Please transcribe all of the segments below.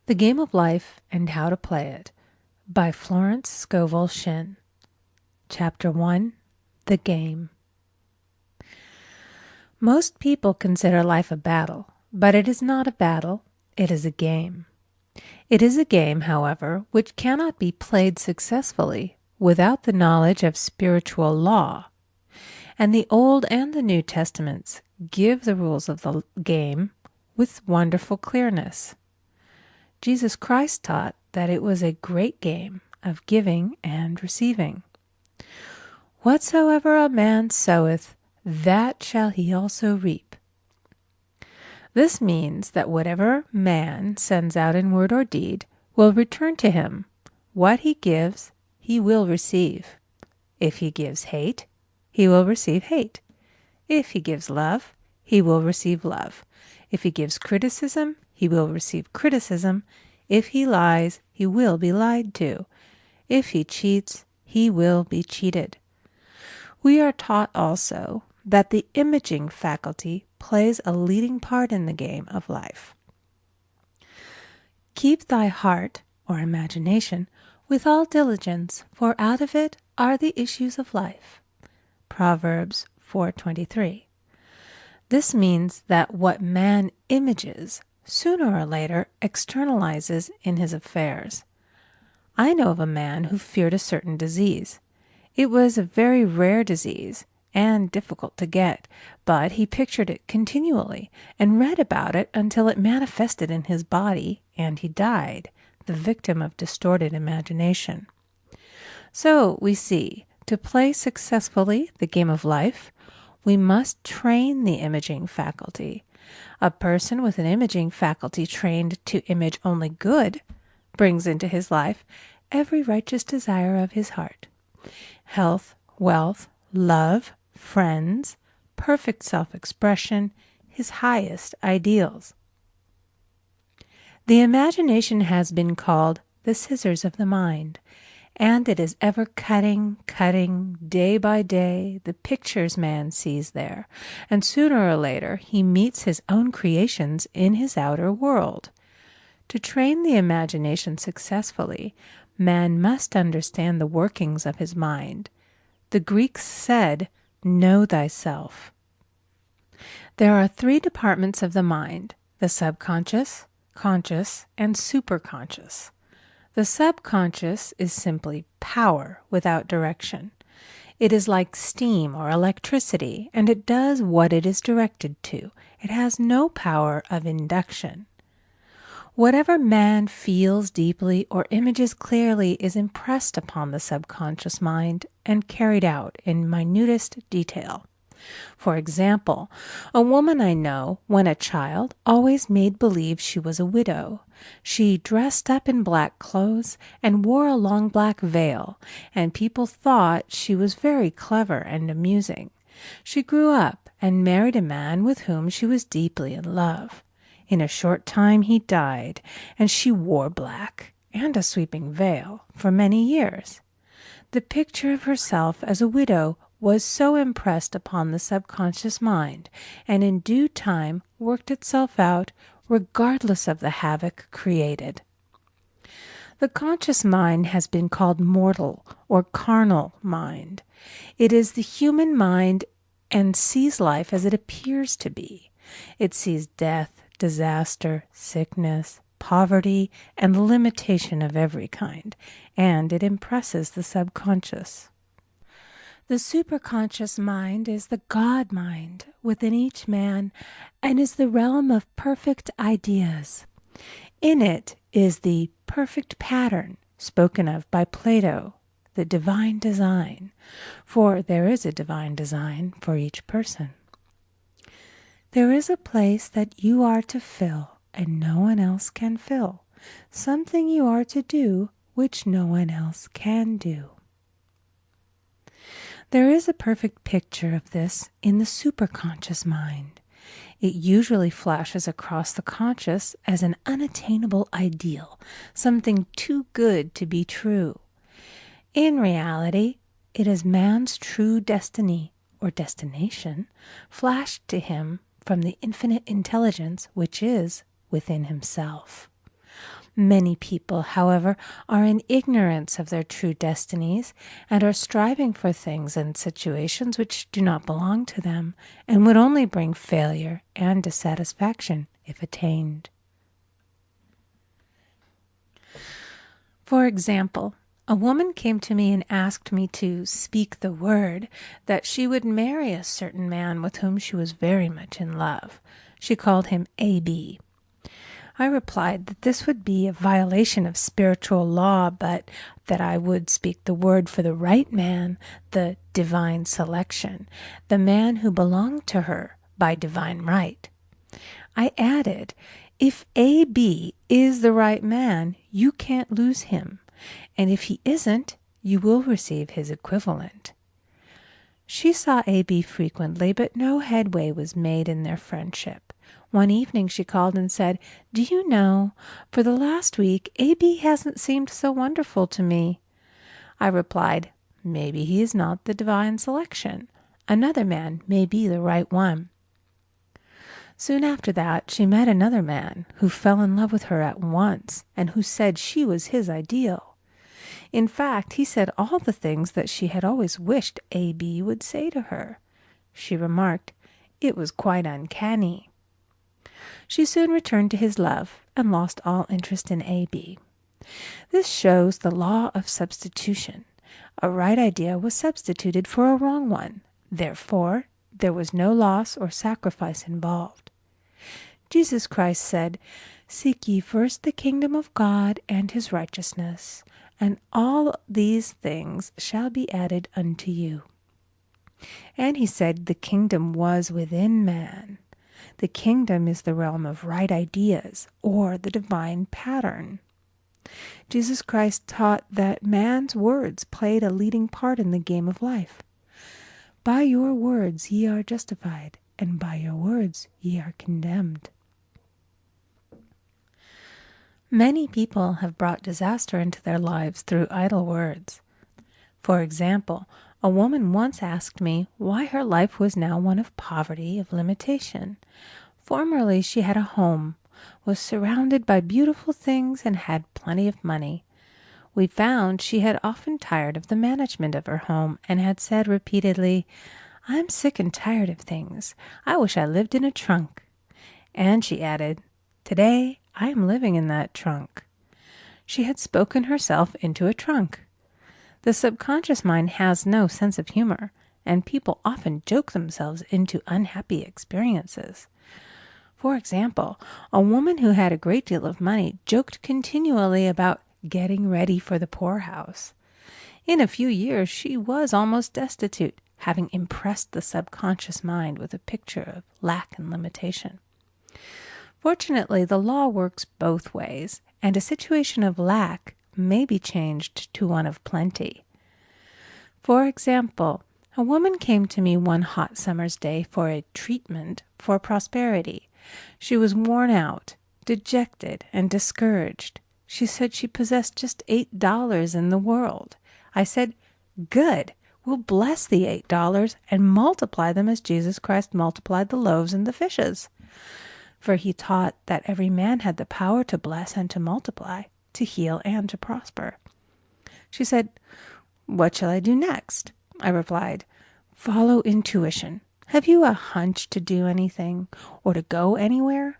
The Game of Life and How to Play It by Florence Scovel Shinn. Chapter 1. The Game. Most people consider life a battle, but it is not a battle, it is a game. It is a game, however, which cannot be played successfully without the knowledge of spiritual law. And the Old and the New Testaments give the rules of the game with wonderful clearness. Jesus Christ taught that it was a great game of giving and receiving. Whatsoever a man soweth, that shall he also reap. This means that whatever man sends out in word or deed will return to him. What he gives, he will receive. If he gives hate, he will receive hate. If he gives love, he will receive love. If he gives criticism, he will receive criticism. If he lies, he will be lied to. If he cheats, he will be cheated. We are taught also that the imaging faculty plays a leading part in the game of life. Keep thy heart, or imagination, with all diligence, for out of it are the issues of life. Proverbs 4:23. This means that what man images sooner or later externalizes in his affairs. I know of a man who feared a certain disease. It was a very rare disease and difficult to get, but he pictured it continually and read about it until it manifested in his body, and he died, the victim of distorted imagination. So we see, to play successfully the game of life, we must train the imaging faculty. A person with an imaging faculty trained to image only good brings into his life every righteous desire of his heart. Health, wealth, love, friends, perfect self-expression, his highest ideals. The imagination has been called the scissors of the mind, and it is ever cutting, day by day, the pictures man sees there, and sooner or later he meets his own creations in his outer world. To train the imagination successfully, man must understand the workings of his mind. The Greeks said, "Know thyself." There are three departments of the mind: the subconscious, conscious, and superconscious. The subconscious is simply power without direction. It is like steam or electricity, and it does what it is directed to. It has no power of induction. Whatever man feels deeply or images clearly is impressed upon the subconscious mind and carried out in minutest detail. For example, a woman I know, when a child, always made believe she was a widow. She dressed up in black clothes and wore a long black veil, and people thought she was very clever and amusing. She grew up and married a man with whom she was deeply in love. In a short time he died, and she wore black and a sweeping veil for many years. The picture of herself as a widow was so impressed upon the subconscious mind, and in due time worked itself out regardless of the havoc created. The conscious mind has been called mortal or carnal mind. It is the human mind and sees life as it appears to be. It sees death, disaster, sickness, poverty, and limitation of every kind, and it impresses the subconscious. The superconscious mind is the God mind within each man and is the realm of perfect ideas. In it is the perfect pattern spoken of by Plato, the divine design, for there is a divine design for each person. There is a place that you are to fill and no one else can fill, something you are to do which no one else can do. There is a perfect picture of this in the superconscious mind. It usually flashes across the conscious as an unattainable ideal, something too good to be true. In reality, it is man's true destiny, or destination, flashed to him from the infinite intelligence which is within himself. Many people, however, are in ignorance of their true destinies and are striving for things and situations which do not belong to them and would only bring failure and dissatisfaction if attained. For example, a woman came to me and asked me to speak the word that she would marry a certain man with whom she was very much in love. She called him A.B. I replied that this would be a violation of spiritual law, but that I would speak the word for the right man, the divine selection, the man who belonged to her by divine right. I added, if A.B. is the right man, you can't lose him, and if he isn't, you will receive his equivalent. She saw A.B. frequently, but no headway was made in their friendship. One evening she called and said, "Do you know, for the last week, A.B. hasn't seemed so wonderful to me." I replied, "Maybe he is not the divine selection. Another man may be the right one." Soon after that, she met another man who fell in love with her at once and who said she was his ideal. In fact, he said all the things that she had always wished A.B. would say to her. She remarked, it was quite uncanny. She soon returned to his love and lost all interest in A.B. This shows the law of substitution. A right idea was substituted for a wrong one. Therefore, there was no loss or sacrifice involved. Jesus Christ said, "Seek ye first the kingdom of God and his righteousness, and all these things shall be added unto you." And he said the kingdom was within man. The kingdom is the realm of right ideas, or the divine pattern. Jesus Christ taught that man's words played a leading part in the game of life. By your words ye are justified, and by your words ye are condemned. Many people have brought disaster into their lives through idle words. For example, a woman once asked me why her life was now one of poverty, of limitation. Formerly she had a home, was surrounded by beautiful things, and had plenty of money. We found she had often tired of the management of her home and had said repeatedly, "I'm sick and tired of things. I wish I lived in a trunk." And she added, "Today I am living in that trunk." She had spoken herself into a trunk. The subconscious mind has no sense of humor, and people often joke themselves into unhappy experiences. For example, a woman who had a great deal of money joked continually about getting ready for the poorhouse. In a few years she was almost destitute, having impressed the subconscious mind with a picture of lack and limitation. Fortunately, the law works both ways, and a situation of lack may be changed to one of plenty. For example, a woman came to me one hot summer's day for a treatment for prosperity. She was worn out, dejected, and discouraged. She said she possessed just $8 in the world. I said, "Good, we'll bless the $8 and multiply them as Jesus Christ multiplied the loaves and the fishes." For he taught that every man had the power to bless and to multiply, to heal and to prosper. She said, "What shall I do next?" I replied, "Follow intuition. Have you a hunch to do anything or to go anywhere?"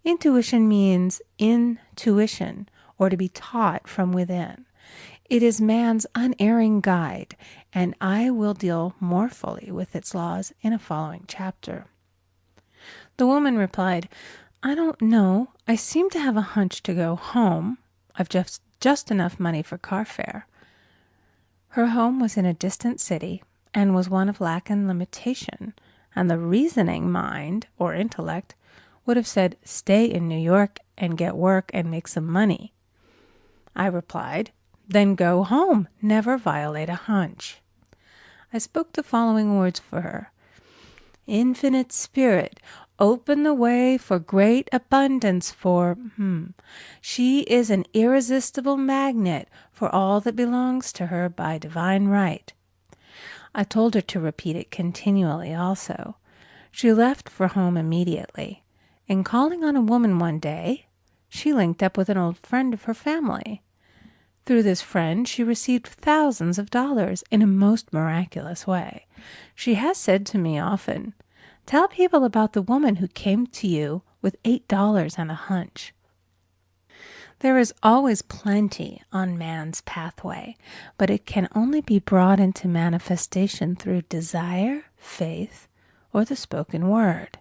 Intuition means intuition, or to be taught from within. It is man's unerring guide, and I will deal more fully with its laws in a following chapter. The woman replied, "I don't know. I seem to have a hunch to go home. I've just enough money for car fare." Her home was in a distant city and was one of lack and limitation, and the reasoning mind, or intellect, would have said, "Stay in New York and get work and make some money." I replied, "Then go home. Never violate a hunch." I spoke the following words for her. "Infinite Spirit, open the way for great abundance for She is an irresistible magnet for all that belongs to her by divine right." I told her to repeat it continually also. She left for home immediately, and calling on a woman one day, she linked up with an old friend of her family. Through this friend, she received thousands of dollars in a most miraculous way. She has said to me often, "Tell people about the woman who came to you with $8 and a hunch." There is always plenty on man's pathway, but it can only be brought into manifestation through desire, faith, or the spoken word.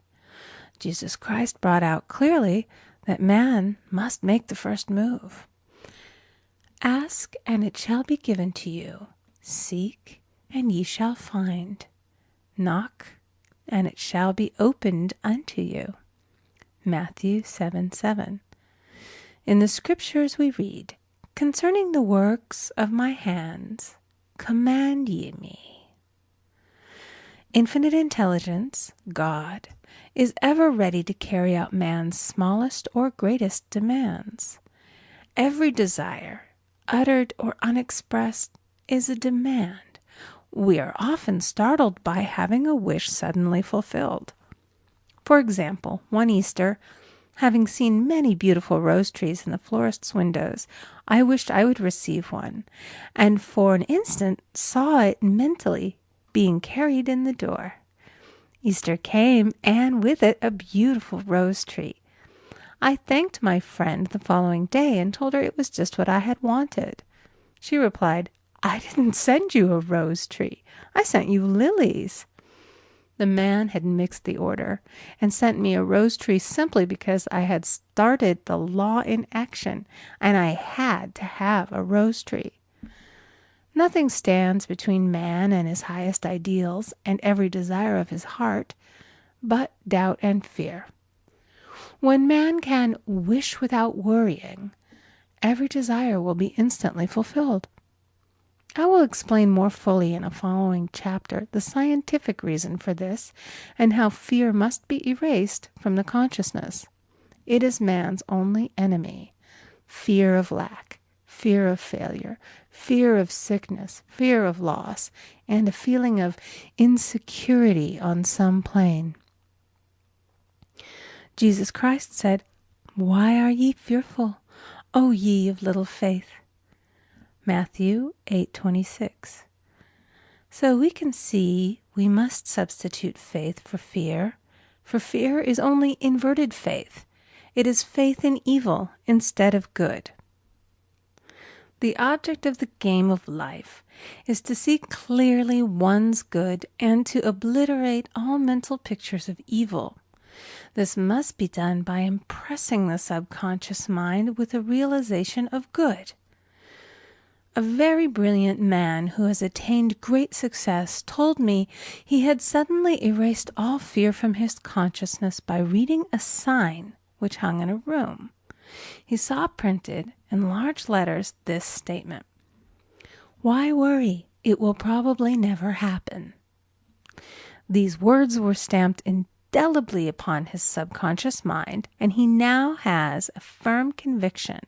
Jesus Christ brought out clearly that man must make the first move. Ask, and it shall be given to you. Seek, and ye shall find. Knock, and it shall be opened unto you. Matthew 7:7. In the Scriptures we read, "Concerning the works of my hands, command ye me." Infinite intelligence, God, is ever ready to carry out man's smallest or greatest demands. Every desire, uttered or unexpressed, is a demand. We are often startled by having a wish suddenly fulfilled. For example, one Easter, having seen many beautiful rose trees in the florist's windows, I wished I would receive one, and for an instant saw it mentally being carried in the door. Easter came, and with it a beautiful rose tree. I thanked my friend the following day and told her it was just what I had wanted. She replied, "I didn't send you a rose tree. I sent you lilies." The man had mixed the order and sent me a rose tree simply because I had started the law in action and I had to have a rose tree. Nothing stands between man and his highest ideals and every desire of his heart but doubt and fear. When man can wish without worrying, every desire will be instantly fulfilled. I will explain more fully in a following chapter the scientific reason for this and how fear must be erased from the consciousness. It is man's only enemy. Fear of lack, fear of failure, fear of sickness, fear of loss, and a feeling of insecurity on some plane. Jesus Christ said, "Why are ye fearful, O ye of little faith?" Matthew 8:26. So we can see we must substitute faith for fear is only inverted faith. It is faith in evil instead of good. The object of the game of life is to see clearly one's good and to obliterate all mental pictures of evil. This must be done by impressing the subconscious mind with a realization of good. A very brilliant man who has attained great success told me he had suddenly erased all fear from his consciousness by reading a sign which hung in a room. He saw printed in large letters this statement: "Why worry? It will probably never happen." These words were stamped indelibly upon his subconscious mind, and he now has a firm conviction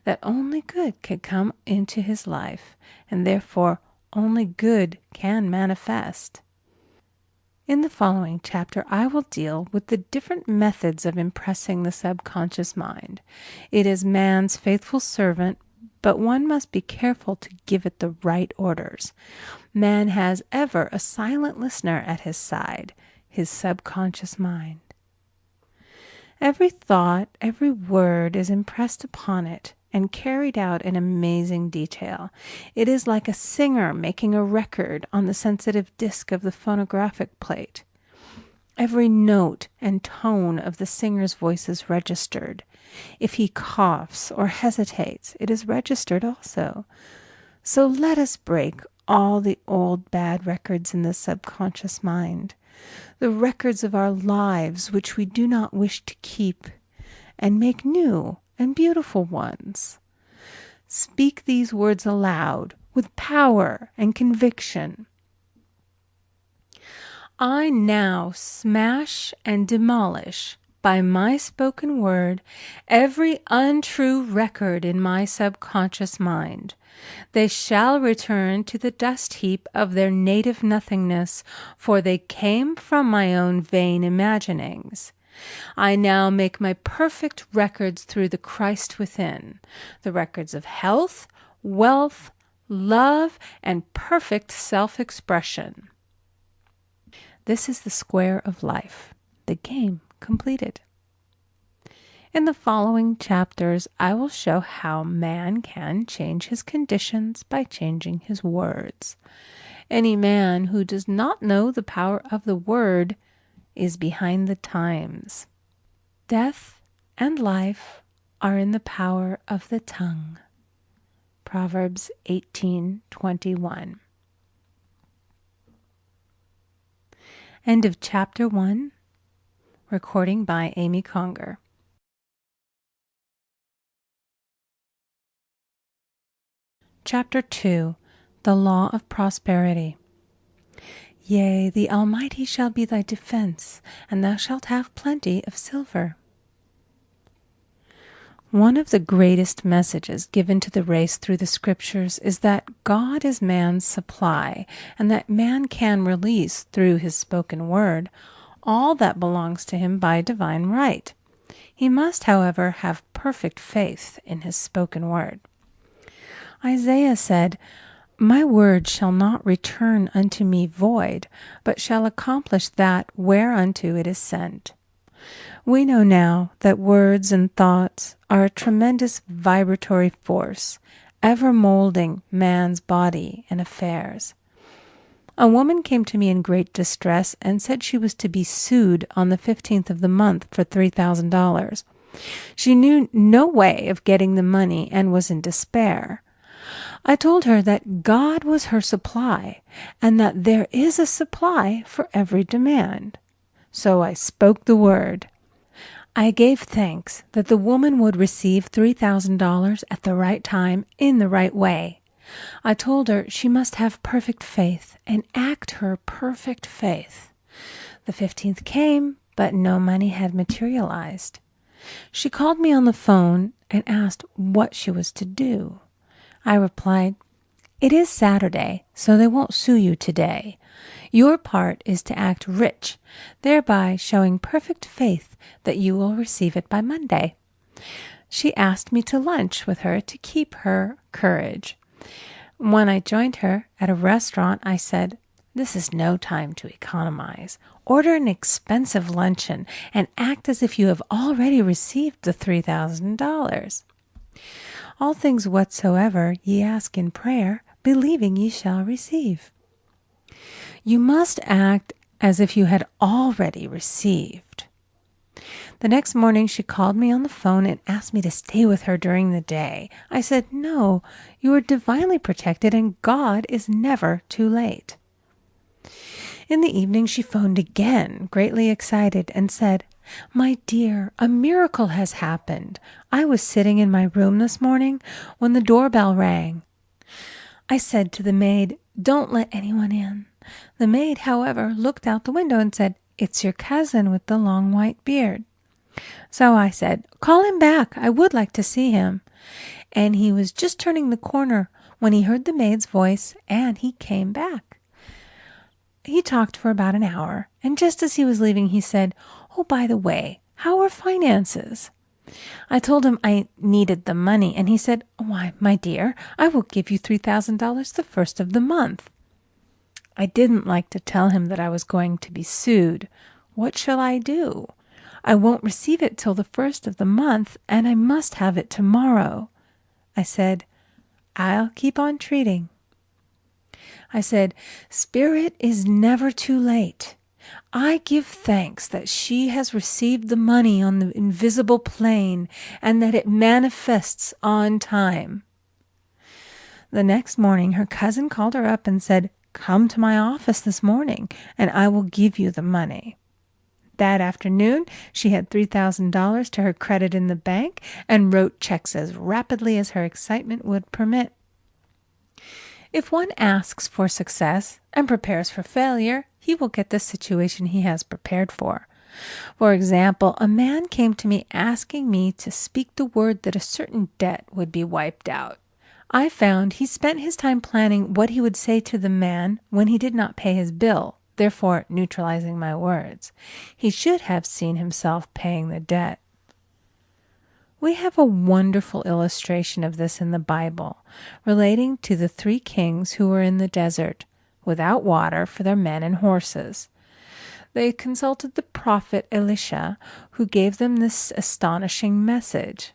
that only good can come into his life, and therefore only good can manifest. In the following chapter, I will deal with the different methods of impressing the subconscious mind. It is man's faithful servant, but one must be careful to give it the right orders. Man has ever a silent listener at his side, his subconscious mind. Every thought, every word is impressed upon it and carried out in amazing detail. It is like a singer making a record on the sensitive disc of the phonographic plate. Every note and tone of the singer's voice is registered. If he coughs or hesitates, it is registered also. So let us break all the old bad records in the subconscious mind, the records of our lives which we do not wish to keep, and make new and beautiful ones. Speak these words aloud with power and conviction. I now smash and demolish by my spoken word every untrue record in my subconscious mind. They shall return to the dust heap of their native nothingness, for they came from my own vain imaginings. I now make my perfect records through the Christ within, the records of health, wealth, love, and perfect self-expression. This is the square of life, the game completed. In the following chapters, I will show how man can change his conditions by changing his words. Any man who does not know the power of the word is behind the times. Death and life are in the power of the tongue. Proverbs 18:21. End of Chapter 1. Recording by Amy Conger. Chapter 2. The Law of Prosperity. Yea, the Almighty shall be thy defense, and thou shalt have plenty of silver. One of the greatest messages given to the race through the Scriptures is that God is man's supply, and that man can release through his spoken word all that belongs to him by divine right. He must, however, have perfect faith in his spoken word. Isaiah said, My word shall not return unto me void, but shall accomplish that whereunto it is sent. We know now that words and thoughts are a tremendous vibratory force, ever molding man's body and affairs. A woman came to me in great distress and said she was to be sued on the 15th of the month for $3,000. She knew no way of getting the money and was in despair. I told her that God was her supply, and that there is a supply for every demand. So I spoke the word. I gave thanks that the woman would receive $3,000 at the right time in the right way. I told her she must have perfect faith and act her perfect faith. The 15th came, but no money had materialized. She called me on the phone and asked what she was to do. I replied, It is Saturday, so they won't sue you today. Your part is to act rich, thereby showing perfect faith that you will receive it by Monday. She asked me to lunch with her to keep her courage. When I joined her at a restaurant, I said, This is no time to economize. Order an expensive luncheon and act as if you have already received the $3,000. All things whatsoever ye ask in prayer, believing ye shall receive. You must act as if you had already received. The next morning she called me on the phone and asked me to stay with her during the day. I said, No, you are divinely protected and God is never too late. In the evening she phoned again, greatly excited, and said, My dear, a miracle has happened. I was sitting in my room this morning when the doorbell rang. I said to the maid, Don't let anyone in. The maid, however, looked out the window and said, It's your cousin with the long white beard. So I said, Call him back. I would like to see him. And he was just turning the corner when he heard the maid's voice, and he came back. He talked for about an hour, and just as he was leaving, he said, Oh, by the way, how are finances? I told him I needed the money, and he said, Why, my dear, I will give you $3,000 the first of the month. I didn't like to tell him that I was going to be sued. What shall I do? I won't receive it till the first of the month, and I must have it tomorrow. I said, I'll keep on treating. I said, Spirit is never too late. I give thanks that she has received the money on the invisible plane and that it manifests on time. The next morning, her cousin called her up and said, Come to my office this morning, and I will give you the money. That afternoon, she had $3,000 to her credit in the bank and wrote checks as rapidly as her excitement would permit. If one asks for success and prepares for failure, he will get the situation he has prepared for. For example, a man came to me asking me to speak the word that a certain debt would be wiped out. I found he spent his time planning what he would say to the man when he did not pay his bill. therefore neutralizing my words. He should have seen himself paying the debt. We have a wonderful illustration of this in the Bible, relating to the 3 kings who were in the desert, without water for their men and horses. They consulted the prophet Elisha, who gave them this astonishing message.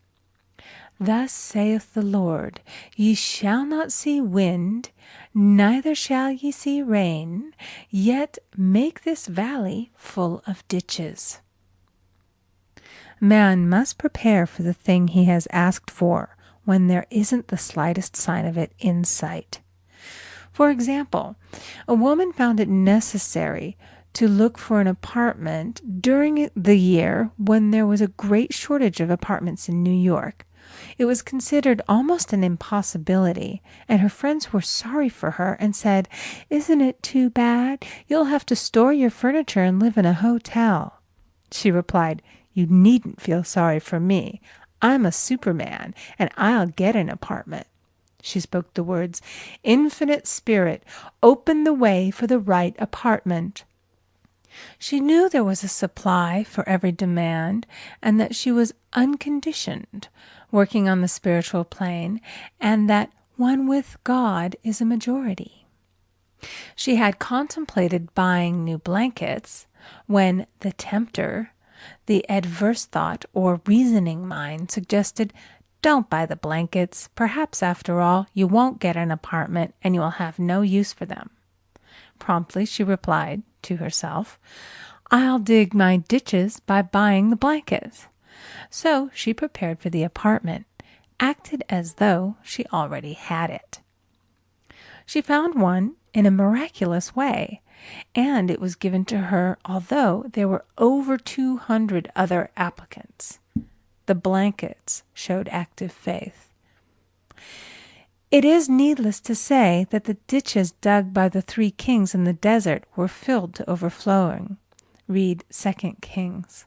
Thus saith the Lord, ye shall not see wind, neither shall ye see rain, yet make this valley full of ditches. Man must prepare for the thing he has asked for when there isn't the slightest sign of it in sight. For example, a woman found it necessary to look for an apartment during the year when there was a great shortage of apartments in New York. It was considered almost an impossibility, and her friends were sorry for her and said, "Isn't it too bad? You'll have to store your furniture and live in a hotel." She replied, "You needn't feel sorry for me. I'm a Superman, and I'll get an apartment." She spoke the words, "Infinite Spirit, open the way for the right apartment." She knew there was a supply for every demand, and that she was unconditioned, working on the spiritual plane, and that one with God is a majority. She had contemplated buying new blankets when the tempter, the adverse thought or reasoning mind, suggested, "Don't buy the blankets. Perhaps, after all, you won't get an apartment and you will have no use for them." Promptly she replied to herself, "I'll dig my ditches by buying the blankets." So she prepared for the apartment, acted as though she already had it. She found one in a miraculous way, and it was given to her although there were over 200 other applicants. The blankets showed active faith. It is needless to say that the ditches dug by the 3 kings in the desert were filled to overflowing. Read 2 Kings.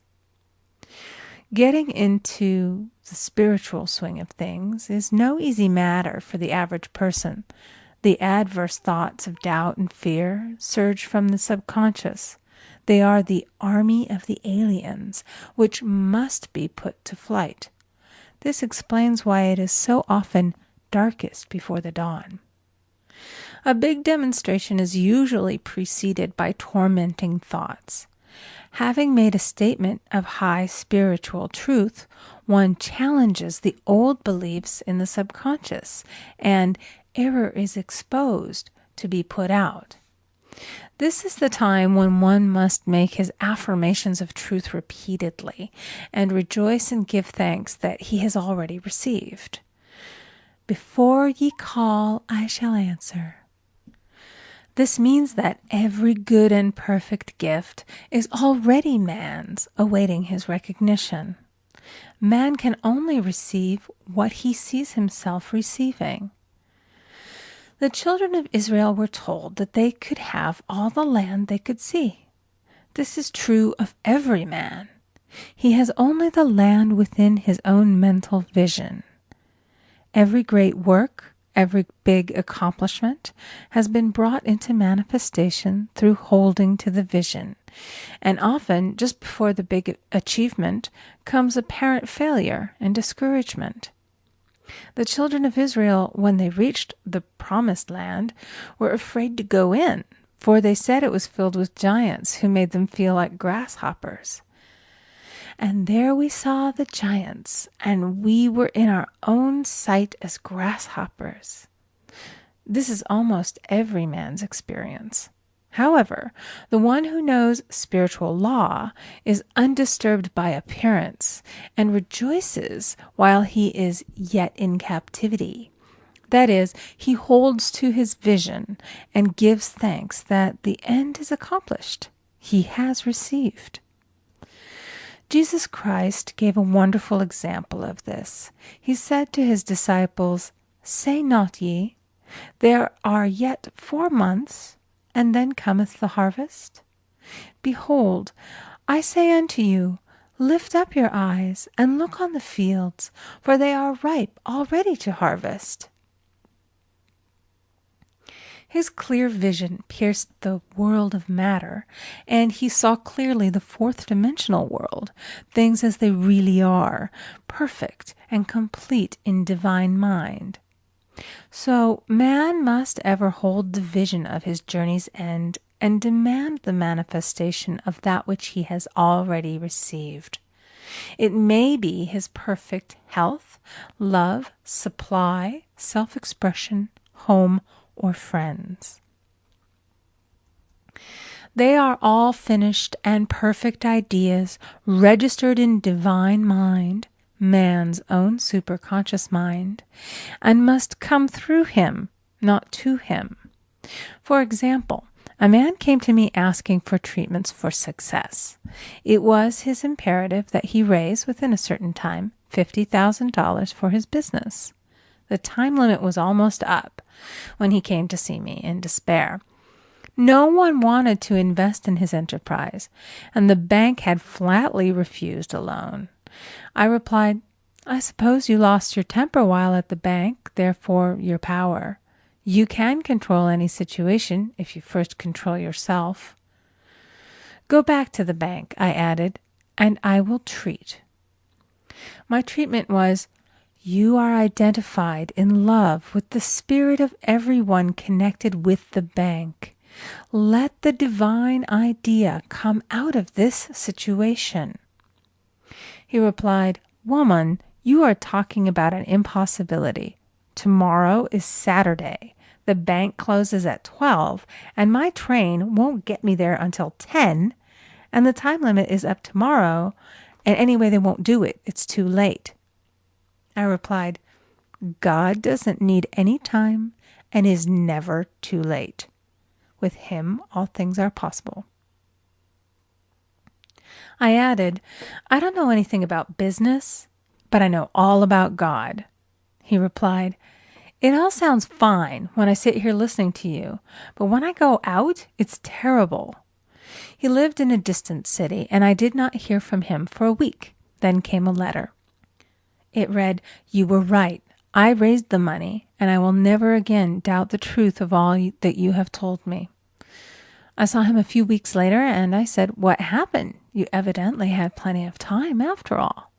Getting into the spiritual swing of things is no easy matter for the average person. The adverse thoughts of doubt and fear surge from the subconscious. They are the army of the aliens, which must be put to flight. This explains why it is so often darkest before the dawn. A big demonstration is usually preceded by tormenting thoughts. Having made a statement of high spiritual truth, one challenges the old beliefs in the subconscious, and error is exposed to be put out. This is the time when one must make his affirmations of truth repeatedly and rejoice and give thanks that he has already received. "Before ye call, I shall answer." This means that every good and perfect gift is already man's, awaiting his recognition. Man can only receive what he sees himself receiving. The children of Israel were told that they could have all the land they could see. This is true of every man. He has only the land within his own mental vision. Every great work, every big accomplishment has been brought into manifestation through holding to the vision, and often just before the big achievement comes apparent failure and discouragement. The children of Israel, when they reached the promised land, were afraid to go in, for they said it was filled with giants who made them feel like grasshoppers. And there we saw the giants, and we were in our own sight as grasshoppers. This is almost every man's experience. However, the one who knows spiritual law is undisturbed by appearance and rejoices while he is yet in captivity. That is, he holds to his vision and gives thanks that the end is accomplished. He has received. Jesus Christ gave a wonderful example of this. He said to his disciples, "Say not ye, there are yet 4 months, and then cometh the harvest? Behold, I say unto you, lift up your eyes, and look on the fields, for they are ripe already to harvest." His clear vision pierced the world of matter, and he saw clearly the fourth-dimensional world, things as they really are, perfect and complete in divine mind. So man must ever hold the vision of his journey's end and demand the manifestation of that which he has already received. It may be his perfect health, love, supply, self-expression, home, or friends. They are all finished and perfect ideas registered in divine mind, man's own superconscious mind, and must come through him, not to him. For example, a man came to me asking for treatments for success. It was his imperative that he raise, within a certain time, $50,000 for his business. The time limit was almost up when he came to see me in despair. No one wanted to invest in his enterprise, and the bank had flatly refused a loan. I replied, "I suppose you lost your temper while at the bank, therefore your power. You can control any situation if you first control yourself." "Go back to the bank," I added, "and I will treat." My treatment was, "You are identified in love with the spirit of everyone connected with the bank. Let the divine idea come out of this situation." He replied, "Woman, you are talking about an impossibility. Tomorrow is Saturday. The bank closes at 12, and my train won't get me there until 10, and the time limit is up tomorrow, and anyway they won't do it. It's too late." I replied, "God doesn't need any time and is never too late. With him, all things are possible." I added, "I don't know anything about business, but I know all about God." He replied, "It all sounds fine when I sit here listening to you, but when I go out, it's terrible." He lived in a distant city, and I did not hear from him for a week. Then came a letter. It read, "You were right. I raised the money, and I will never again doubt the truth of all that you have told me." I saw him a few weeks later, and I said, "What happened? You evidently had plenty of time after all."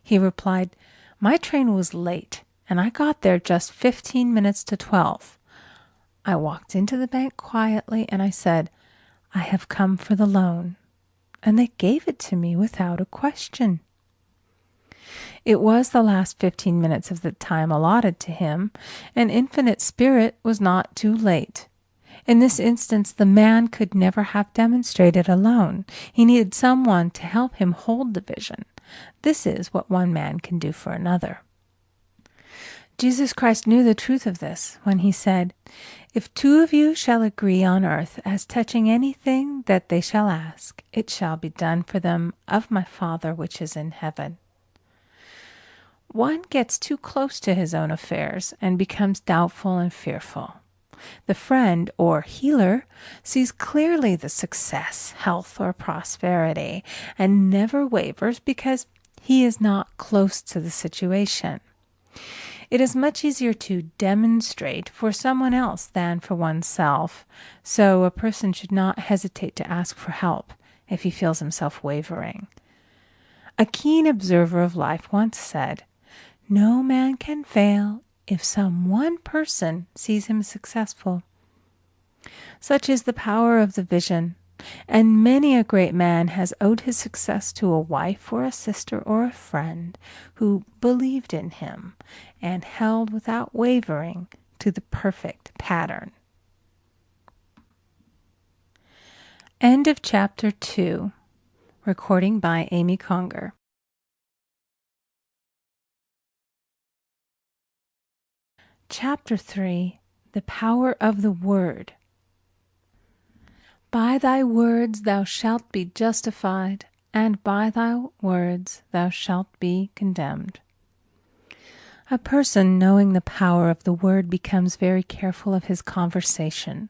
He replied, "My train was late, and I got there just 15 minutes to 12. I walked into the bank quietly, and I said, 'I have come for the loan.' And they gave it to me without a question." It was the last 15 minutes of the time allotted to him, and Infinite Spirit was not too late. In this instance, the man could never have demonstrated alone. He needed someone to help him hold the vision. This is what one man can do for another. Jesus Christ knew the truth of this when he said, "If two of you shall agree on earth as touching anything that they shall ask, it shall be done for them of my Father which is in heaven." One gets too close to his own affairs and becomes doubtful and fearful. The friend or healer sees clearly the success, health, or prosperity and never wavers because he is not close to the situation. It is much easier to demonstrate for someone else than for oneself, so a person should not hesitate to ask for help if he feels himself wavering. A keen observer of life once said, "No man can fail if some one person sees him successful." Such is the power of the vision, and many a great man has owed his success to a wife or a sister or a friend who believed in him and held without wavering to the perfect pattern. End of Chapter 2. Recording by Amy Conger. Chapter 3. The Power of the Word. By thy words thou shalt be justified, and by thy words thou shalt be condemned. A person knowing the power of the word becomes very careful of his conversation.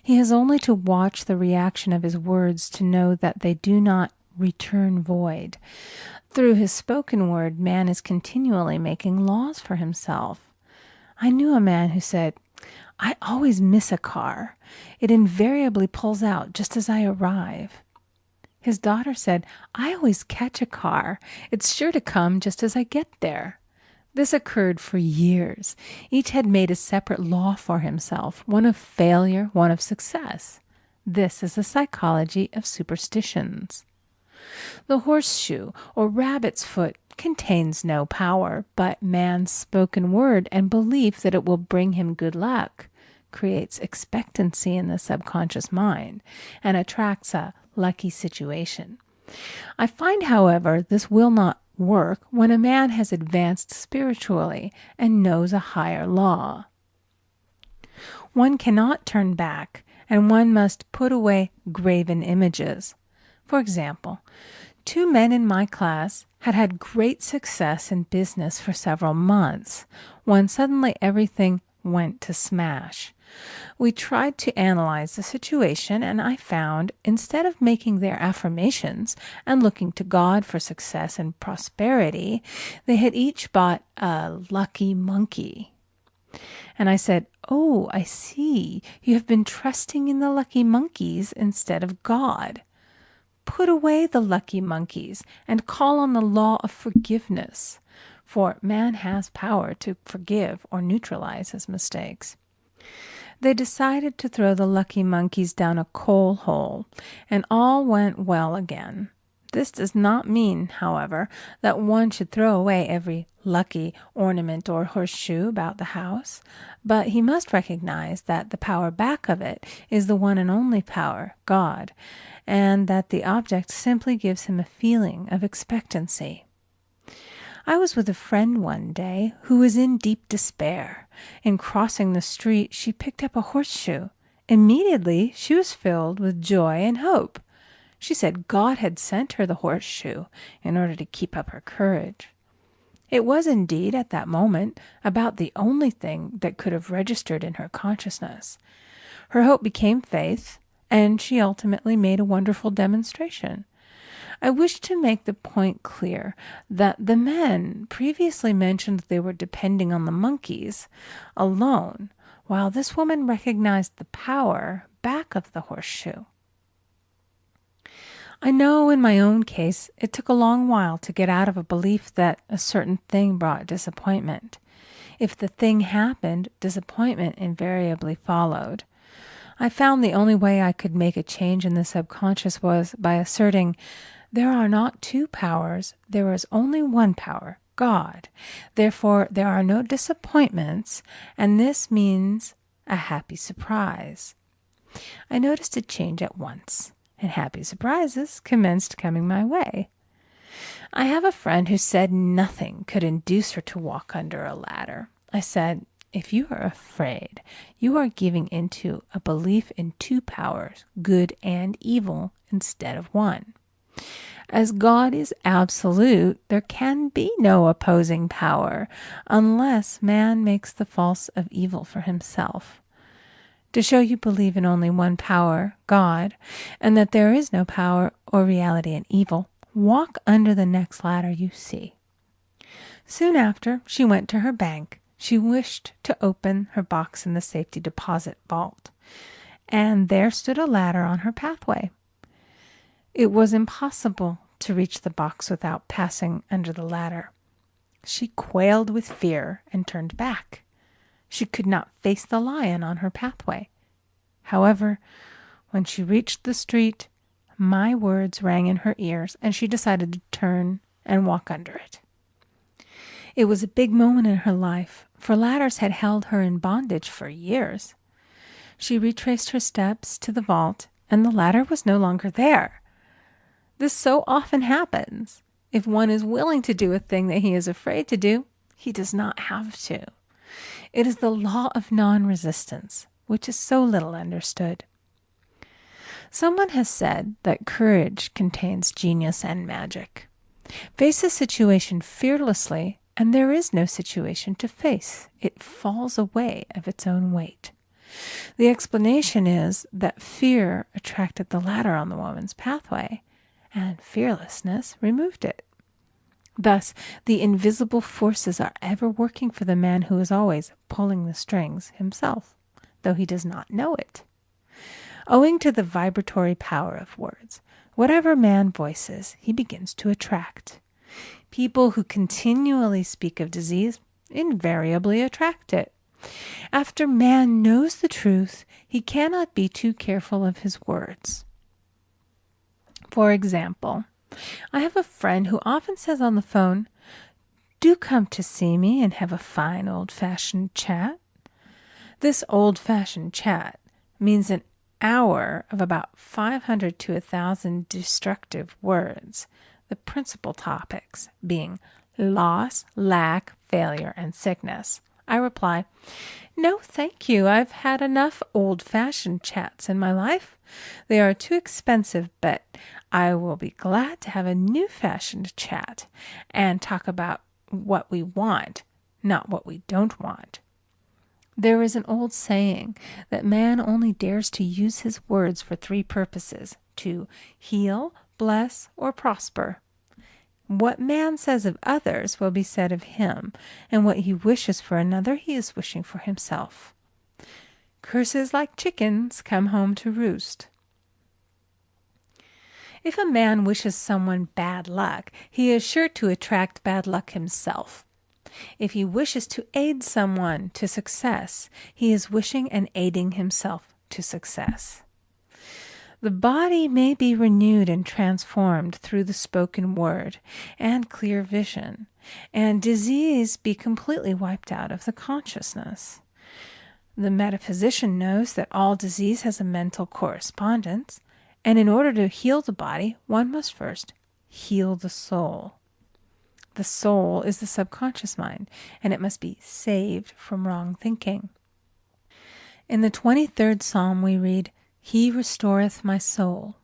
He has only to watch the reaction of his words to know that they do not return void. Through his spoken word, man is continually making laws for himself. I knew a man who said, I always miss a car. It invariably pulls out just as I arrive. His daughter said, I always catch a car. It's sure to come just as I get there. This occurred for years. Each had made a separate law for himself, one of failure, one of success. This is the psychology of superstitions. The horseshoe or rabbit's foot contains no power, but man's spoken word and belief that it will bring him good luck creates expectancy in the subconscious mind and attracts a lucky situation. I find, however, this will not work when a man has advanced spiritually and knows a higher law. One cannot turn back, and one must put away graven images. For example, 2 men in my class had had great success in business for several months, when suddenly everything went to smash. We tried to analyze the situation, and I found, instead of making their affirmations and looking to God for success and prosperity, they had each bought a lucky monkey. And I said, "Oh, I see. You have been trusting in the lucky monkeys instead of God. Put away the lucky monkeys and call on the law of forgiveness, for man has power to forgive or neutralize his mistakes." They decided to throw the lucky monkeys down a coal hole, and all went well again. This does not mean, however, that one should throw away every lucky ornament or horseshoe about the house, but he must recognize that the power back of it is the one and only power, God, and that the object simply gives him a feeling of expectancy. I was with a friend one day who was in deep despair. In crossing the street, she picked up a horseshoe. Immediately, she was filled with joy and hope. She said God had sent her the horseshoe in order to keep up her courage. It was indeed, at that moment, about the only thing that could have registered in her consciousness. Her hope became faith, and she ultimately made a wonderful demonstration. I wish to make the point clear that the men previously mentioned that they were depending on the monkeys alone, while this woman recognized the power back of the horseshoe. I know in my own case it took a long while to get out of a belief that a certain thing brought disappointment. If the thing happened, disappointment invariably followed. I found the only way I could make a change in the subconscious was by asserting, there are not 2 powers, there is only one power, God. Therefore, there are no disappointments, and this means a happy surprise. I noticed a change at once, and happy surprises commenced coming my way. I have a friend who said nothing could induce her to walk under a ladder. I said, if you are afraid, you are giving into a belief in 2 powers, good and evil, instead of one. As God is absolute, there can be no opposing power unless man makes the false of evil for himself. To show you believe in only one power, God, and that there is no power or reality in evil, walk under the next ladder you see. Soon after, she went to her bank. She wished to open her box in the safety deposit vault, and there stood a ladder on her pathway. It was impossible to reach the box without passing under the ladder. She quailed with fear and turned back. She could not face the lion on her pathway. However, when she reached the street, my words rang in her ears, and she decided to turn and walk under it. It was a big moment in her life, for ladders had held her in bondage for years. She retraced her steps to the vault, and the ladder was no longer there. This so often happens. If one is willing to do a thing that he is afraid to do, he does not have to. It is the law of non-resistance, which is so little understood. Someone has said that courage contains genius and magic. Face a situation fearlessly, and there is no situation to face. It falls away of its own weight. The explanation is that fear attracted the ladder on the woman's pathway, and fearlessness removed it. Thus, the invisible forces are ever working for the man who is always pulling the strings himself. though he does not know it. Owing to the vibratory power of words, whatever man voices, he begins to attract. People who continually speak of disease invariably attract it. After man knows the truth, he cannot be too careful of his words. For example, I have a friend who often says on the phone, "Do come to see me and have a fine old-fashioned chat." This old-fashioned chat means an hour of about 500 to 1,000 destructive words, the principal topics being loss, lack, failure, and sickness. I reply, "No, thank you. I've had enough old-fashioned chats in my life. They are too expensive, but I will be glad to have a new-fashioned chat and talk about what we want, not what we don't want." There is an old saying that man only dares to use his words for 3 purposes: to heal, bless, or prosper. What man says of others will be said of him, and what he wishes for another he is wishing for himself. Curses like chickens come home to roost. If a man wishes someone bad luck, he is sure to attract bad luck himself. If he wishes to aid someone to success, he is wishing and aiding himself to success. The body may be renewed and transformed through the spoken word and clear vision, and disease be completely wiped out of the consciousness. The metaphysician knows that all disease has a mental correspondence, and in order to heal the body, one must first heal the soul. The soul is the subconscious mind, and it must be saved from wrong thinking. In the 23rd Psalm we read, "He restoreth my soul."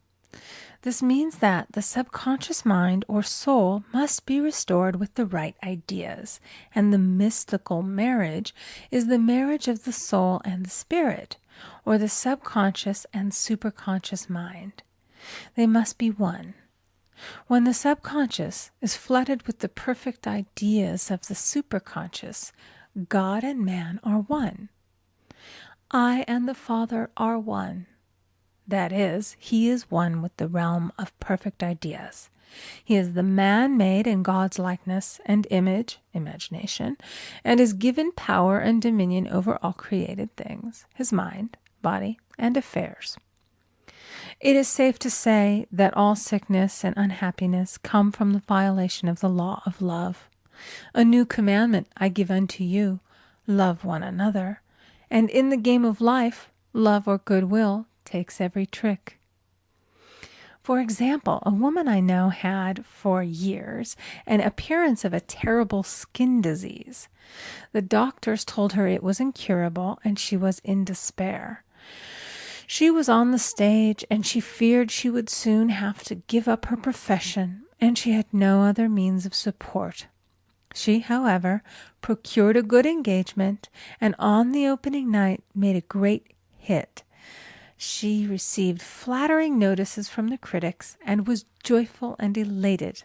This means that the subconscious mind or soul must be restored with the right ideas, and the mystical marriage is the marriage of the soul and the spirit, or the subconscious and superconscious mind. They must be one. When the subconscious is flooded with the perfect ideas of the superconscious, God and man are one. I and the Father are one. That is, he is one with the realm of perfect ideas. He is the man made in God's likeness and image, imagination, and is given power and dominion over all created things, his mind, body, and affairs. It is safe to say that all sickness and unhappiness come from the violation of the law of love. A new commandment I give unto you, love one another. And in the game of life, love or goodwill takes every trick. For example, a woman I know had, for years, an appearance of a terrible skin disease. The doctors told her it was incurable, and she was in despair. She was on the stage, and she feared she would soon have to give up her profession, and she had no other means of support. She, however, procured a good engagement, and on the opening night made a great hit. She received flattering notices from the critics, and was joyful and elated.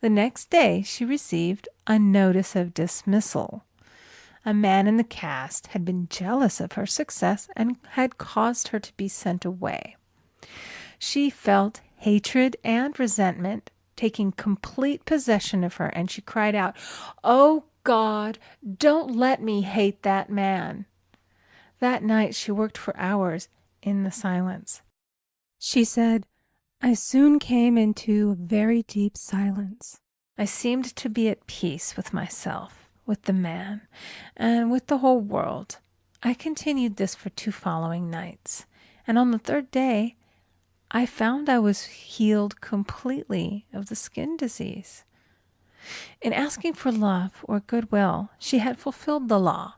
The next day she received a notice of dismissal. A man in the cast had been jealous of her success and had caused her to be sent away. She felt hatred and resentment taking complete possession of her, and she cried out, "Oh God, don't let me hate that man." That night she worked for hours in the silence. She said, "I soon came into a very deep silence. I seemed to be at peace with myself, with the man, and with the whole world. I continued this for 2 following nights, and on the 3rd day I found I was healed completely of the skin disease." In asking for love or goodwill, she had fulfilled the law,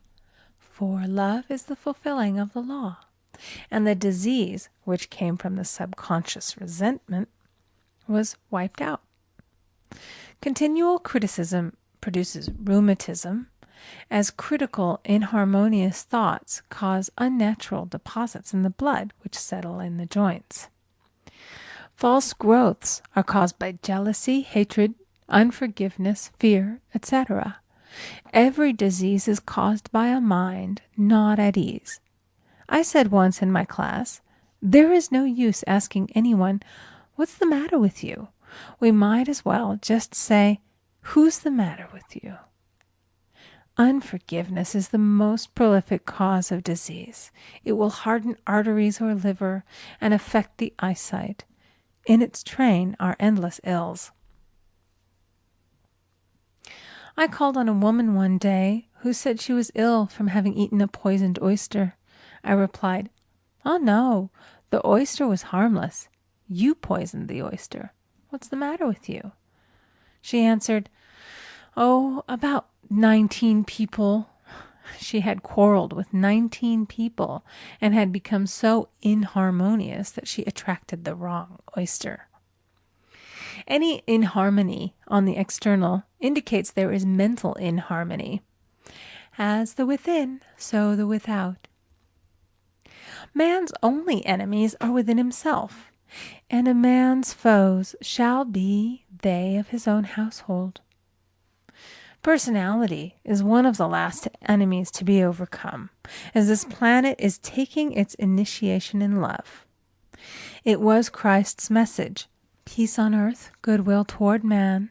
for love is the fulfilling of the law, and the disease, which came from the subconscious resentment, was wiped out. Continual criticism produces rheumatism, as critical, inharmonious thoughts cause unnatural deposits in the blood which settle in the joints. False growths are caused by jealousy, hatred, unforgiveness, fear, etc. Every disease is caused by a mind not at ease. I said once in my class, there is no use asking anyone, what's the matter with you? We might as well just say, who's the matter with you? Unforgiveness is the most prolific cause of disease. It will harden arteries or liver and affect the eyesight. In its train are endless ills. I called on a woman one day who said she was ill from having eaten a poisoned oyster. I replied, "Oh no, the oyster was harmless. You poisoned the oyster. What's the matter with you?" She answered, "Oh, about 19 people." She had quarreled with 19 people and had become so inharmonious that she attracted the wrong oyster. Any inharmony on the external indicates there is mental inharmony. As the within, so the without. Man's only enemies are within himself, and a man's foes shall be they of his own household. Personality is one of the last enemies to be overcome, as this planet is taking its initiation in love. It was Christ's message, peace on earth, goodwill toward man.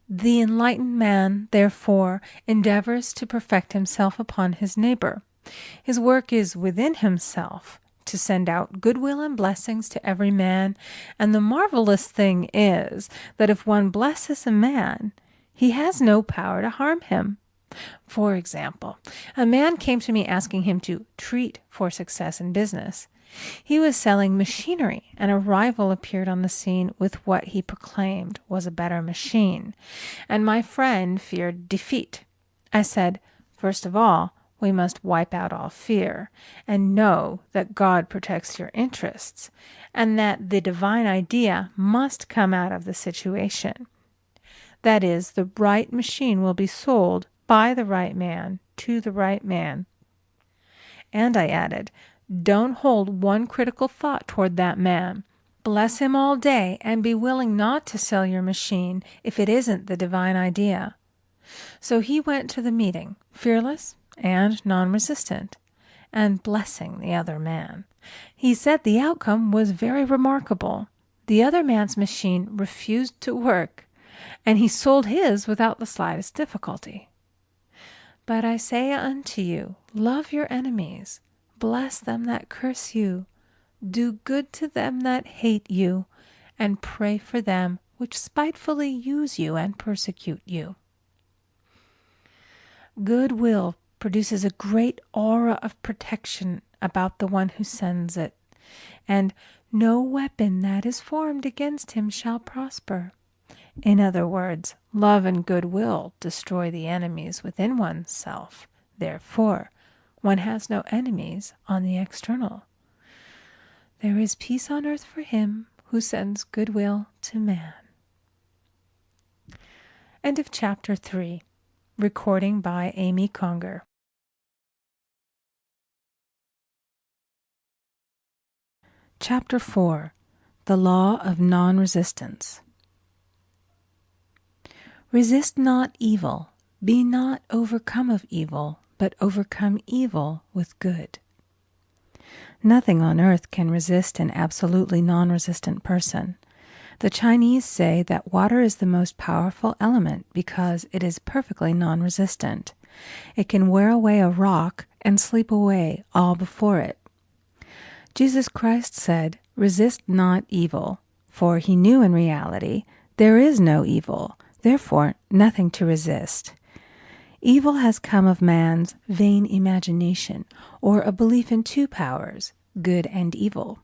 The enlightened man, therefore, endeavors to perfect himself upon his neighbor. His work is within himself, to send out goodwill and blessings to every man, and the marvelous thing is that if one blesses a man, he has no power to harm him. For example, a man came to me asking him to treat for success in business. He was selling machinery, and a rival appeared on the scene with what he proclaimed was a better machine, and my friend feared defeat. I said, first of all, we must wipe out all fear, and know that God protects your interests, and that the divine idea must come out of the situation. That is, the right machine will be sold by the right man to the right man. And I added, don't hold one critical thought toward that man. Bless him all day and be willing not to sell your machine if it isn't the divine idea. So he went to the meeting, fearless and non-resistant, and blessing the other man. He said the outcome was very remarkable. The other man's machine refused to work, and he sold his without the slightest difficulty. But I say unto you, love your enemies, bless them that curse you, do good to them that hate you, and pray for them which spitefully use you and persecute you. Goodwill produces a great aura of protection about the one who sends it, and no weapon that is formed against him shall prosper. In other words, love and goodwill destroy the enemies within oneself. Therefore, one has no enemies on the external. There is peace on earth for him who sends goodwill to man. End of chapter 3. Recording by Amy Conger. Chapter 4. The Law of Non-Resistance. Resist not evil, be not overcome of evil, but overcome evil with good. Nothing on earth can resist an absolutely non-resistant person. The Chinese say that water is the most powerful element because it is perfectly non-resistant. It can wear away a rock and sleep away all before it. Jesus Christ said, "Resist not evil," for he knew in reality there is no evil, therefore nothing to resist. Evil has come of man's vain imagination, or a belief in two powers, good and evil.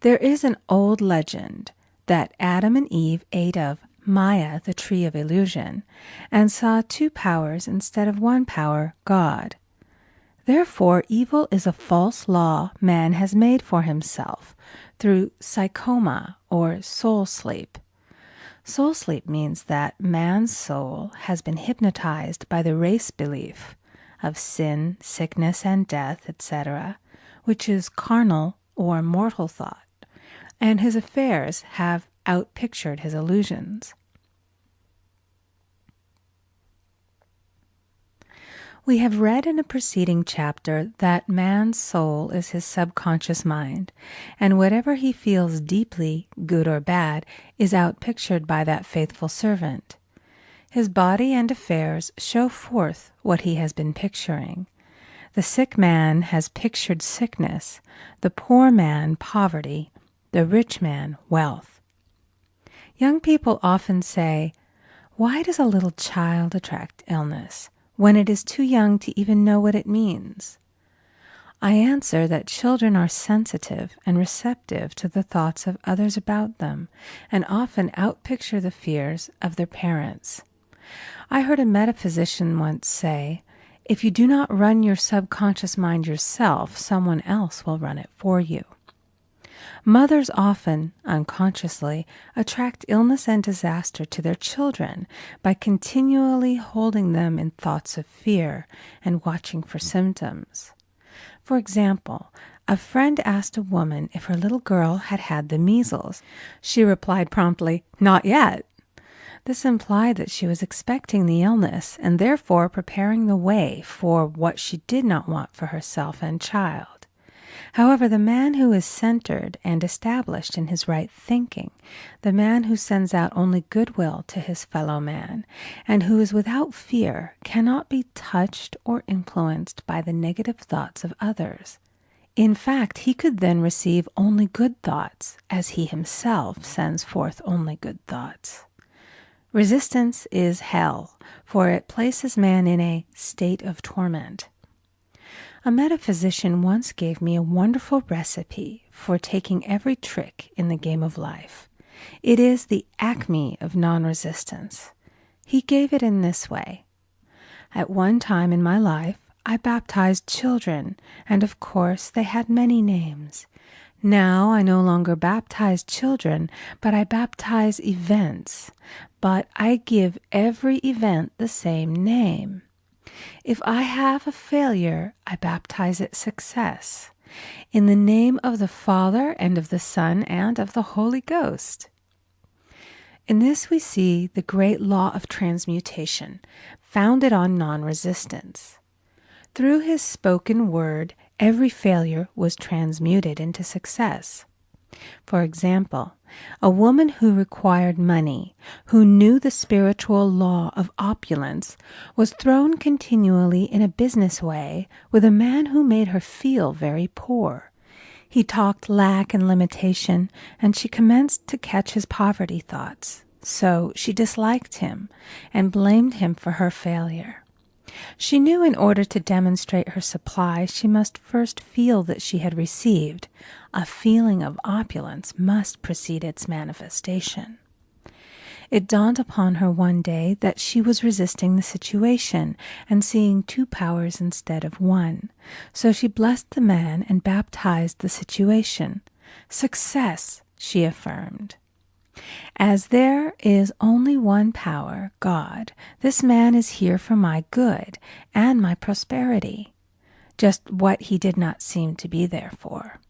There is an old legend that Adam and Eve ate of Maya, the tree of illusion, and saw two powers instead of one power, God. Therefore, evil is a false law man has made for himself through psychoma, or soul sleep. Soul sleep means that man's soul has been hypnotized by the race belief of sin, sickness, and death, etc., which is carnal or mortal thought, and his affairs have outpictured his illusions. We have read in a preceding chapter that man's soul is his subconscious mind, and whatever he feels deeply, good or bad, is outpictured by that faithful servant. His body and affairs show forth what he has been picturing. The sick man has pictured sickness, the poor man poverty, the rich man wealth. Young people often say, "Why does a little child attract illness when it is too young to even know what it means?" I answer that children are sensitive and receptive to the thoughts of others about them, and often outpicture the fears of their parents. I heard a metaphysician once say, "If you do not run your subconscious mind yourself, someone else will run it for you." Mothers often, unconsciously, attract illness and disaster to their children by continually holding them in thoughts of fear and watching for symptoms. For example, a friend asked a woman if her little girl had had the measles. She replied promptly, "Not yet." This implied that she was expecting the illness and therefore preparing the way for what she did not want for herself and child. However, the man who is centered and established in his right thinking, the man who sends out only goodwill to his fellow man, and who is without fear, cannot be touched or influenced by the negative thoughts of others. In fact, he could then receive only good thoughts, as he himself sends forth only good thoughts. Resistance is hell, for it places man in a state of torment. A metaphysician once gave me a wonderful recipe for taking every trick in the game of life. It is the acme of non-resistance. He gave it in this way. At one time in my life, I baptized children, and of course they had many names. Now I no longer baptize children, but I baptize events. But I give every event the same name. If I have a failure, I baptize it success, in the name of the Father and of the Son and of the Holy Ghost. In this we see the great law of transmutation, founded on non-resistance. Through his spoken word, every failure was transmuted into success. For example, a woman who required money, who knew the spiritual law of opulence, was thrown continually in a business way with a man who made her feel very poor. He talked lack and limitation, and she commenced to catch his poverty thoughts. So she disliked him and blamed him for her failure. She knew in order to demonstrate her supply, she must first feel that she had received. A feeling of opulence must precede its manifestation. It dawned upon her one day that she was resisting the situation and seeing two powers instead of one. So she blessed the man and baptized the situation. "Success," she affirmed. "As there is only one power, God, this man is here for my good and my prosperity," just what he did not seem to be there for.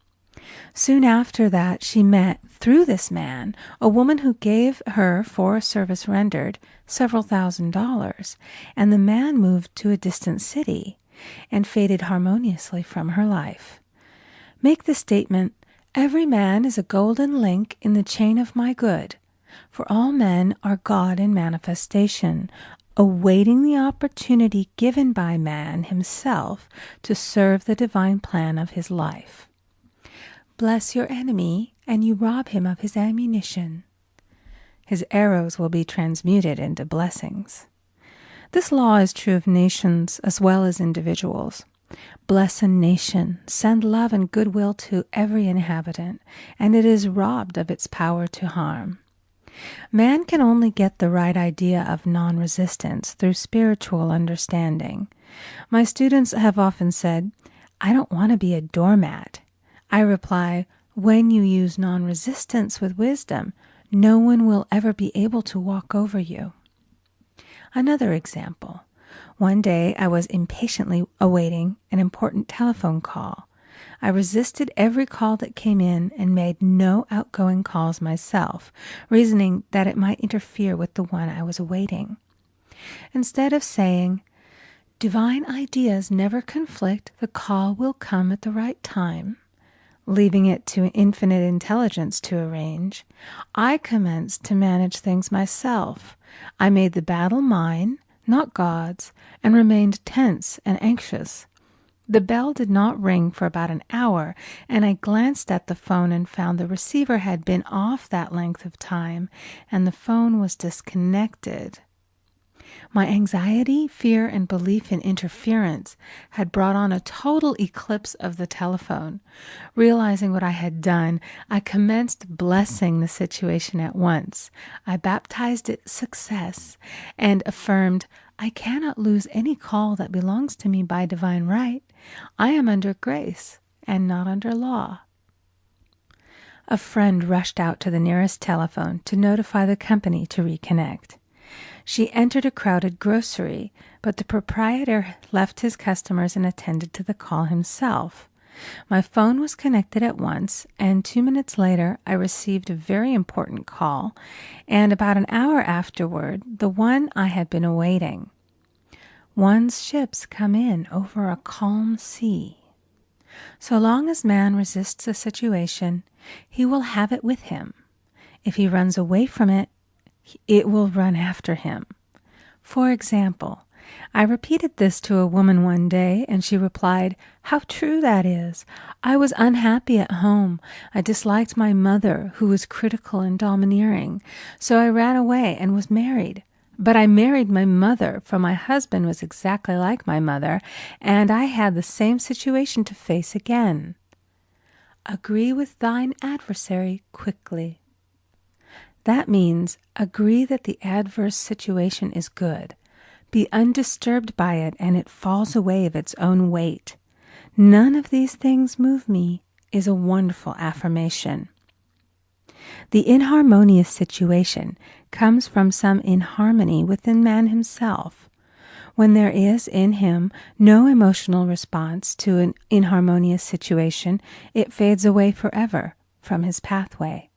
Soon after that she met, through this man, a woman who gave her, for a service rendered, several $1,000s, and the man moved to a distant city and faded harmoniously from her life. Make the statement, "Every man is a golden link in the chain of my good," for all men are God in manifestation, awaiting the opportunity given by man himself to serve the divine plan of his life. Bless your enemy, and you rob him of his ammunition. His arrows will be transmuted into blessings. This law is true of nations as well as individuals. Bless a nation, send love and goodwill to every inhabitant, and it is robbed of its power to harm. Man can only get the right idea of non-resistance through spiritual understanding. My students have often said, "I don't want to be a doormat." I reply, when you use non-resistance with wisdom, no one will ever be able to walk over you. Another example. One day I was impatiently awaiting an important telephone call. I resisted every call that came in and made no outgoing calls myself, reasoning that it might interfere with the one I was awaiting. Instead of saying, Divine ideas never conflict. The call will come at the right time. Leaving it to infinite intelligence to arrange, I commenced to manage things myself. I made the battle mine, not God's, and remained tense and anxious. The bell did not ring for about an hour, and I glanced at the phone and found the receiver had been off that length of time, and the phone was disconnected. My anxiety, fear, and belief in interference had brought on a total eclipse of the telephone. Realizing what I had done, I commenced blessing the situation at once. I baptized it success and affirmed, I cannot lose any call that belongs to me by divine right. I am under grace and not under law. A friend rushed out to the nearest telephone to notify the company to reconnect. She entered a crowded grocery, but the proprietor left his customers and attended to the call himself. My phone was connected at once, and 2 minutes later I received a very important call, and about an hour afterward, the one I had been awaiting. One's ships come in over a calm sea. So long as man resists a situation, he will have it with him. If he runs away from it, it will run after him. For example, I repeated this to a woman one day, and she replied, "How true that is. I was unhappy at home. I disliked my mother, who was critical and domineering. So I ran away and was married. But I married my mother, for my husband was exactly like my mother, and I had the same situation to face again." Agree with thine adversary quickly. That means agree that the adverse situation is good. Be undisturbed by it, and it falls away of its own weight. None of these things move me is a wonderful affirmation. The inharmonious situation comes from some inharmony within man himself. When there is in him no emotional response to an inharmonious situation, it fades away forever from his pathway.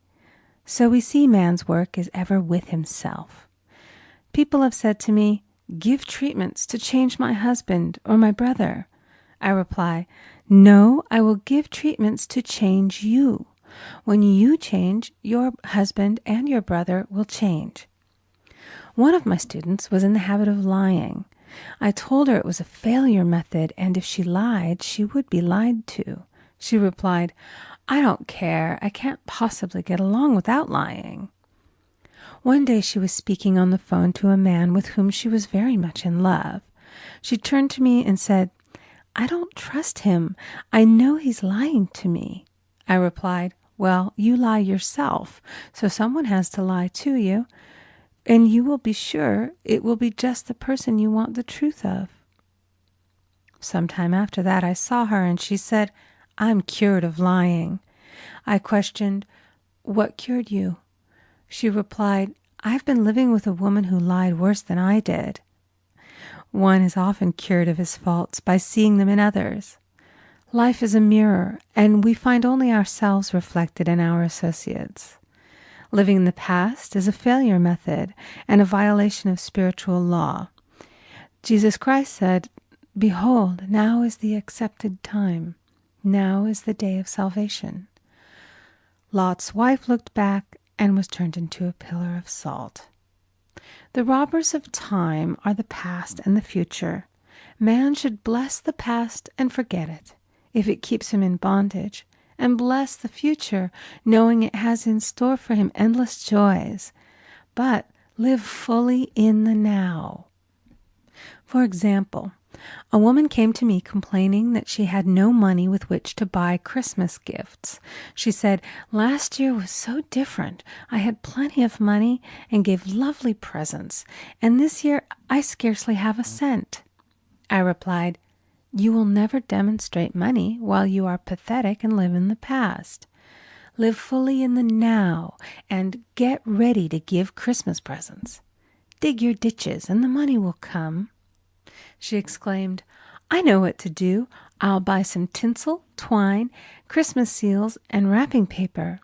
So we see man's work is ever with himself. People have said to me, "Give treatments to change my husband or my brother." I reply, "No, I will give treatments to change you. When you change, your husband and your brother will change." One of my students was in the habit of lying. I told her it was a failure method, and if she lied, she would be lied to. She replied, "I don't care. I can't possibly get along without lying." One day she was speaking on the phone to a man with whom she was very much in love. She turned to me and said, "I don't trust him. I know he's lying to me." I replied, "Well, you lie yourself, so someone has to lie to you, and you will be sure it will be just the person you want the truth of." Sometime after that I saw her, and she said, "I'm cured of lying." I questioned, "What cured you?" She replied, "I've been living with a woman who lied worse than I did." One is often cured of his faults by seeing them in others. Life is a mirror, and we find only ourselves reflected in our associates. Living in the past is a failure method and a violation of spiritual law. Jesus Christ said, "Behold, now is the accepted time. Now is the day of salvation." Lot's wife looked back and was turned into a pillar of salt. The robbers of time are the past and the future. Man should bless the past and forget it, if it keeps him in bondage, and bless the future, knowing it has in store for him endless joys. But live fully in the now. For example, a woman came to me complaining that she had no money with which to buy Christmas gifts. She said, "Last year was so different. I had plenty of money and gave lovely presents, and this year I scarcely have a cent." I replied, "You will never demonstrate money while you are pathetic and live in the past. Live fully in the now and get ready to give Christmas presents. Dig your ditches and the money will come." She exclaimed, "I know what to do. I'll buy some tinsel, twine, Christmas seals, and wrapping paper."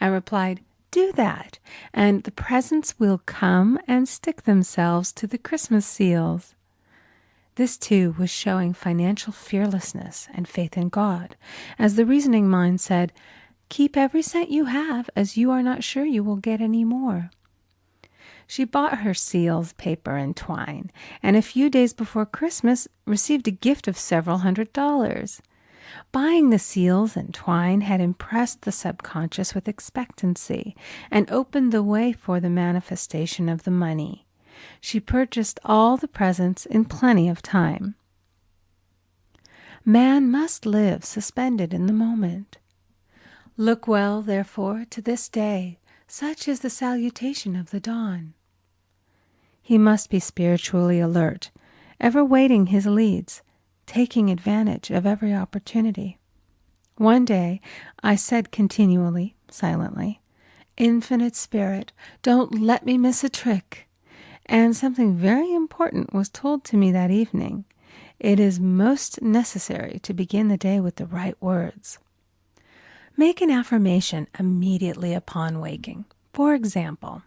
I replied, "Do that, and the presents will come and stick themselves to the Christmas seals." This, too, was showing financial fearlessness and faith in God, as the reasoning mind said, "Keep every cent you have, as you are not sure you will get any more." She bought her seals, paper, and twine, and a few days before Christmas received a gift of several $100s. Buying the seals and twine had impressed the subconscious with expectancy and opened the way for the manifestation of the money. She purchased all the presents in plenty of time. Man must live suspended in the moment. Look well, therefore, to this day. Such is the salutation of the dawn. He must be spiritually alert, ever waiting his leads, taking advantage of every opportunity. One day I said continually, silently, "Infinite Spirit, don't let me miss a trick." And something very important was told to me that evening. It is most necessary to begin the day with the right words. Make an affirmation immediately upon waking. For example,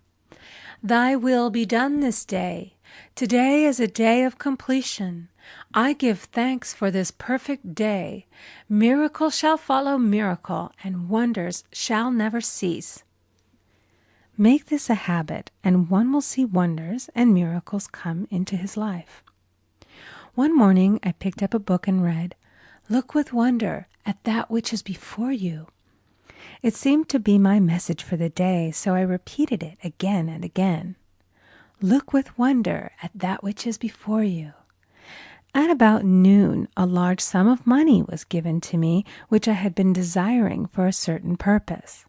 "Thy will be done this day. Today is a day of completion. I give thanks for this perfect day. Miracle shall follow miracle, and wonders shall never cease." Make this a habit, and one will see wonders and miracles come into his life. One morning I picked up a book and read, "Look with wonder at that which is before you." It seemed to be my message for the day, so I repeated it again and again. Look with wonder at that which is before you. At about noon, a large sum of money was given to me, which I had been desiring for a certain purpose.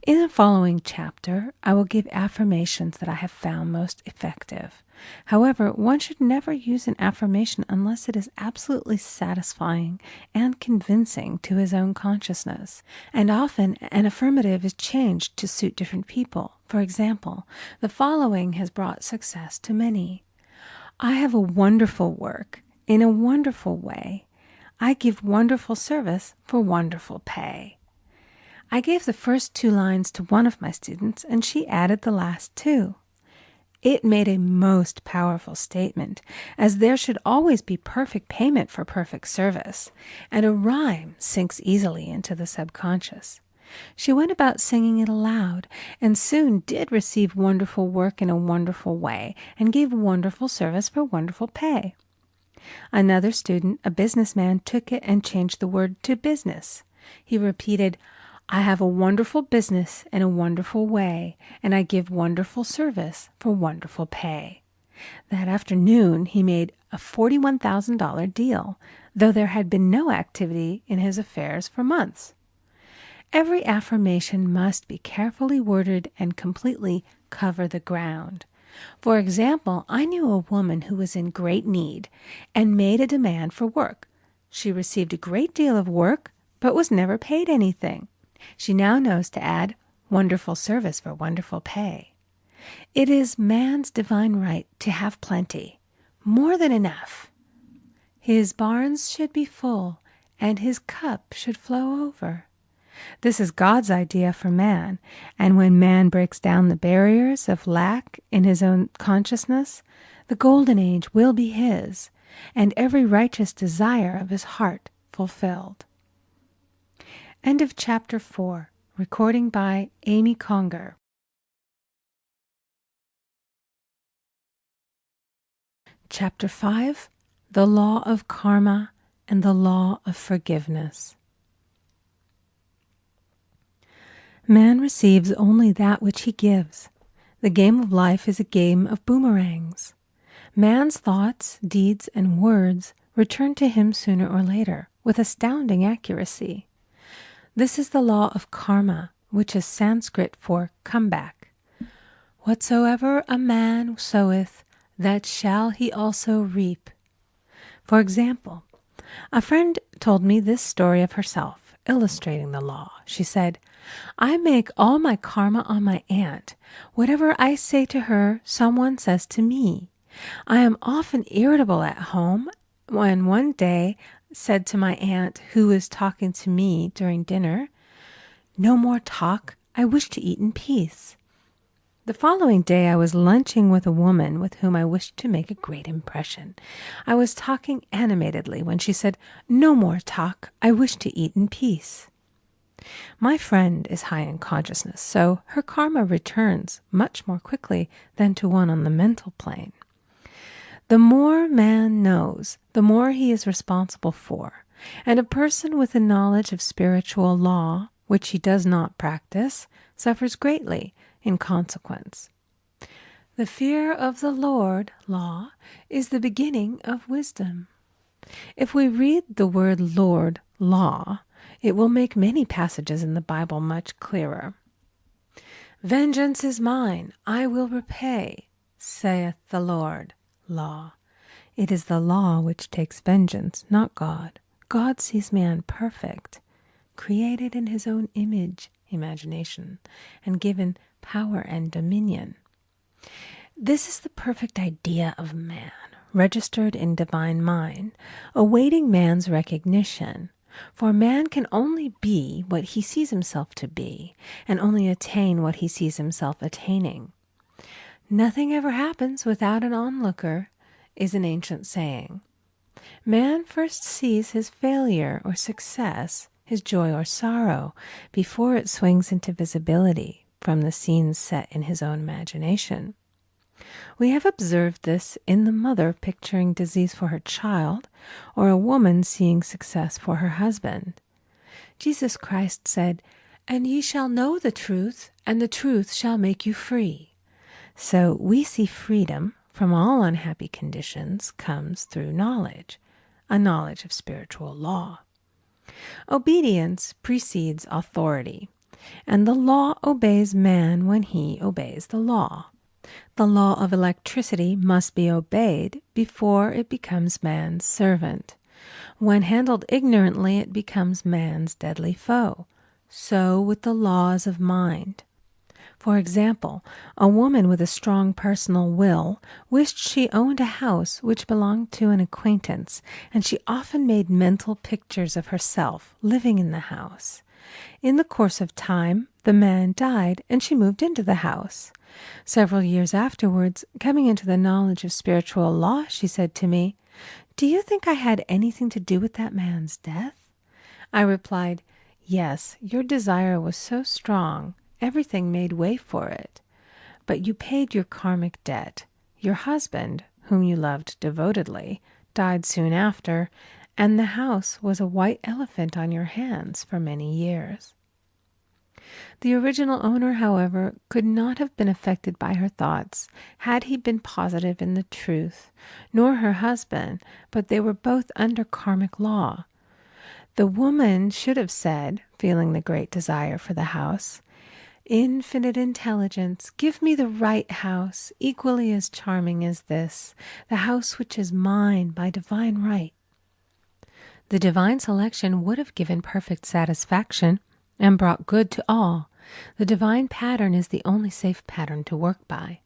In the following chapter, I will give affirmations that I have found most effective. However, one should never use an affirmation unless it is absolutely satisfying and convincing to his own consciousness. And often an affirmative is changed to suit different people. For example, the following has brought success to many. "I have a wonderful work in a wonderful way. I give wonderful service for wonderful pay." I gave the first 2 lines to one of my students, and she added the last 2. It made a most powerful statement, as there should always be perfect payment for perfect service, and a rhyme sinks easily into the subconscious. She went about singing it aloud, and soon did receive wonderful work in a wonderful way, and gave wonderful service for wonderful pay. Another student, a businessman, took it and changed the word to business. He repeated, "I have a wonderful business in a wonderful way, and I give wonderful service for wonderful pay." That afternoon he made a $41,000 deal, though there had been no activity in his affairs for months. Every affirmation must be carefully worded and completely cover the ground. For example, I knew a woman who was in great need and made a demand for work. She received a great deal of work, but was never paid anything. She now knows to add wonderful service for wonderful pay. It is man's divine right to have plenty, more than enough. His barns should be full, and his cup should flow over. This is God's idea for man, and when man breaks down the barriers of lack in his own consciousness, the golden age will be his, and every righteous desire of his heart fulfilled. End of Chapter 4. Recording by Amy Conger. Chapter 5. The Law of Karma and the Law of Forgiveness. Man receives only that which he gives. The game of life is a game of boomerangs. Man's thoughts, deeds, and words return to him sooner or later with astounding accuracy. This is the law of karma, which is Sanskrit for comeback. Whatsoever a man soweth, that shall he also reap. For example, a friend told me this story of herself, illustrating the law. She said, "I make all my karma on my aunt. Whatever I say to her, someone says to me. I am often irritable at home, when one day said to my aunt, who was talking to me during dinner, 'No more talk, I wish to eat in peace.' The following day I was lunching with a woman with whom I wished to make a great impression. I was talking animatedly when she said, "No more talk. I wish to eat in peace." My friend is high in consciousness, so her karma returns much more quickly than to one on the mental plane. The more man knows, the more he is responsible for, and a person with a knowledge of spiritual law, which he does not practice, suffers greatly in consequence. The fear of the Lord, law, is the beginning of wisdom. If we read the word Lord, law, it will make many passages in the Bible much clearer. "Vengeance is mine, I will repay, saith the Lord," law. It is the law which takes vengeance, not God. God sees man perfect, created in his own image, imagination, and given power and dominion. This is the perfect idea of man, registered in divine mind, awaiting man's recognition. For man can only be what he sees himself to be, and only attain what he sees himself attaining. "Nothing ever happens without an onlooker," is an ancient saying. Man first sees his failure or success, his joy or sorrow, before it swings into visibility from the scenes set in his own imagination. We have observed this in the mother picturing disease for her child, or a woman seeing success for her husband. Jesus Christ said, "And ye shall know the truth, and the truth shall make you free." So we see freedom from all unhappy conditions comes through knowledge, a knowledge of spiritual law. Obedience precedes authority, and the law obeys man when he obeys the law. The law of electricity must be obeyed before it becomes man's servant. When handled ignorantly, it becomes man's deadly foe. So with the laws of mind. For example, a woman with a strong personal will wished she owned a house which belonged to an acquaintance, and she often made mental pictures of herself living in the house. In the course of time, the man died, and she moved into the house. Several years afterwards, coming into the knowledge of spiritual law, she said to me, "Do you think I had anything to do with that man's death?" I replied, "Yes, your desire was so strong, everything made way for it. But you paid your karmic debt. Your husband, whom you loved devotedly, died soon after, and the house was a white elephant on your hands for many years." The original owner, however, could not have been affected by her thoughts had he been positive in the truth, nor her husband, but they were both under karmic law. The woman should have said, feeling the great desire for the house, "Infinite intelligence, give me the right house, equally as charming as this, the house which is mine by divine right." The divine selection would have given perfect satisfaction and brought good to all. The divine pattern is the only safe pattern to work by.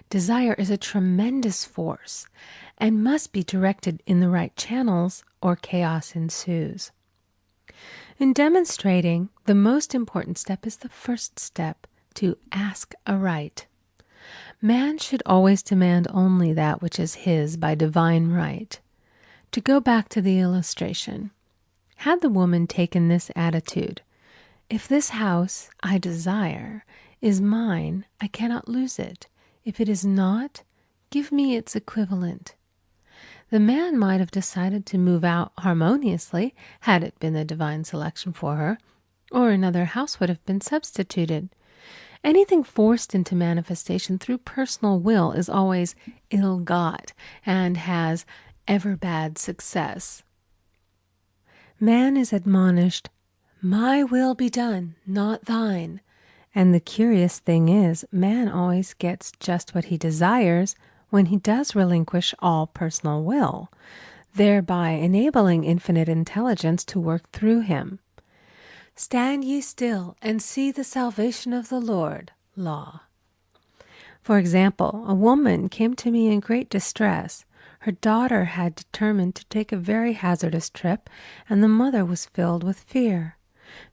Desire is a tremendous force and must be directed in the right channels, or chaos ensues. In demonstrating, the most important step is the first step, to ask aright. Man should always demand only that which is his by divine right. To go back to the illustration, had the woman taken this attitude, "If this house I desire is mine, I cannot lose it. If it is not, give me its equivalent," the man might have decided to move out harmoniously had it been the divine selection for her, or another house would have been substituted. Anything forced into manifestation through personal will is always ill-got and has ever bad success. Man is admonished, "My will be done, not thine." And the curious thing is, man always gets just what he desires when he does relinquish all personal will, thereby enabling infinite intelligence to work through him. "Stand ye still and see the salvation of the Lord," law. For example, a woman came to me in great distress. Her daughter had determined to take a very hazardous trip, and the mother was filled with fear.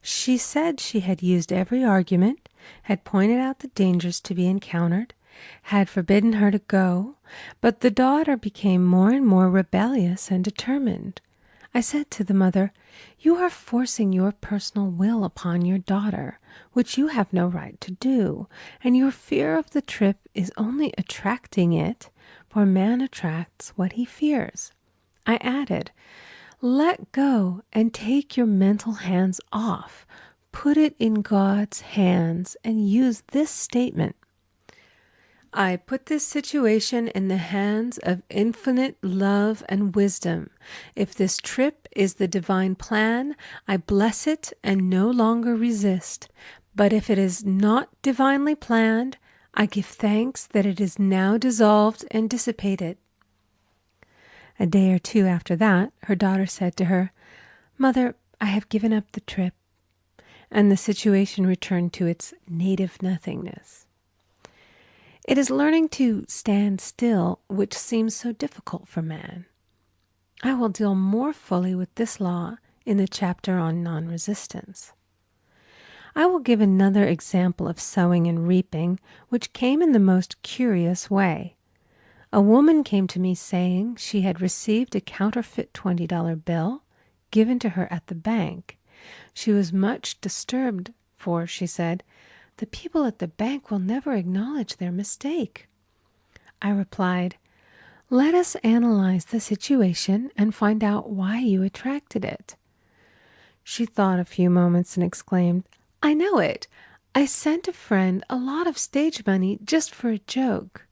She said she had used every argument, had pointed out the dangers to be encountered, had forbidden her to go, but the daughter became more and more rebellious and determined. I said to the mother, "You are forcing your personal will upon your daughter, which you have no right to do, and your fear of the trip is only attracting it, for man attracts what he fears." I added, "Let go and take your mental hands off. Put it in God's hands and use this statement: I put this situation in the hands of infinite love and wisdom. If this trip is the divine plan, I bless it and no longer resist. But if it is not divinely planned, I give thanks that it is now dissolved and dissipated." A day or two after that, her daughter said to her, "Mother, I have given up the trip," and the situation returned to its native nothingness. It is learning to stand still which seems so difficult for man. I will deal more fully with this law in the chapter on non-resistance. I will give another example of sowing and reaping, which came in the most curious way. A woman came to me saying she had received a counterfeit $20 bill given to her at the bank. She was much disturbed, for, she said, "The people at the bank will never acknowledge their mistake." I replied, "Let us analyze the situation and find out why you attracted it." She thought a few moments and exclaimed, "I know it. I sent a friend a lot of stage money just for a joke."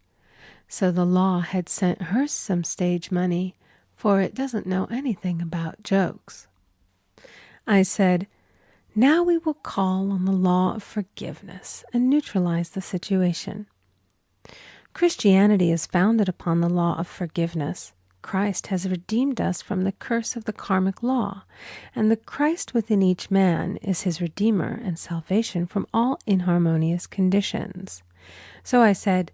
So the law had sent her some stage money, for it doesn't know anything about jokes. I said, "Now we will call on the law of forgiveness and neutralize the situation." Christianity is founded upon the law of forgiveness. Christ has redeemed us from the curse of the karmic law, and the Christ within each man is his redeemer and salvation from all inharmonious conditions. So I said,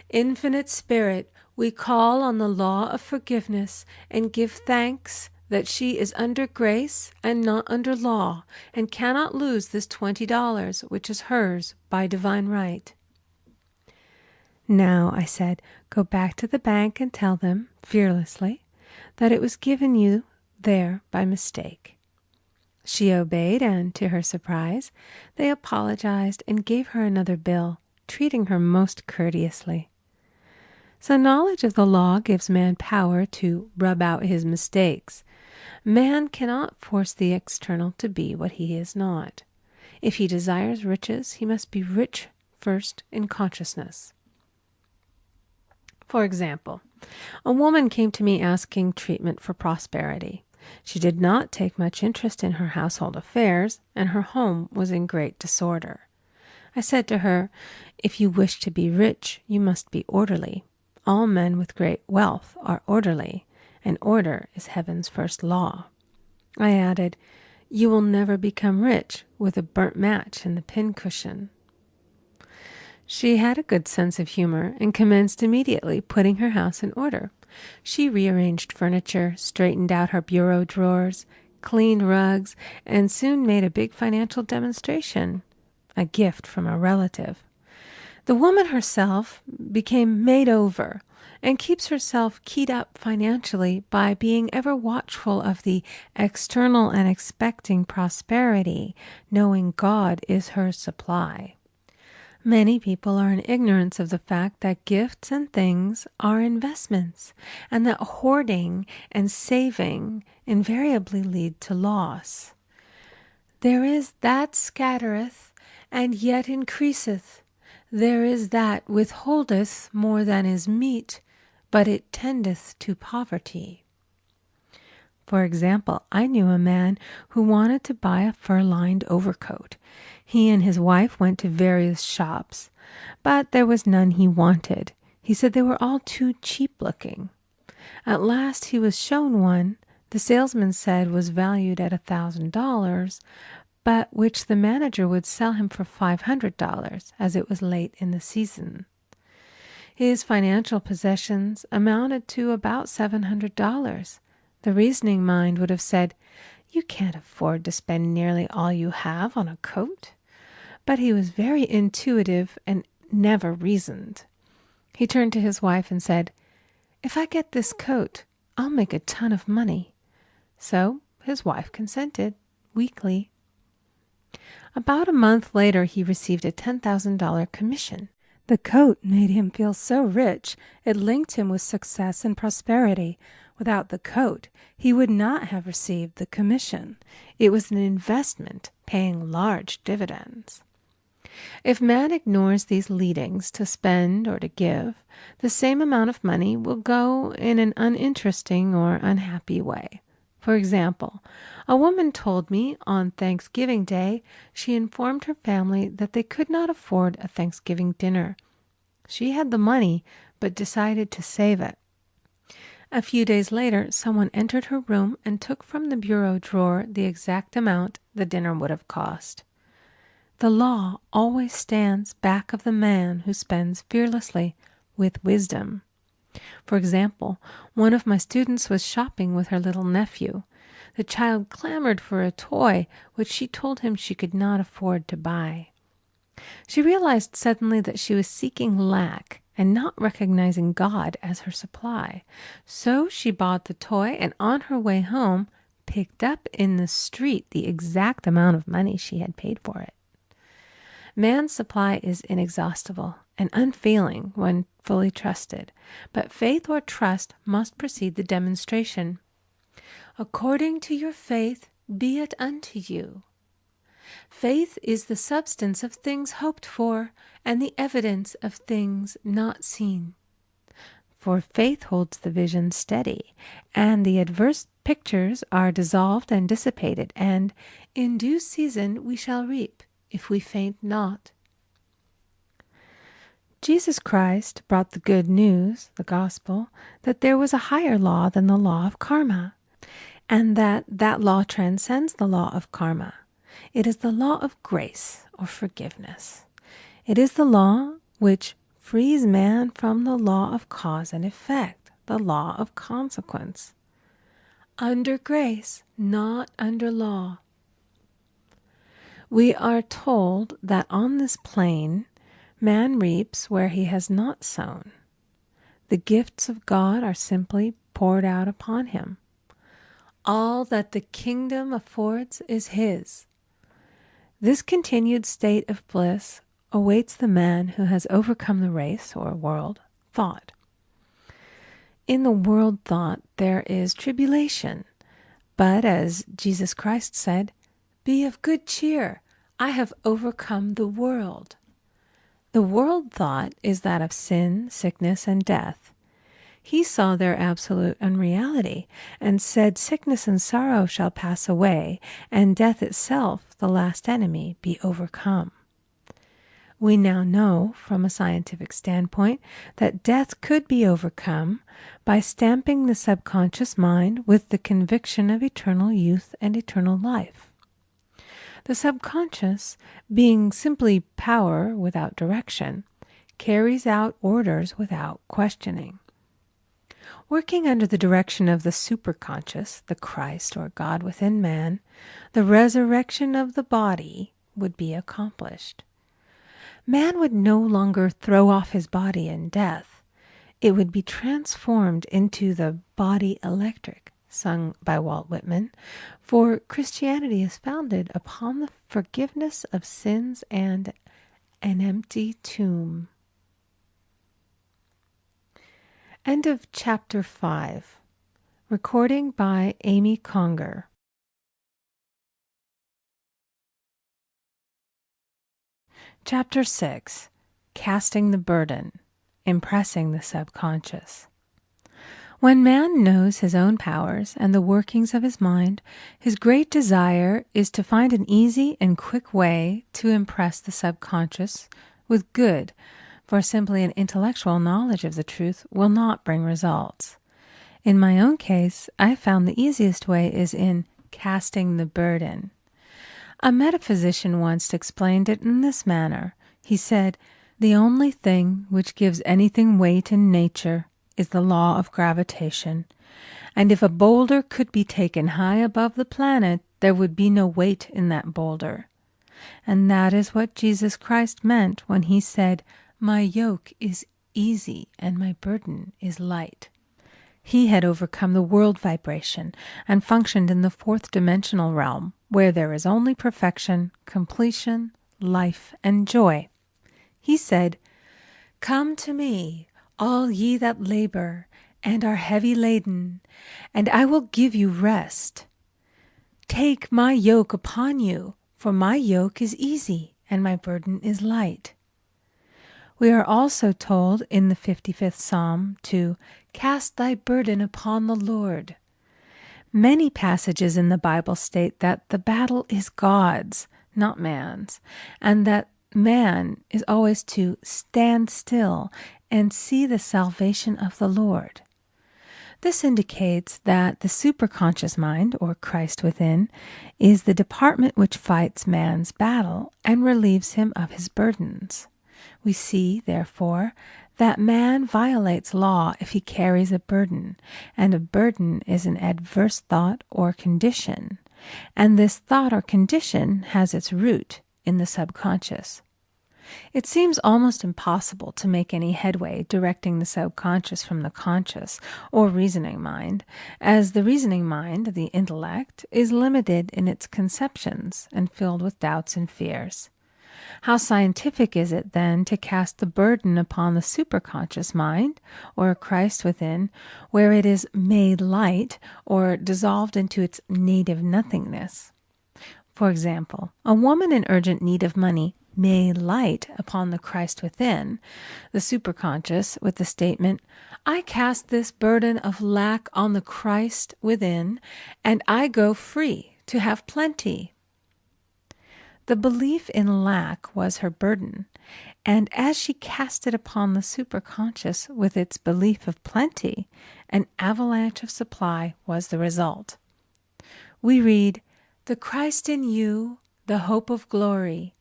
"Infinite Spirit, we call on the law of forgiveness and give thanks that she is under grace and not under law, and cannot lose this $20, which is hers by divine right." "Now," I said, "go back to the bank and tell them, fearlessly, that it was given you there by mistake." She obeyed, and, to her surprise, they apologized and gave her another bill, treating her most courteously. So knowledge of the law gives man power to rub out his mistakes. Man cannot force the external to be what he is not. If he desires riches, he must be rich first in consciousness. For example, a woman came to me asking treatment for prosperity. She did not take much interest in her household affairs, and her home was in great disorder. I said to her, "If you wish to be rich, you must be orderly. All men with great wealth are orderly, and order is heaven's first law." I added, "You will never become rich with a burnt match in the pincushion." She had a good sense of humor and commenced immediately putting her house in order. She rearranged furniture, straightened out her bureau drawers, cleaned rugs, and soon made a big financial demonstration, a gift from a relative. The woman herself became made over and keeps herself keyed up financially by being ever watchful of the external and expecting prosperity, knowing God is her supply. Many people are in ignorance of the fact that gifts and things are investments, and that hoarding and saving invariably lead to loss. "There is that scattereth, and yet increaseth. There is that withholdeth more than is meet, but it tendeth to poverty." For example, I knew a man who wanted to buy a fur-lined overcoat. He and his wife went to various shops, but there was none he wanted. He said they were all too cheap-looking. At last he was shown one the salesman said was valued at $1,000, but which the manager would sell him for $500, as it was late in the season. His financial possessions amounted to about $700. The reasoning mind would have said, "You can't afford to spend nearly all you have on a coat." but he was very intuitive and never reasoned. He turned to his wife and said, "If I get this coat, I'll make a ton of money." So his wife consented, weakly. About a month later, he received a $10,000 commission. The coat made him feel so rich, it linked him with success and prosperity. Without the coat, he would not have received the commission. It was an investment paying large dividends. If man ignores these leadings to spend or to give, the same amount of money will go in an uninteresting or unhappy way. For example, a woman told me on Thanksgiving Day she informed her family that they could not afford a Thanksgiving dinner. She had the money, but decided to save it. A few days later, someone entered her room and took from the bureau drawer the exact amount the dinner would have cost. The law always stands back of the man who spends fearlessly with wisdom. For example, one of my students was shopping with her little nephew. The child clamored for a toy, which she told him she could not afford to buy. She realized suddenly that she was seeking lack and not recognizing God as her supply. So she bought the toy and on her way home picked up in the street the exact amount of money she had paid for it. Man's supply is inexhaustible and unfailing when fully trusted, but faith or trust must precede the demonstration. According to your faith, be it unto you. Faith is the substance of things hoped for and the evidence of things not seen. For faith holds the vision steady, and the adverse pictures are dissolved and dissipated, and in due season we shall reap, if we faint not. Jesus Christ brought the good news, the gospel, that there was a higher law than the law of karma, and that law transcends the law of karma. It is the law of grace or forgiveness. It is the law which frees man from the law of cause and effect, the law of consequence. Under grace, not under law. We are told that on this plane, man reaps where he has not sown. The gifts of God are simply poured out upon him. All that the kingdom affords is his. This continued state of bliss awaits the man who has overcome the race or world thought. In the world thought there is tribulation, but as Jesus Christ said, "Be of good cheer, I have overcome the world." The world thought is that of sin, sickness, and death. He saw their absolute unreality and said, "Sickness and sorrow shall pass away, and death itself, the last enemy, be overcome." We now know, from a scientific standpoint, that death could be overcome by stamping the subconscious mind with the conviction of eternal youth and eternal life. The subconscious, being simply power without direction, carries out orders without questioning. Working under the direction of the superconscious, the Christ or God within man, the resurrection of the body would be accomplished. Man would no longer throw off his body in death. It would be transformed into the body electric, sung by Walt Whitman, for Christianity is founded upon the forgiveness of sins and an empty tomb. End of Chapter 5. Recording by Amy Conger. Chapter 6. Casting the burden. Impressing the subconscious. When man knows his own powers and the workings of his mind, his great desire is to find an easy and quick way to impress the subconscious with good, for simply an intellectual knowledge of the truth will not bring results. In my own case, I found the easiest way is in casting the burden. A metaphysician once explained it in this manner. He said, "The only thing which gives anything weight in nature is the law of gravitation, and if a boulder could be taken high above the planet, there would be no weight in that boulder. And that is what Jesus Christ meant when he said, "My yoke is easy and my burden is light." He had overcome the world vibration and functioned in the fourth dimensional realm, where there is only perfection, completion, life, and joy. He said, "Come to me, all ye that labor and are heavy laden, and I will give you rest. Take my yoke upon you, for my yoke is easy and my burden is light." We are also told in the 55th Psalm to cast thy burden upon the Lord. Many passages in the Bible state that the battle is God's, not man's, and that man is always to stand still and see the salvation of the Lord. This indicates that the superconscious mind, or Christ within, is the department which fights man's battle and relieves him of his burdens. We see, therefore, that man violates law if he carries a burden, and a burden is an adverse thought or condition, and this thought or condition has its root in the subconscious. It seems almost impossible to make any headway directing the subconscious from the conscious or reasoning mind, as the reasoning mind, the intellect, is limited in its conceptions and filled with doubts and fears. How scientific is it, then, to cast the burden upon the superconscious mind, or Christ within, where it is made light or dissolved into its native nothingness? For example, a woman in urgent need of money may light upon the Christ within, the superconscious, with the statement, "I cast this burden of lack on the Christ within, and I go free to have plenty." The belief in lack was her burden, and as she cast it upon the superconscious with its belief of plenty, an avalanche of supply was the result. We read, "The Christ in you, the hope of glory."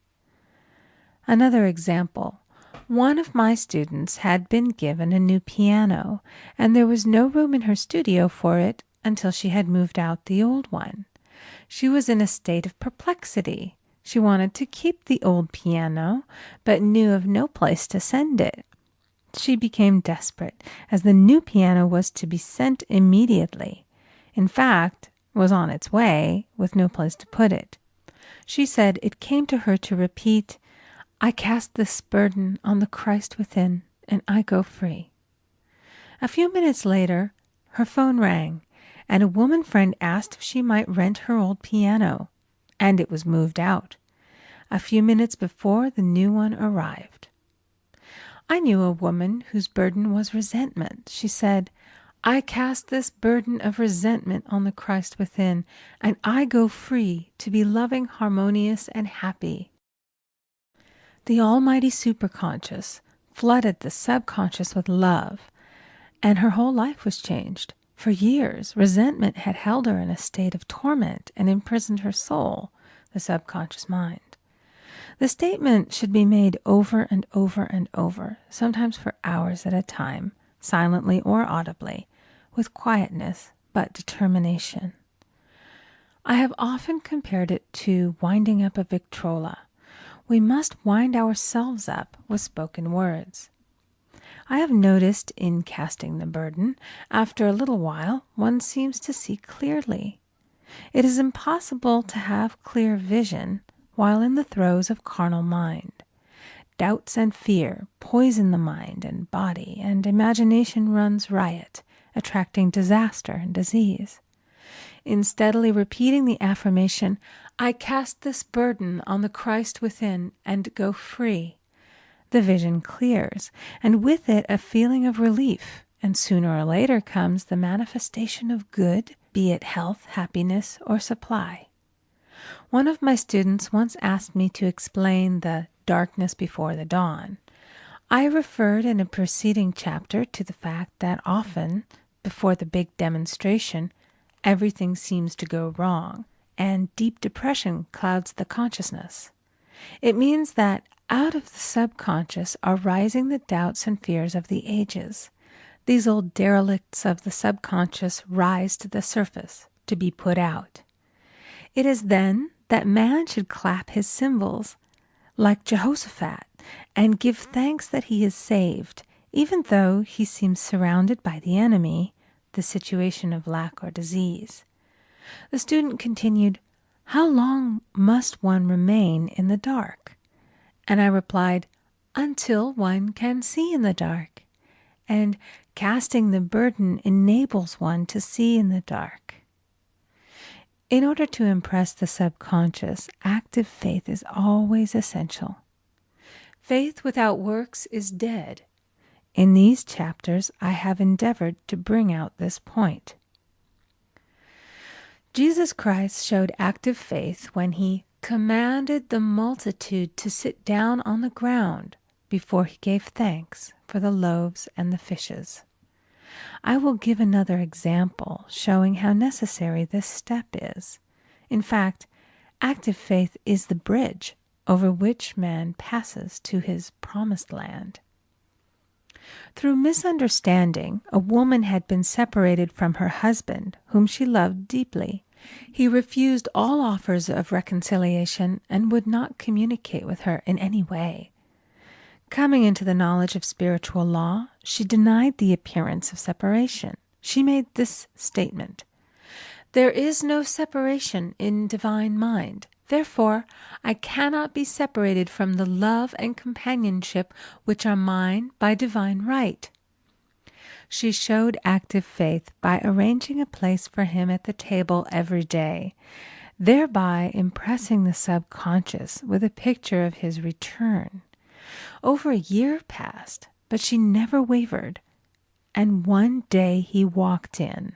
Another example. One of my students had been given a new piano, and there was no room in her studio for it until she had moved out the old one. She was in a state of perplexity. She wanted to keep the old piano, but knew of no place to send it. She became desperate, as the new piano was to be sent immediately. In fact, was on its way, with no place to put it. She said it came to her to repeat, "I cast this burden on the Christ within, and I go free." A few minutes later, her phone rang, and a woman friend asked if she might rent her old piano, and it was moved out. A few minutes before, the new one arrived. I knew a woman whose burden was resentment. She said, "I cast this burden of resentment on the Christ within, and I go free to be loving, harmonious, and happy." The almighty superconscious flooded the subconscious with love, and her whole life was changed. For years, resentment had held her in a state of torment and imprisoned her soul, the subconscious mind. The statement should be made over and over and over, sometimes for hours at a time, silently or audibly, with quietness but determination. I have often compared it to winding up a Victrola. We must wind ourselves up with spoken words. I have noticed in casting the burden, after a little while, one seems to see clearly. It is impossible to have clear vision while in the throes of carnal mind. Doubts and fear poison the mind and body, and imagination runs riot, attracting disaster and disease. In steadily repeating the affirmation, "I cast this burden on the Christ within and go free," the vision clears, and with it a feeling of relief, and sooner or later comes the manifestation of good, be it health, happiness, or supply. One of my students once asked me to explain the darkness before the dawn. I referred in a preceding chapter to the fact that often, before the big demonstration, everything seems to go wrong, and deep depression clouds the consciousness. It means that out of the subconscious are rising the doubts and fears of the ages. These old derelicts of the subconscious rise to the surface to be put out. It is then that man should clap his cymbals like Jehoshaphat and give thanks that he is saved, even though he seems surrounded by the enemy, the situation of lack or disease. The student continued, "How long must one remain in the dark?" And I replied, "Until one can see in the dark." And casting the burden enables one to see in the dark. In order to impress the subconscious, active faith is always essential. Faith without works is dead. In these chapters, I have endeavored to bring out this point. Jesus Christ showed active faith when he commanded the multitude to sit down on the ground before he gave thanks for the loaves and the fishes. I will give another example showing how necessary this step is. In fact, active faith is the bridge over which man passes to his promised land. Through misunderstanding, a woman had been separated from her husband, whom she loved deeply. He refused all offers of reconciliation and would not communicate with her in any way. Coming into the knowledge of spiritual law, she denied the appearance of separation. She made this statement: "There is no separation in divine mind. Therefore, I cannot be separated from the love and companionship which are mine by divine right." She showed active faith by arranging a place for him at the table every day, thereby impressing the subconscious with a picture of his return. Over a year passed, but she never wavered, and one day he walked in.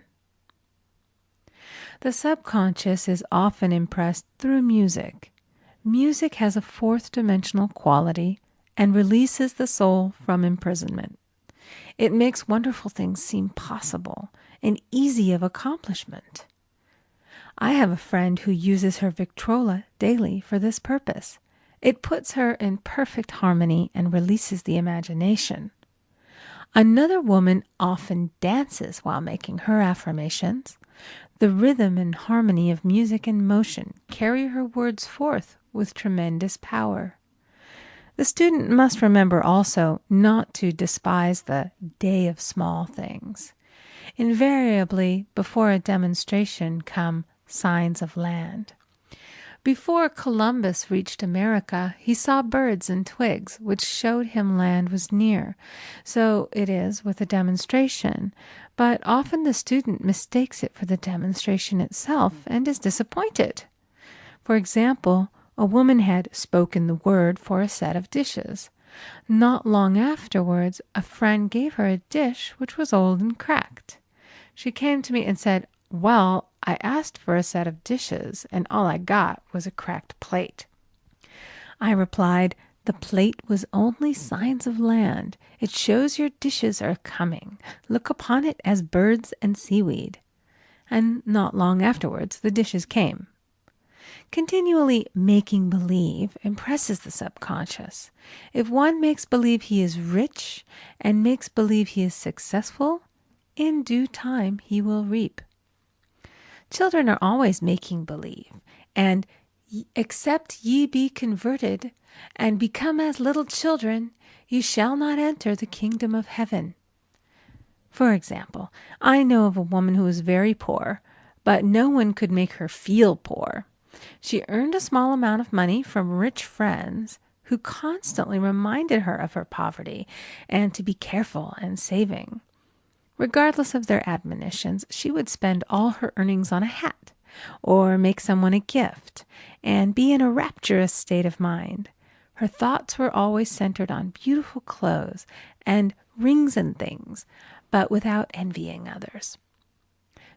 The subconscious is often impressed through music. Music has a fourth dimensional quality and releases the soul from imprisonment. It makes wonderful things seem possible and easy of accomplishment. I have a friend who uses her Victrola daily for this purpose. It puts her in perfect harmony and releases the imagination. Another woman often dances while making her affirmations. The rhythm and harmony of music and motion carry her words forth with tremendous power. The student must remember also not to despise the day of small things. Invariably, before a demonstration come signs of land. Before Columbus reached America, he saw birds and twigs, which showed him land was near. So it is with a demonstration, but often the student mistakes it for the demonstration itself and is disappointed. For example, a woman had spoken the word for a set of dishes. Not long afterwards, a friend gave her a dish which was old and cracked. She came to me and said, "Well, I asked for a set of dishes, and all I got was a cracked plate." I replied, "The plate was only signs of land. It shows your dishes are coming. Look upon it as birds and seaweed." And not long afterwards, the dishes came. Continually making believe impresses the subconscious. If one makes believe he is rich and makes believe he is successful, in due time he will reap. Children are always making believe, and "except ye be converted and become as little children, ye shall not enter the kingdom of heaven." For example, I know of a woman who was very poor, but no one could make her feel poor. She earned a small amount of money from rich friends who constantly reminded her of her poverty and to be careful and saving. Regardless of their admonitions, she would spend all her earnings on a hat or make someone a gift and be in a rapturous state of mind. Her thoughts were always centered on beautiful clothes and rings and things, but without envying others.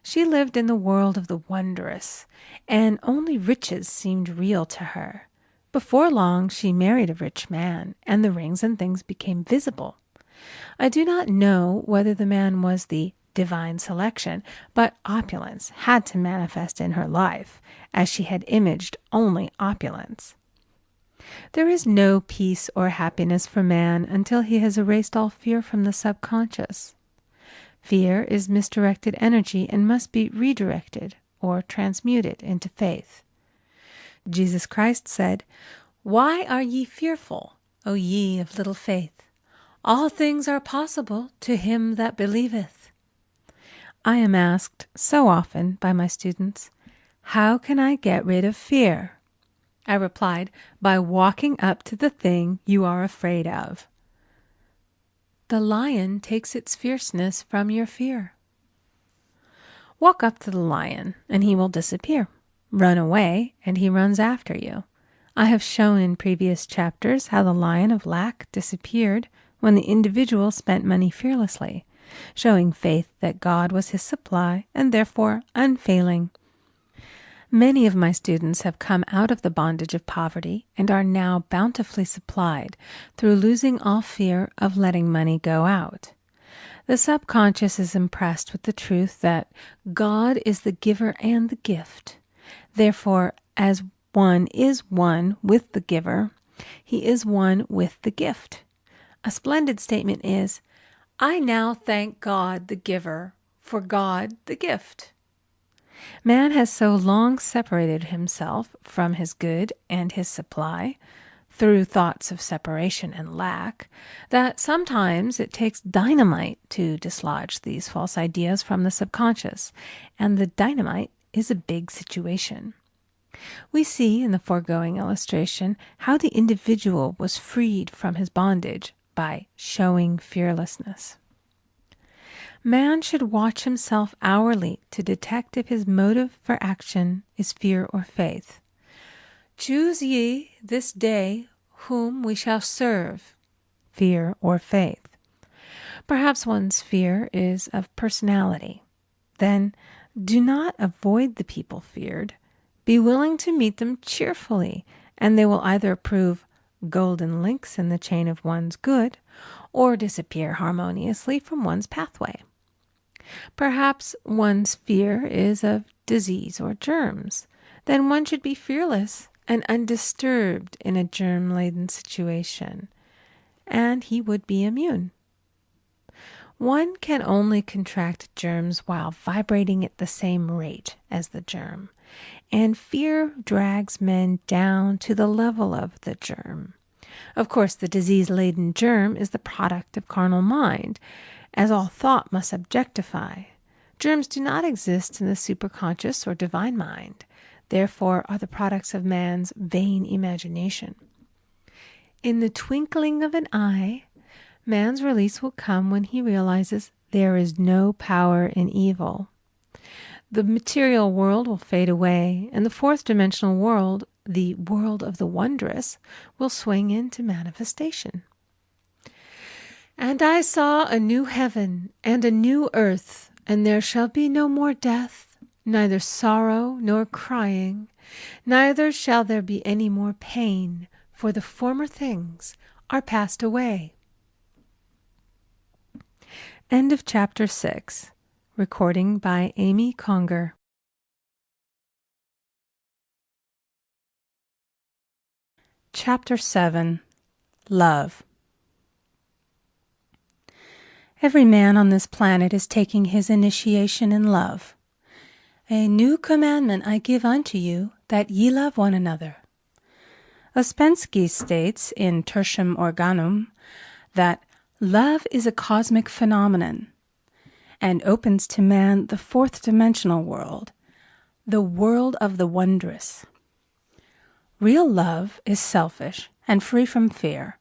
She lived in the world of the wondrous, and only riches seemed real to her. Before long, she married a rich man, and the rings and things became visible. I do not know whether the man was the divine selection, but opulence had to manifest in her life, as she had imaged only opulence. There is no peace or happiness for man until he has erased all fear from the subconscious. Fear is misdirected energy and must be redirected or transmuted into faith. Jesus Christ said, "Why are ye fearful, O ye of little faith? All things are possible to him that believeth." I am asked so often by my students, "How can I get rid of fear?" I replied, by walking up to the thing you are afraid of. The lion takes its fierceness from your fear. Walk up to the lion, and he will disappear. Run away, and he runs after you. I have shown in previous chapters how the lion of lack disappeared when the individual spent money fearlessly, showing faith that God was his supply and therefore unfailing. Many of my students have come out of the bondage of poverty and are now bountifully supplied through losing all fear of letting money go out. The subconscious is impressed with the truth that God is the giver and the gift. Therefore, as one is one with the giver, he is one with the gift. A splendid statement is, "I now thank God the giver for God the gift." Man has so long separated himself from his good and his supply, through thoughts of separation and lack, that sometimes it takes dynamite to dislodge these false ideas from the subconscious, and the dynamite is a big situation. We see in the foregoing illustration how the individual was freed from his bondage by showing fearlessness. Man should watch himself hourly to detect if his motive for action is fear or faith. "Choose ye this day whom we shall serve," fear or faith. Perhaps one's fear is of personality. Then do not avoid the people feared. Be willing to meet them cheerfully, and they will either prove golden links in the chain of one's good, or disappear harmoniously from one's pathway. Perhaps one's fear is of disease or germs. Then one should be fearless and undisturbed in a germ-laden situation, and he would be immune. One can only contract germs while vibrating at the same rate as the germ, and fear drags men down to the level of the germ. Of course, the disease-laden germ is the product of carnal mind, as all thought must objectify. Germs do not exist in the superconscious or divine mind, therefore are the products of man's vain imagination. In the twinkling of an eye, man's release will come when he realizes there is no power in evil. The material world will fade away, and the fourth dimensional world, the world of the wondrous, will swing into manifestation. "And I saw a new heaven and a new earth, and there shall be no more death, neither sorrow nor crying, neither shall there be any more pain, for the former things are passed away." End of chapter 6. Recording by Amy Conger. Chapter 7. Love. Every man on this planet is taking his initiation in love. "A new commandment I give unto you, that ye love one another." Ouspensky states in Tertium Organum that love is a cosmic phenomenon and opens to man the fourth dimensional world, the world of the wondrous. Real love is selfish and free from fear.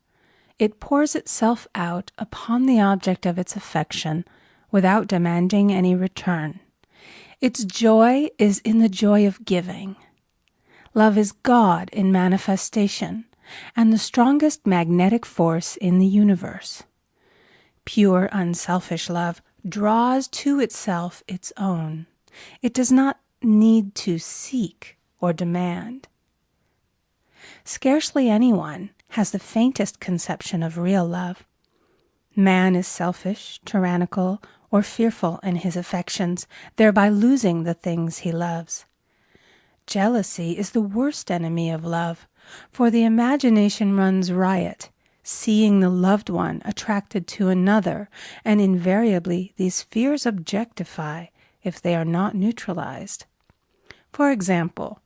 It pours itself out upon the object of its affection without demanding any return. Its joy is in the joy of giving. Love is God in manifestation and the strongest magnetic force in the universe. Pure, unselfish love draws to itself its own. It does not need to seek or demand. Scarcely anyone has the faintest conception of real love. Man is selfish, tyrannical, or fearful in his affections, thereby losing the things he loves. Jealousy is the worst enemy of love, for the imagination runs riot, seeing the loved one attracted to another, and invariably these fears objectify if they are not neutralized. For example,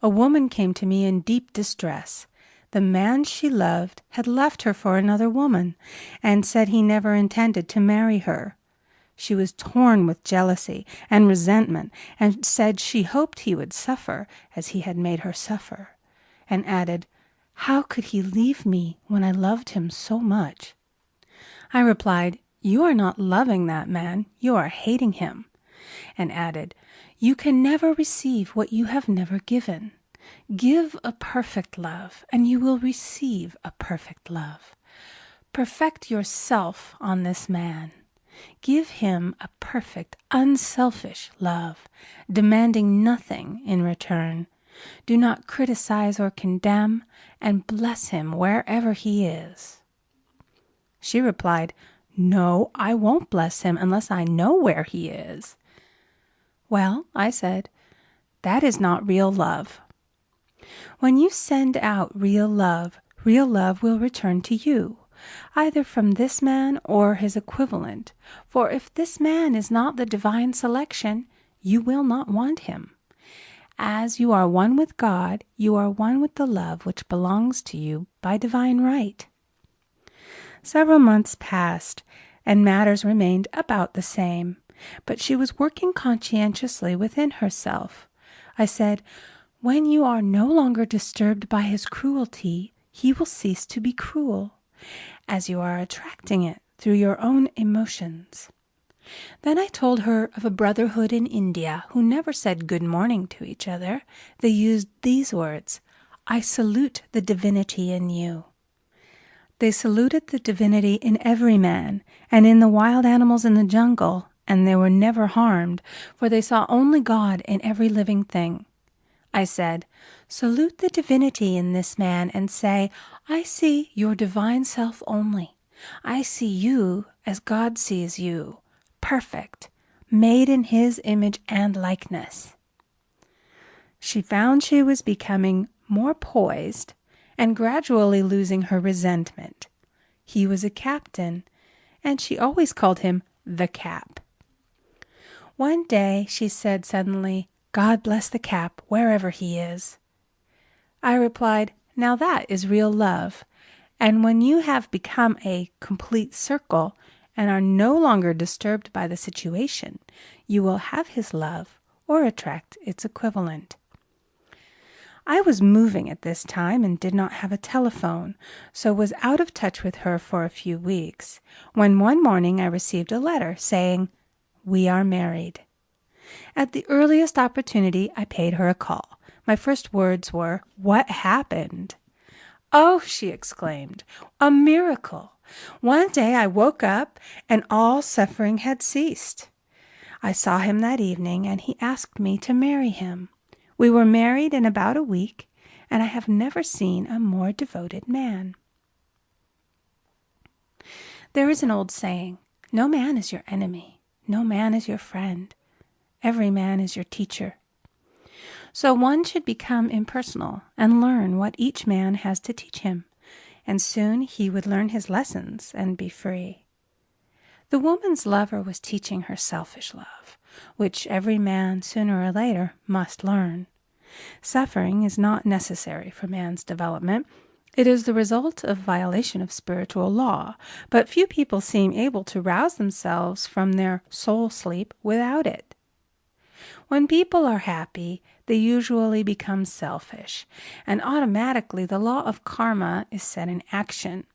A woman came to me in deep distress. The man she loved had left her for another woman and said he never intended to marry her. She was torn with jealousy and resentment and said she hoped he would suffer as he had made her suffer, and added, "How could he leave me when I loved him so much?" I replied, "You are not loving that man, you are hating him," and added, "You can never receive what you have never given. Give a perfect love, and you will receive a perfect love. Perfect yourself on this man. Give him a perfect, unselfish love, demanding nothing in return. Do not criticize or condemn, and bless him wherever he is." She replied, "No, I won't bless him unless I know where he is." "Well," I said, "that is not real love. When you send out real love will return to you, either from this man or his equivalent, for if this man is not the divine selection, you will not want him. As you are one with God, you are one with the love which belongs to you by divine right." Several months passed, and matters remained about the same, but she was working conscientiously within herself. I said, "When you are no longer disturbed by his cruelty, he will cease to be cruel, as you are attracting it through your own emotions." Then I told her of a brotherhood in India who never said good morning to each other. They used these words, "I salute the divinity in you." They saluted the divinity in every man and in the wild animals in the jungle, and they were never harmed, for they saw only God in every living thing. I said, "Salute the divinity in this man and say, 'I see your divine self only. I see you as God sees you, perfect, made in his image and likeness.'" She found she was becoming more poised and gradually losing her resentment. He was a captain, and she always called him the Cap. One day she said suddenly, "God bless the Cap, wherever he is." I replied, "Now that is real love, and when you have become a complete circle and are no longer disturbed by the situation, you will have his love or attract its equivalent." I was moving at this time and did not have a telephone, so was out of touch with her for a few weeks, when one morning I received a letter saying, "We are married." At the earliest opportunity, I paid her a call. My first words were, "What happened?" "Oh," she exclaimed, "a miracle! One day I woke up and all suffering had ceased. I saw him that evening and he asked me to marry him. We were married in about a week, and I have never seen a more devoted man." There is an old saying, "No man is your enemy, no man is your friend. Every man is your teacher." So one should become impersonal and learn what each man has to teach him, and soon he would learn his lessons and be free. The woman's lover was teaching her selfish love, which every man, sooner or later, must learn. Suffering is not necessary for man's development. It is the result of violation of spiritual law, but few people seem able to rouse themselves from their soul sleep without it. When people are happy, they usually become selfish, and automatically the law of karma is set in action.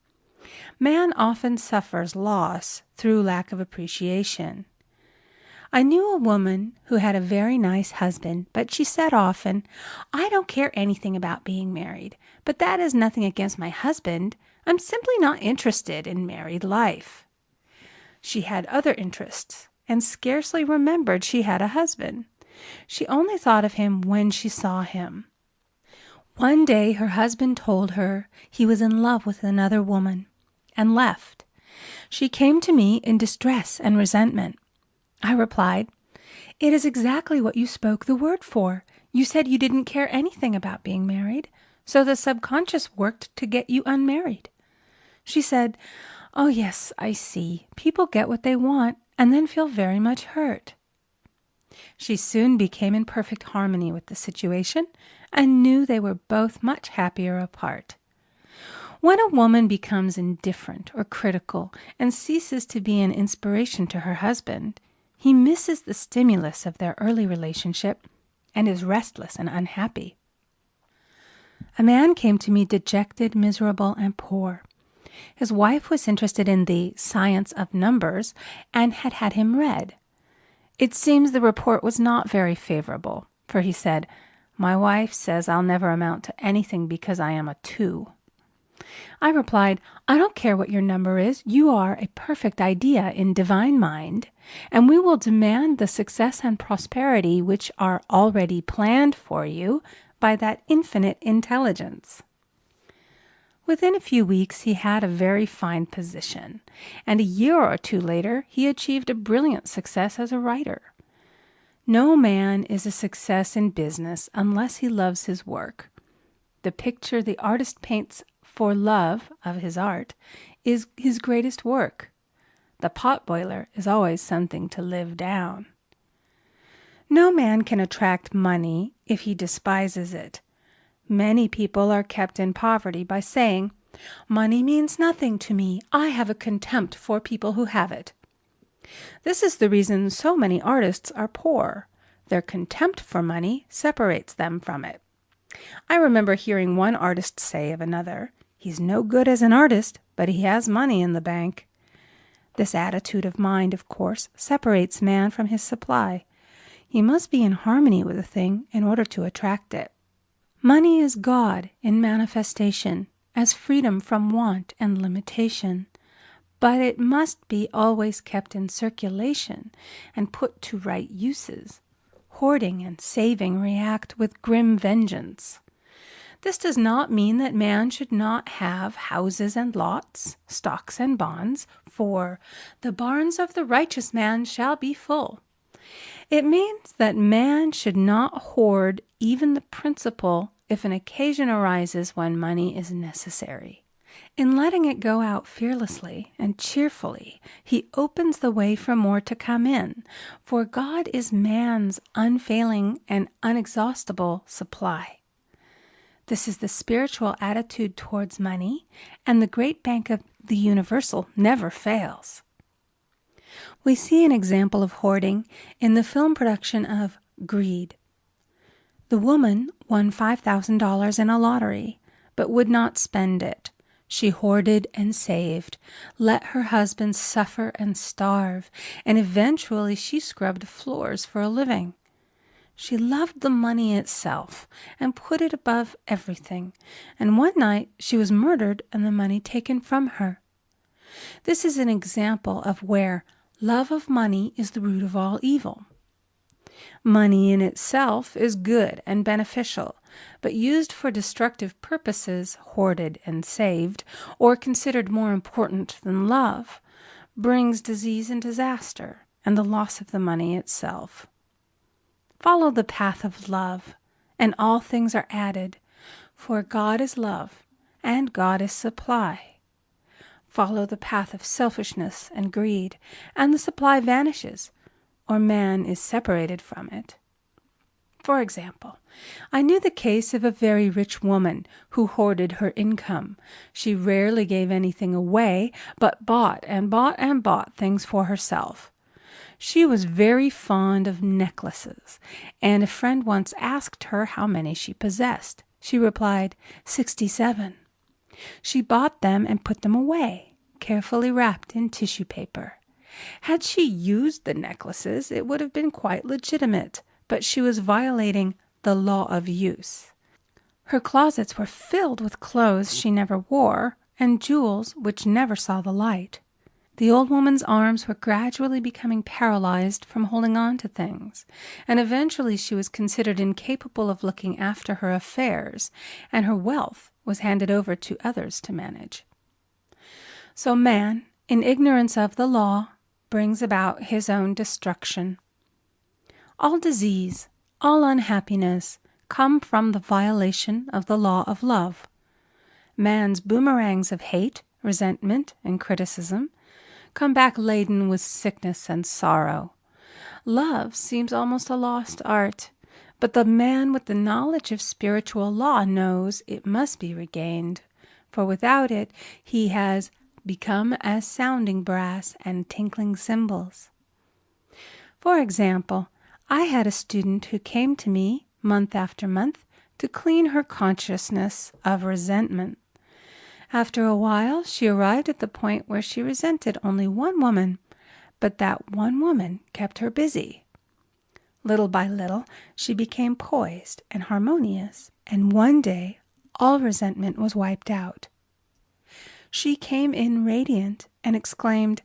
Man often suffers loss through lack of appreciation. I knew a woman who had a very nice husband, but she said often, "I don't care anything about being married, but that is nothing against my husband. I'm simply not interested in married life." She had other interests and scarcely remembered she had a husband. She only thought of him when she saw him. One day her husband told her he was in love with another woman and left. She came to me in distress and resentment. I replied, "It is exactly what you spoke the word for. You said you didn't care anything about being married, so the subconscious worked to get you unmarried." She said, "Oh yes, I see. People get what they want and then feel very much hurt." She soon became in perfect harmony with the situation and knew they were both much happier apart. When a woman becomes indifferent or critical and ceases to be an inspiration to her husband, he misses the stimulus of their early relationship and is restless and unhappy. A man came to me dejected, miserable, and poor. His wife was interested in the science of numbers and had had him read. It seems the report was not very favorable, for he said, "My wife says I'll never amount to anything because I am a 2. I replied, "I don't care what your number is. You are a perfect idea in divine mind, and we will demand the success and prosperity which are already planned for you by that infinite intelligence." Within a few weeks, he had a very fine position, and a year or 2 later, he achieved a brilliant success as a writer. No man is a success in business unless he loves his work. The picture the artist paints for love of his art is his greatest work. The potboiler is always something to live down. No man can attract money if he despises it. Many people are kept in poverty by saying, "Money means nothing to me. I have a contempt for people who have it." This is the reason so many artists are poor. Their contempt for money separates them from it. I remember hearing one artist say of another, "He's no good as an artist, but he has money in the bank." This attitude of mind, of course, separates man from his supply. He must be in harmony with a thing in order to attract it. Money is God in manifestation, as freedom from want and limitation. But it must be always kept in circulation and put to right uses. Hoarding and saving react with grim vengeance. This does not mean that man should not have houses and lots, stocks and bonds, for "the barns of the righteous man shall be full." It means that man should not hoard even the principal if an occasion arises when money is necessary. In letting it go out fearlessly and cheerfully, he opens the way for more to come in, for God is man's unfailing and unexhaustible supply. This is the spiritual attitude towards money, and the great bank of the universal never fails. We see an example of hoarding in the film production of Greed. The woman won $5,000 in a lottery, but would not spend it. She hoarded and saved, let her husband suffer and starve, and eventually she scrubbed floors for a living. She loved the money itself and put it above everything, and one night she was murdered and the money taken from her. This is an example of where love of money is the root of all evil. Money in itself is good and beneficial, but used for destructive purposes, hoarded and saved, or considered more important than love, brings disease and disaster, and the loss of the money itself. Follow the path of love, and all things are added, for God is love, and God is supply. Follow the path of selfishness and greed, and the supply vanishes, or man is separated from it. For example, I knew the case of a very rich woman who hoarded her income. She rarely gave anything away, but bought and bought and bought things for herself. She was very fond of necklaces, and a friend once asked her how many she possessed. She replied, 67. She bought them and put them away, carefully wrapped in tissue paper. Had she used the necklaces, it would have been quite legitimate, but she was violating the law of use. Her closets were filled with clothes she never wore and jewels which never saw the light. The old woman's arms were gradually becoming paralyzed from holding on to things, and eventually she was considered incapable of looking after her affairs, and her wealth was handed over to others to manage. So man, in ignorance of the law, brings about his own destruction. All disease, all unhappiness come from the violation of the law of love. Man's boomerangs of hate, resentment, and criticism come back laden with sickness and sorrow. Love seems almost a lost art, but the man with the knowledge of spiritual law knows it must be regained, for without it he has become as sounding brass and tinkling cymbals. For example, I had a student who came to me month after month to clean her consciousness of resentment. After a while, she arrived at the point where she resented only one woman, but that one woman kept her busy. Little by little, she became poised and harmonious, and one day all resentment was wiped out. She came in radiant and exclaimed,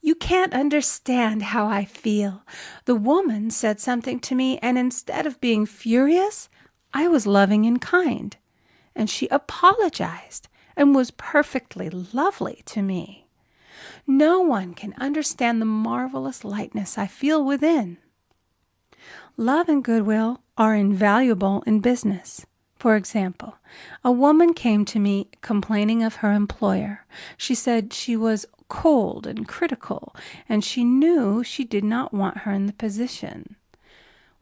"You can't understand how I feel. The woman said something to me, and instead of being furious, I was loving and kind. And she apologized and was perfectly lovely to me. No one can understand the marvelous lightness I feel within." Love and goodwill are invaluable in business. For example, a woman came to me complaining of her employer. She said she was cold and critical, and she knew she did not want her in the position.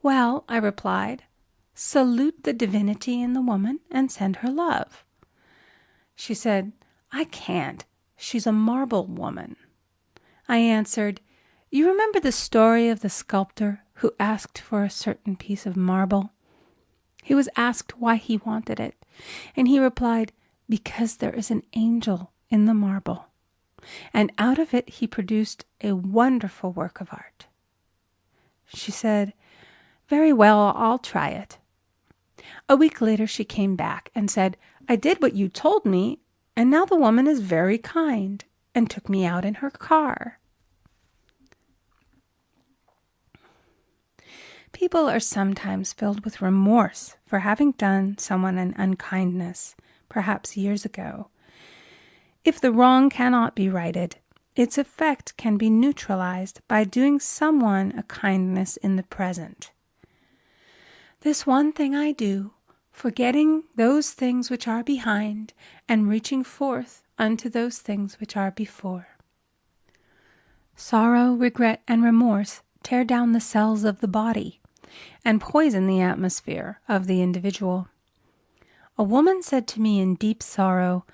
"Well," I replied, "salute the divinity in the woman and send her love." She said, "I can't. She's a marble woman." I answered, "You remember the story of the sculptor who asked for a certain piece of marble? He was asked why he wanted it, and he replied, 'Because there is an angel in the marble.' And out of it he produced a wonderful work of art." She said, "Very well, I'll try it." A week later she came back and said, "I did what you told me, and now the woman is very kind," and took me out in her car. People are sometimes filled with remorse for having done someone an unkindness, perhaps years ago. If the wrong cannot be righted, its effect can be neutralized by doing someone a kindness in the present. "This one thing I do, forgetting those things which are behind, and reaching forth unto those things which are before." Sorrow, regret, and remorse tear down the cells of the body and poison the atmosphere of the individual. A woman said to me in deep sorrow,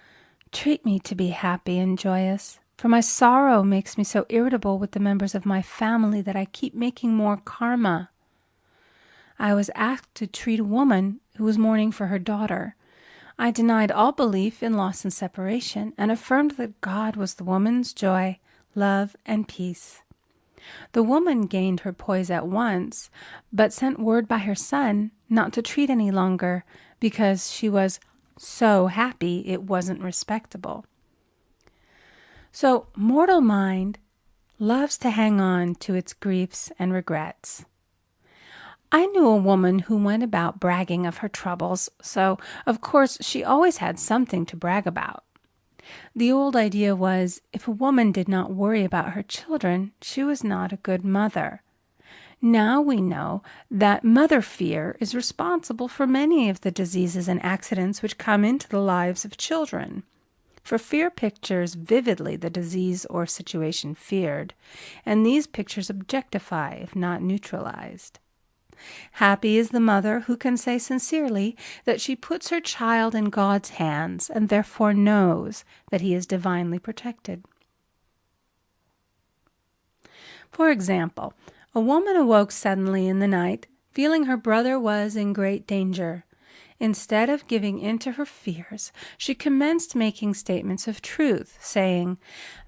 "Treat me to be happy and joyous, for my sorrow makes me so irritable with the members of my family that I keep making more karma." I was asked to treat a woman who was mourning for her daughter. I denied all belief in loss and separation and affirmed that God was the woman's joy, love, and peace. The woman gained her poise at once, but sent word by her son not to treat any longer because she was so happy it wasn't respectable. So mortal mind loves to hang on to its griefs and regrets. I knew a woman who went about bragging of her troubles, so of course she always had something to brag about. The old idea was, if a woman did not worry about her children, she was not a good mother. Now we know that mother fear is responsible for many of the diseases and accidents which come into the lives of children. For fear pictures vividly the disease or situation feared, and these pictures objectify if not neutralized. Happy is the mother who can say sincerely that she puts her child in God's hands and therefore knows that he is divinely protected. For example, a woman awoke suddenly in the night, feeling her brother was in great danger. Instead of giving in to her fears, she commenced making statements of truth, saying,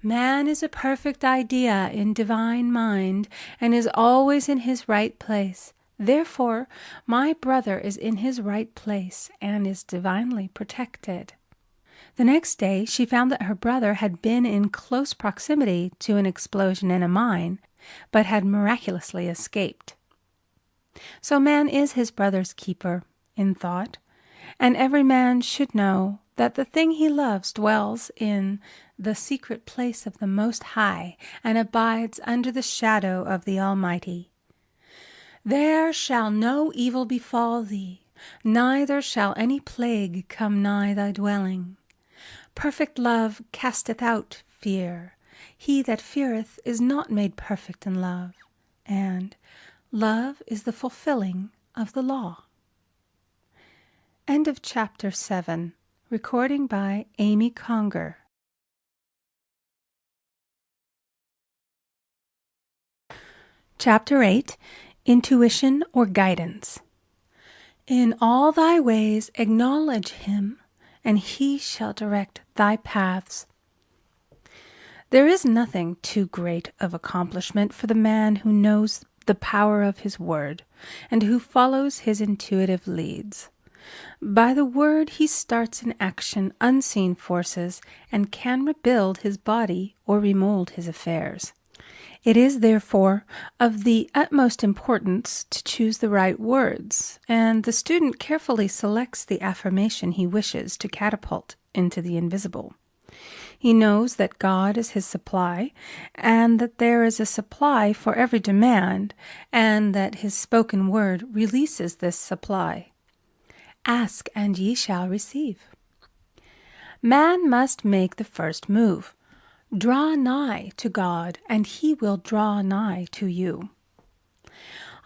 "Man is a perfect idea in divine mind and is always in his right place. Therefore, my brother is in his right place and is divinely protected." The next day, she found that her brother had been in close proximity to an explosion in a mine, but had miraculously escaped. So man is his brother's keeper in thought, and every man should know that the thing he loves dwells in the secret place of the Most High and abides under the shadow of the Almighty. "There shall no evil befall thee, neither shall any plague come nigh thy dwelling. Perfect love casteth out fear. He that feareth is not made perfect in love. and love is the fulfilling of the law. End of Chapter 7. Recording by Amy Conger. Chapter 8. Intuition or Guidance. In all thy ways acknowledge him, and he shall direct thy paths. There is nothing too great of accomplishment for the man who knows the power of his word, and who follows his intuitive leads. By the word he starts in action unseen forces, and can rebuild his body or remold his affairs. It is, therefore, of the utmost importance to choose the right words, and the student carefully selects the affirmation he wishes to catapult into the invisible. He knows that God is his supply, and that there is a supply for every demand, and that his spoken word releases this supply. Ask, and ye shall receive. Man must make the first move. Draw nigh to God, and he will draw nigh to you.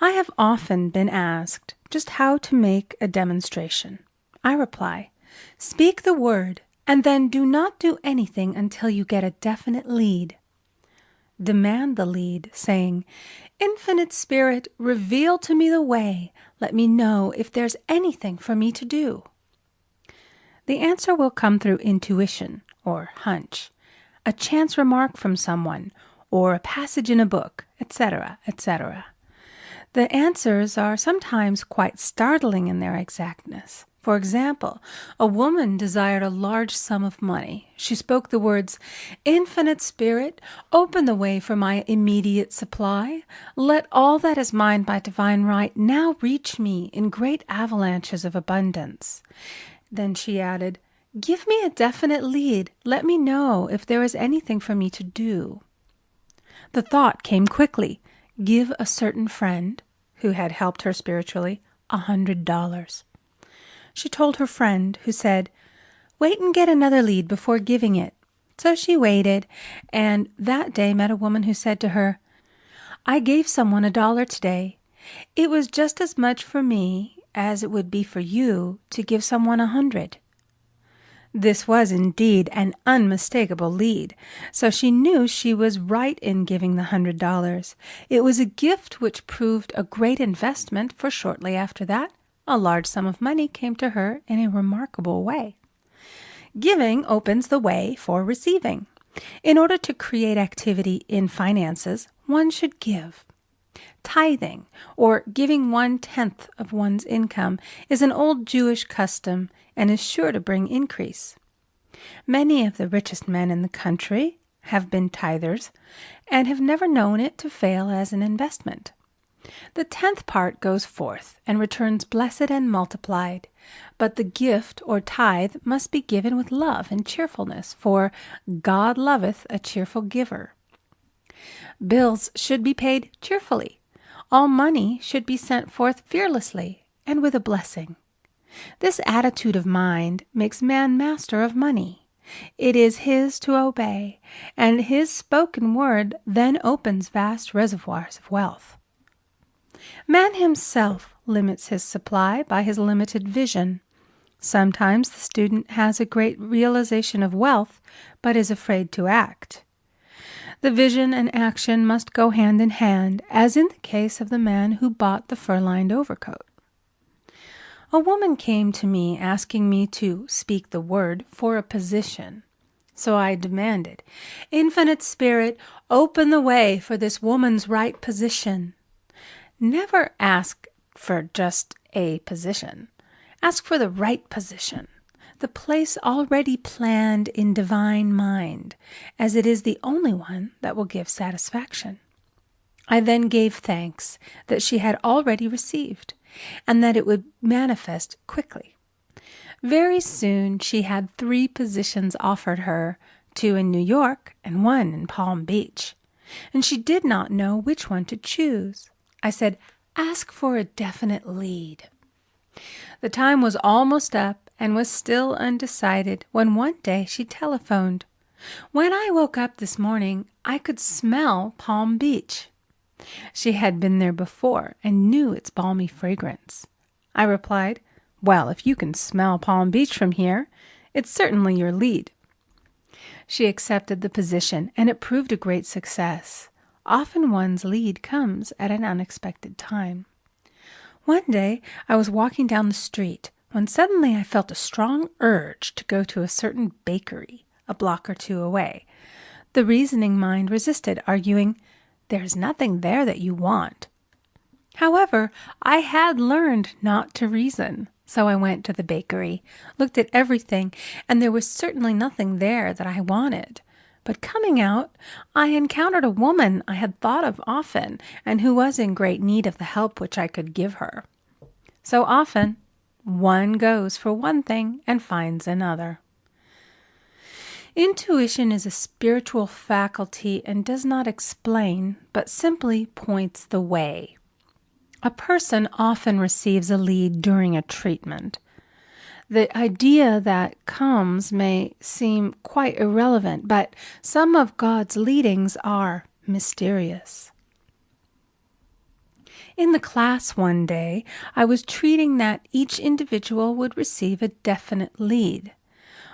I have often been asked just how to make a demonstration. I reply, speak the word, and then do not do anything until you get a definite lead. Demand the lead, saying, Infinite Spirit, reveal to me the way. Let me know if there's anything for me to do. The answer will come through intuition, or hunch, a chance remark from someone, or a passage in a book, etc., etc. The answers are sometimes quite startling in their exactness. For example, a woman desired a large sum of money. She spoke the words, Infinite Spirit, open the way for my immediate supply. Let all that is mine by divine right now reach me in great avalanches of abundance. Then she added, Give me a definite lead. Let me know if there is anything for me to do. The thought came quickly. Give a certain friend, who had helped her spiritually, $100. She told her friend, who said, Wait and get another lead before giving it. So she waited, and that day met a woman who said to her, I gave someone $1 today. It was just as much for me as it would be for you to give someone 100. This was indeed an unmistakable lead, so she knew she was right in giving the $100. It was a gift which proved a great investment, for shortly after that, a large sum of money came to her in a remarkable way. Giving opens the way for receiving. In order to create activity in finances, one should give. Tithing, or giving 1/10 of one's income, is an old Jewish custom and is sure to bring increase. Many of the richest men in the country have been tithers and have never known it to fail as an investment. The 10th part goes forth and returns blessed and multiplied, but the gift or tithe must be given with love and cheerfulness, for God loveth a cheerful giver. Bills should be paid cheerfully. All money should be sent forth fearlessly and with a blessing. This attitude of mind makes man master of money. It is his to obey, and his spoken word then opens vast reservoirs of wealth. Man himself limits his supply by his limited vision. Sometimes the student has a great realization of wealth, but is afraid to act. The vision and action must go hand in hand, as in the case of the man who bought the fur-lined overcoat. A woman came to me asking me to speak the word for a position. So I demanded, Infinite Spirit, open the way for this woman's right position. Never ask for just a position. Ask for the right position, the place already planned in divine mind, as it is the only one that will give satisfaction. I then gave thanks that she had already received, and that it would manifest quickly. Very soon she had 3 positions offered her, 2 in New York and 1 in Palm Beach, and she did not know which one to choose. I said, ask for a definite lead. The time was almost up and was still undecided when one day she telephoned. When I woke up this morning, I could smell Palm Beach. She had been there before and knew its balmy fragrance. I replied, "Well, if you can smell Palm Beach from here, it's certainly your lead." She accepted the position, and it proved a great success. Often one's lead comes at an unexpected time. One day I was walking down the street when suddenly I felt a strong urge to go to a certain bakery a block or two away. The reasoning mind resisted, arguing, "There's nothing there that you want." However, I had learned not to reason, so I went to the bakery, looked at everything, and there was certainly nothing there that I wanted. But coming out, I encountered a woman I had thought of often and who was in great need of the help which I could give her. So often, one goes for one thing and finds another. Intuition is a spiritual faculty and does not explain, but simply points the way. A person often receives a lead during a treatment. The idea that comes may seem quite irrelevant, but some of God's leadings are mysterious. In the class one day, I was treating that each individual would receive a definite lead.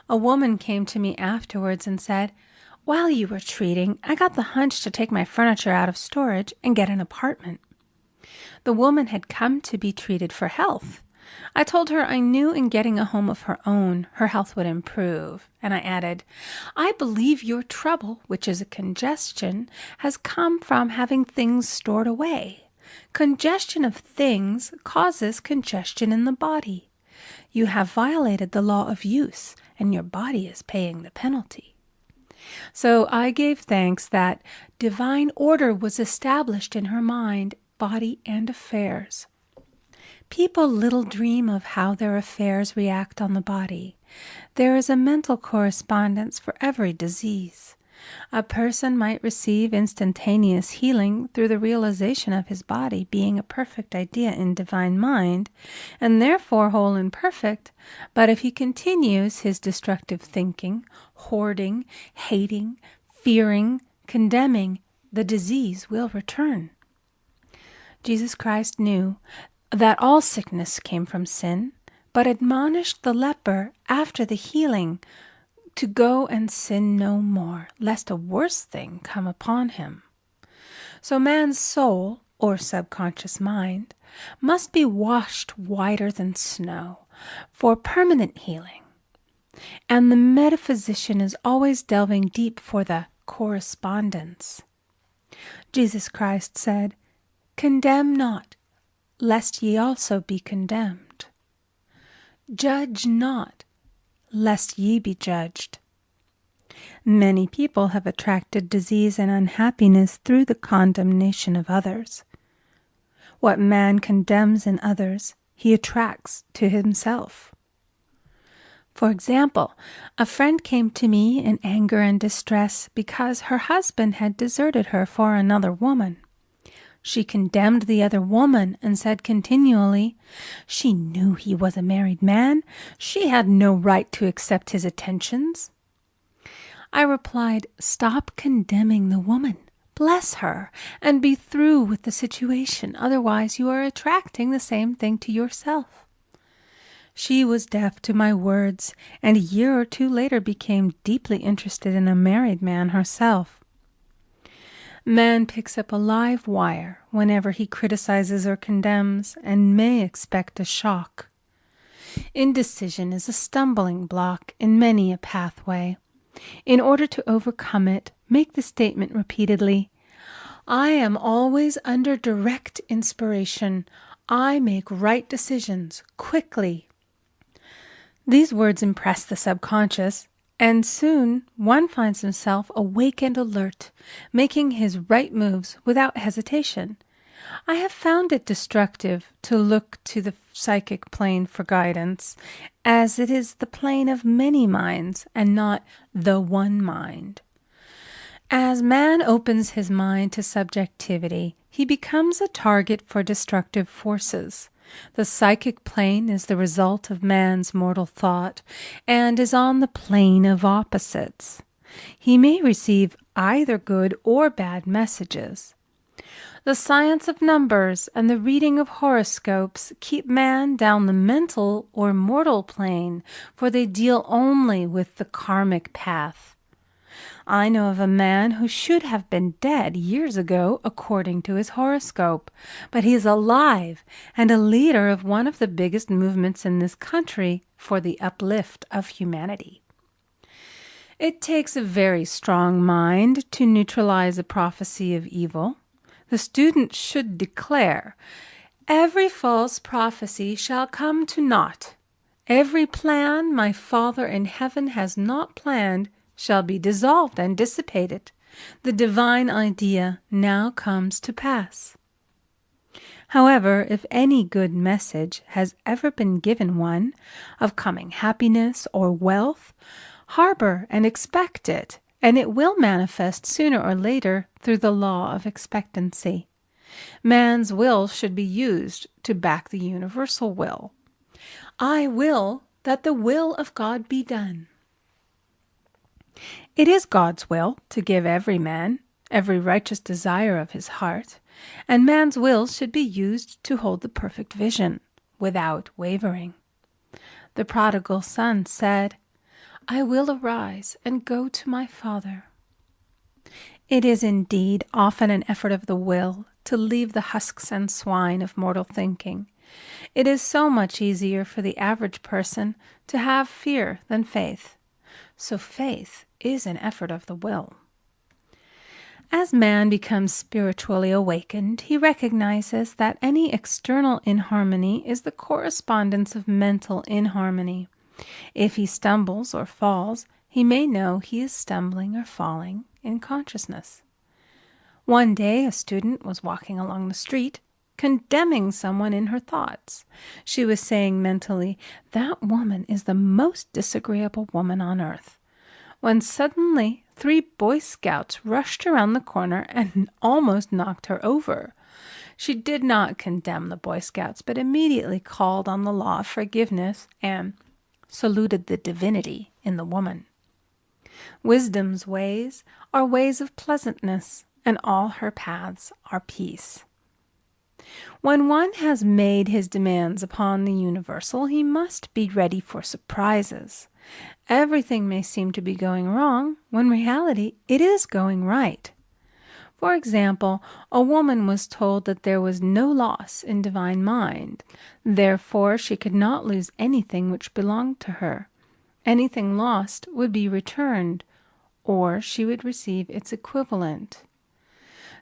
A woman came to me afterwards and said, "While you were treating, I got the hunch to take my furniture out of storage and get an apartment." The woman had come to be treated for health. I told her I knew in getting a home of her own, her health would improve. And I added, "I believe your trouble, which is a congestion, has come from having things stored away. Congestion of things causes congestion in the body. You have violated the law of use, and your body is paying the penalty." So I gave thanks that divine order was established in her mind, body, and affairs. People little dream of how their affairs react on the body. There is a mental correspondence for every disease. A person might receive instantaneous healing through the realization of his body being a perfect idea in divine mind, and therefore whole and perfect, but if he continues his destructive thinking, hoarding, hating, fearing, condemning, the disease will return. Jesus Christ knew that all sickness came from sin, but admonished the leper after the healing to go and sin no more, lest a worse thing come upon him. So man's soul, or subconscious mind, must be washed whiter than snow for permanent healing. And the metaphysician is always delving deep for the correspondence. Jesus Christ said, "Condemn not, lest ye also be condemned. Judge not, lest ye be judged." Many people have attracted disease and unhappiness through the condemnation of others. What man condemns in others, he attracts to himself. For example, a friend came to me in anger and distress because her husband had deserted her for another woman. She condemned the other woman and said continually, "She knew he was a married man. She had no right to accept his attentions." I replied, "Stop condemning the woman. Bless her and be through with the situation. Otherwise, you are attracting the same thing to yourself." She was deaf to my words, and a year or two later became deeply interested in a married man herself. Man picks up a live wire whenever he criticizes or condemns and may expect a shock. Indecision is a stumbling block in many a pathway. In order to overcome it, make the statement repeatedly, "I am always under direct inspiration. I make right decisions quickly." These words impress the subconscious, and soon one finds himself awake and alert, making his right moves without hesitation. I have found it destructive to look to the psychic plane for guidance, as it is the plane of many minds and not the one mind. As man opens his mind to subjectivity, he becomes a target for destructive forces. The psychic plane is the result of man's mortal thought and is on the plane of opposites. He may receive either good or bad messages. The science of numbers and the reading of horoscopes keep man down the mental or mortal plane, for they deal only with the karmic path. I know of a man who should have been dead years ago according to his horoscope, but he is alive and a leader of one of the biggest movements in this country for the uplift of humanity. It takes a very strong mind to neutralize a prophecy of evil. The student should declare, "Every false prophecy shall come to naught. Every plan my Father in heaven has not planned shall be dissolved and dissipated. The divine idea now comes to pass." However, if any good message has ever been given one, of coming happiness or wealth, harbor and expect it, and it will manifest sooner or later through the law of expectancy. Man's will should be used to back the universal will. I will that the will of God be done. It is God's will to give every man every righteous desire of his heart, and man's will should be used to hold the perfect vision, without wavering. The prodigal son said, "I will arise and go to my father." It is indeed often an effort of the will to leave the husks and swine of mortal thinking. It is so much easier for the average person to have fear than faith. So faith is an effort of the will. As man becomes spiritually awakened, he recognizes that any external inharmony is the correspondence of mental inharmony. If he stumbles or falls, he may know he is stumbling or falling in consciousness. One day a student was walking along the street, condemning someone in her thoughts. She was saying mentally, "That woman is the most disagreeable woman on earth," when suddenly 3 Boy Scouts rushed around the corner and almost knocked her over. She did not condemn the Boy Scouts, but immediately called on the law of forgiveness and saluted the divinity in the woman. Wisdom's ways are ways of pleasantness, and all her paths are peace. When one has made his demands upon the universal, he must be ready for surprises. Everything may seem to be going wrong, when in reality it is going right. For example, a woman was told that there was no loss in divine mind. Therefore, she could not lose anything which belonged to her. Anything lost would be returned, or she would receive its equivalent.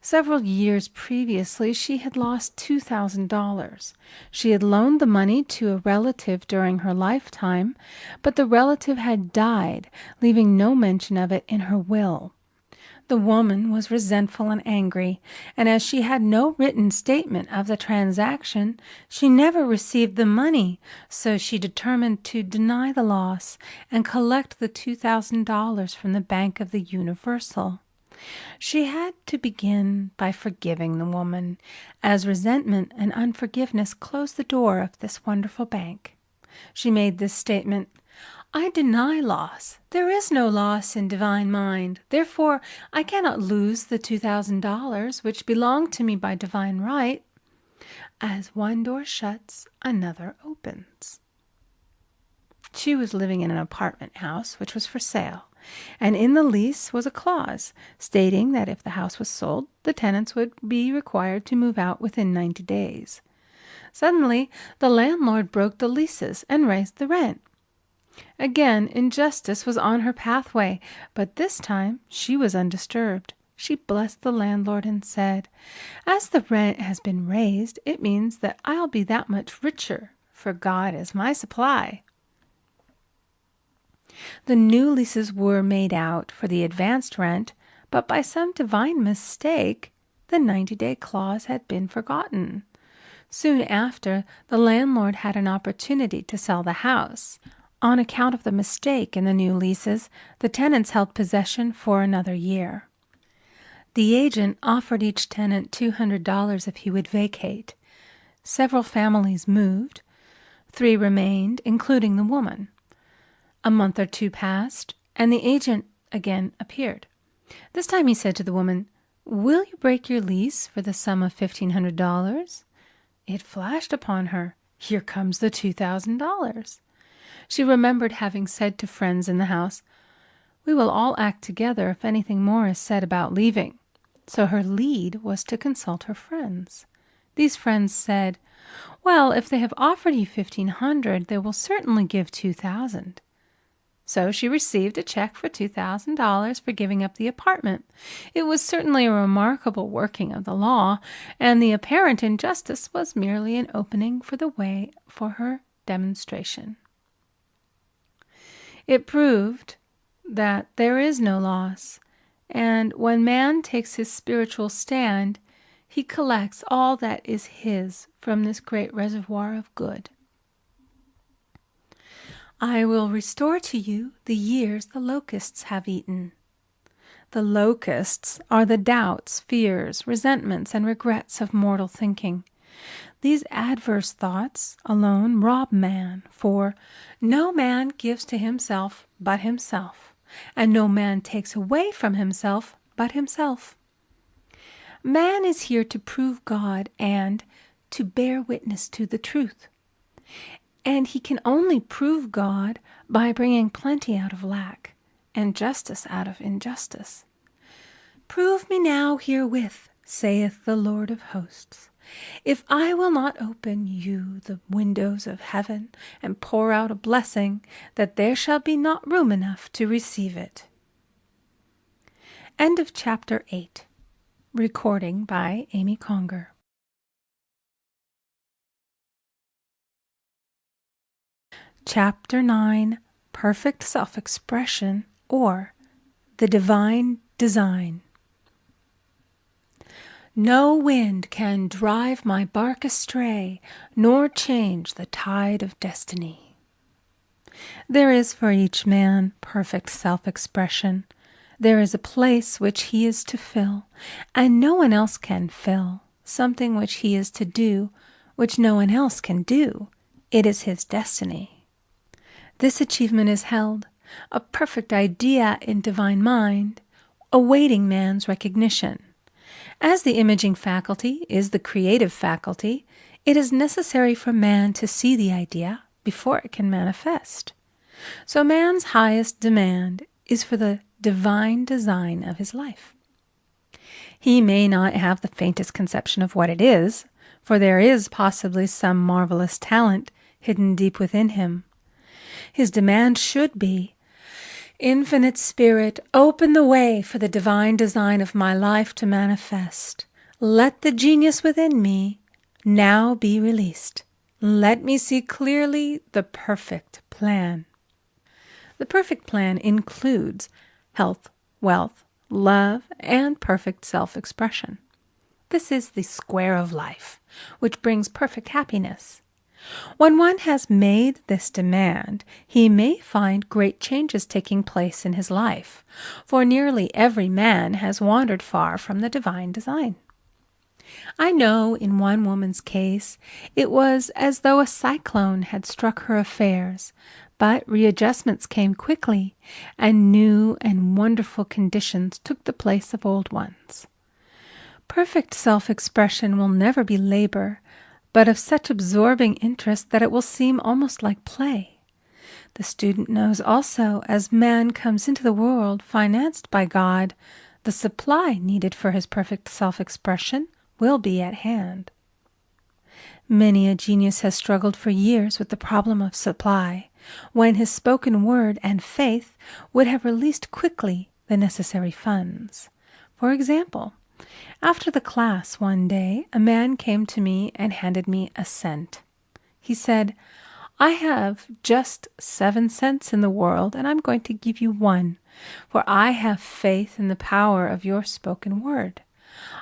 Several years previously, she had lost $2,000. She had loaned the money to a relative during her lifetime, but the relative had died, leaving no mention of it in her will. The woman was resentful and angry, and as she had no written statement of the transaction, she never received the money, so she determined to deny the loss and collect the $2,000 from the Bank of the Universal. She had to begin by forgiving the woman, as resentment and unforgiveness closed the door of this wonderful bank. She made this statement, "I deny loss. There is no loss in divine mind. Therefore, I cannot lose the $2,000 which belong to me by divine right. As one door shuts, another opens." She was living in an apartment house which was for sale, and in the lease was a clause stating that if the house was sold, the tenants would be required to move out within 90 days. Suddenly, the landlord broke the leases and raised the rent. Again, injustice was on her pathway, but this time she was undisturbed. She blessed the landlord and said, "As the rent has been raised, it means that I'll be that much richer, for God is my supply." The new leases were made out for the advanced rent, but by some divine mistake, the 90-day clause had been forgotten. Soon after, the landlord had an opportunity to sell the house. On account of the mistake in the new leases, the tenants held possession for another year. The agent offered each tenant $200 if he would vacate. Several families moved. 3 remained, including the woman. A month or 2 passed, and the agent again appeared. This time he said to the woman, "Will you break your lease for the sum of $1,500? It flashed upon her, here comes the $2,000. She remembered having said to friends in the house, "We will all act together if anything more is said about leaving." So her lead was to consult her friends. These friends said, "Well, if they have offered you $1,500, they will certainly give $2,000. So she received a check for $2,000 for giving up the apartment. It was certainly a remarkable working of the law, and the apparent injustice was merely an opening for the way for her demonstration. It proved that there is no loss, and when man takes his spiritual stand, he collects all that is his from this great reservoir of good. I will restore to you the years the locusts have eaten. The locusts are the doubts, fears, resentments, and regrets of mortal thinking. These adverse thoughts alone rob man, for no man gives to himself but himself, and no man takes away from himself but himself. Man is here to prove God and to bear witness to the truth. And he can only prove God by bringing plenty out of lack and justice out of injustice. "Prove me now herewith, saith the Lord of hosts, if I will not open you the windows of heaven and pour out a blessing, that there shall be not room enough to receive it." End of chapter 8. Recording by Amy Conger. Chapter 9, Perfect Self-Expression, or the Divine Design. No wind can drive my bark astray, nor change the tide of destiny. There is for each man perfect self-expression. There is a place which he is to fill, and no one else can fill, something which he is to do, which no one else can do. It is his destiny. This achievement is held, a perfect idea in divine mind, awaiting man's recognition. As the imaging faculty is the creative faculty, it is necessary for man to see the idea before it can manifest. So man's highest demand is for the divine design of his life. He may not have the faintest conception of what it is, for there is possibly some marvelous talent hidden deep within him. His demand should be, "Infinite Spirit, open the way for the divine design of my life to manifest. Let the genius within me now be released. Let me see clearly the perfect plan." The perfect plan includes health, wealth, love, and perfect self-expression. This is the square of life, which brings perfect happiness. When one has made this demand, he may find great changes taking place in his life, for nearly every man has wandered far from the divine design. I know in one woman's case it was as though a cyclone had struck her affairs, but readjustments came quickly, and new and wonderful conditions took the place of old ones. Perfect self-expression will never be labor, but of such absorbing interest that it will seem almost like play. The student knows also, as man comes into the world financed by God, the supply needed for his perfect self-expression will be at hand. Many a genius has struggled for years with the problem of supply, when his spoken word and faith would have released quickly the necessary funds. For example, after the class one day, a man came to me and handed me a cent. He said, "I have just 7 cents in the world, and I'm going to give you 1, for I have faith in the power of your spoken word.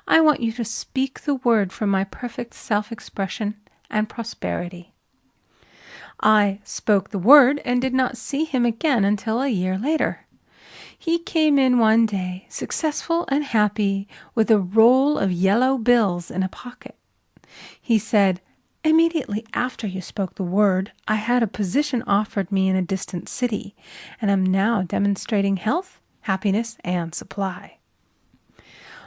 I want you to speak the word for my perfect self-expression and prosperity." I spoke the word and did not see him again until a year later. He came in one day, successful and happy, with a roll of yellow bills in a pocket. He said, "Immediately after you spoke the word, I had a position offered me in a distant city, and am now demonstrating health, happiness, and supply."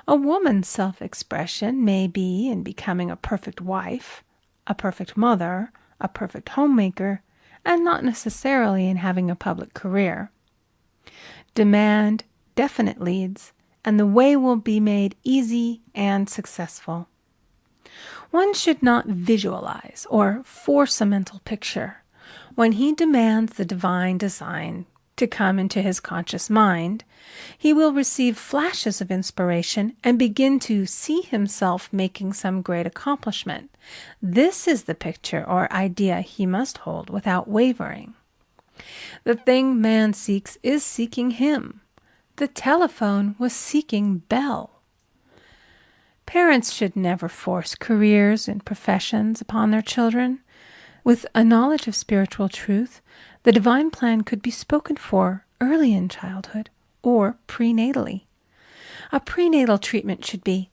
A woman's self-expression may be in becoming a perfect wife, a perfect mother, a perfect homemaker, and not necessarily in having a public career. Demand definite leads, and the way will be made easy and successful. One should not visualize or force a mental picture. When he demands the divine design to come into his conscious mind, he will receive flashes of inspiration and begin to see himself making some great accomplishment. This is the picture or idea he must hold without wavering. The thing man seeks is seeking him. The telephone was seeking Bell. Parents should never force careers and professions upon their children. With a knowledge of spiritual truth, the divine plan could be spoken for early in childhood or prenatally. A prenatal treatment should be,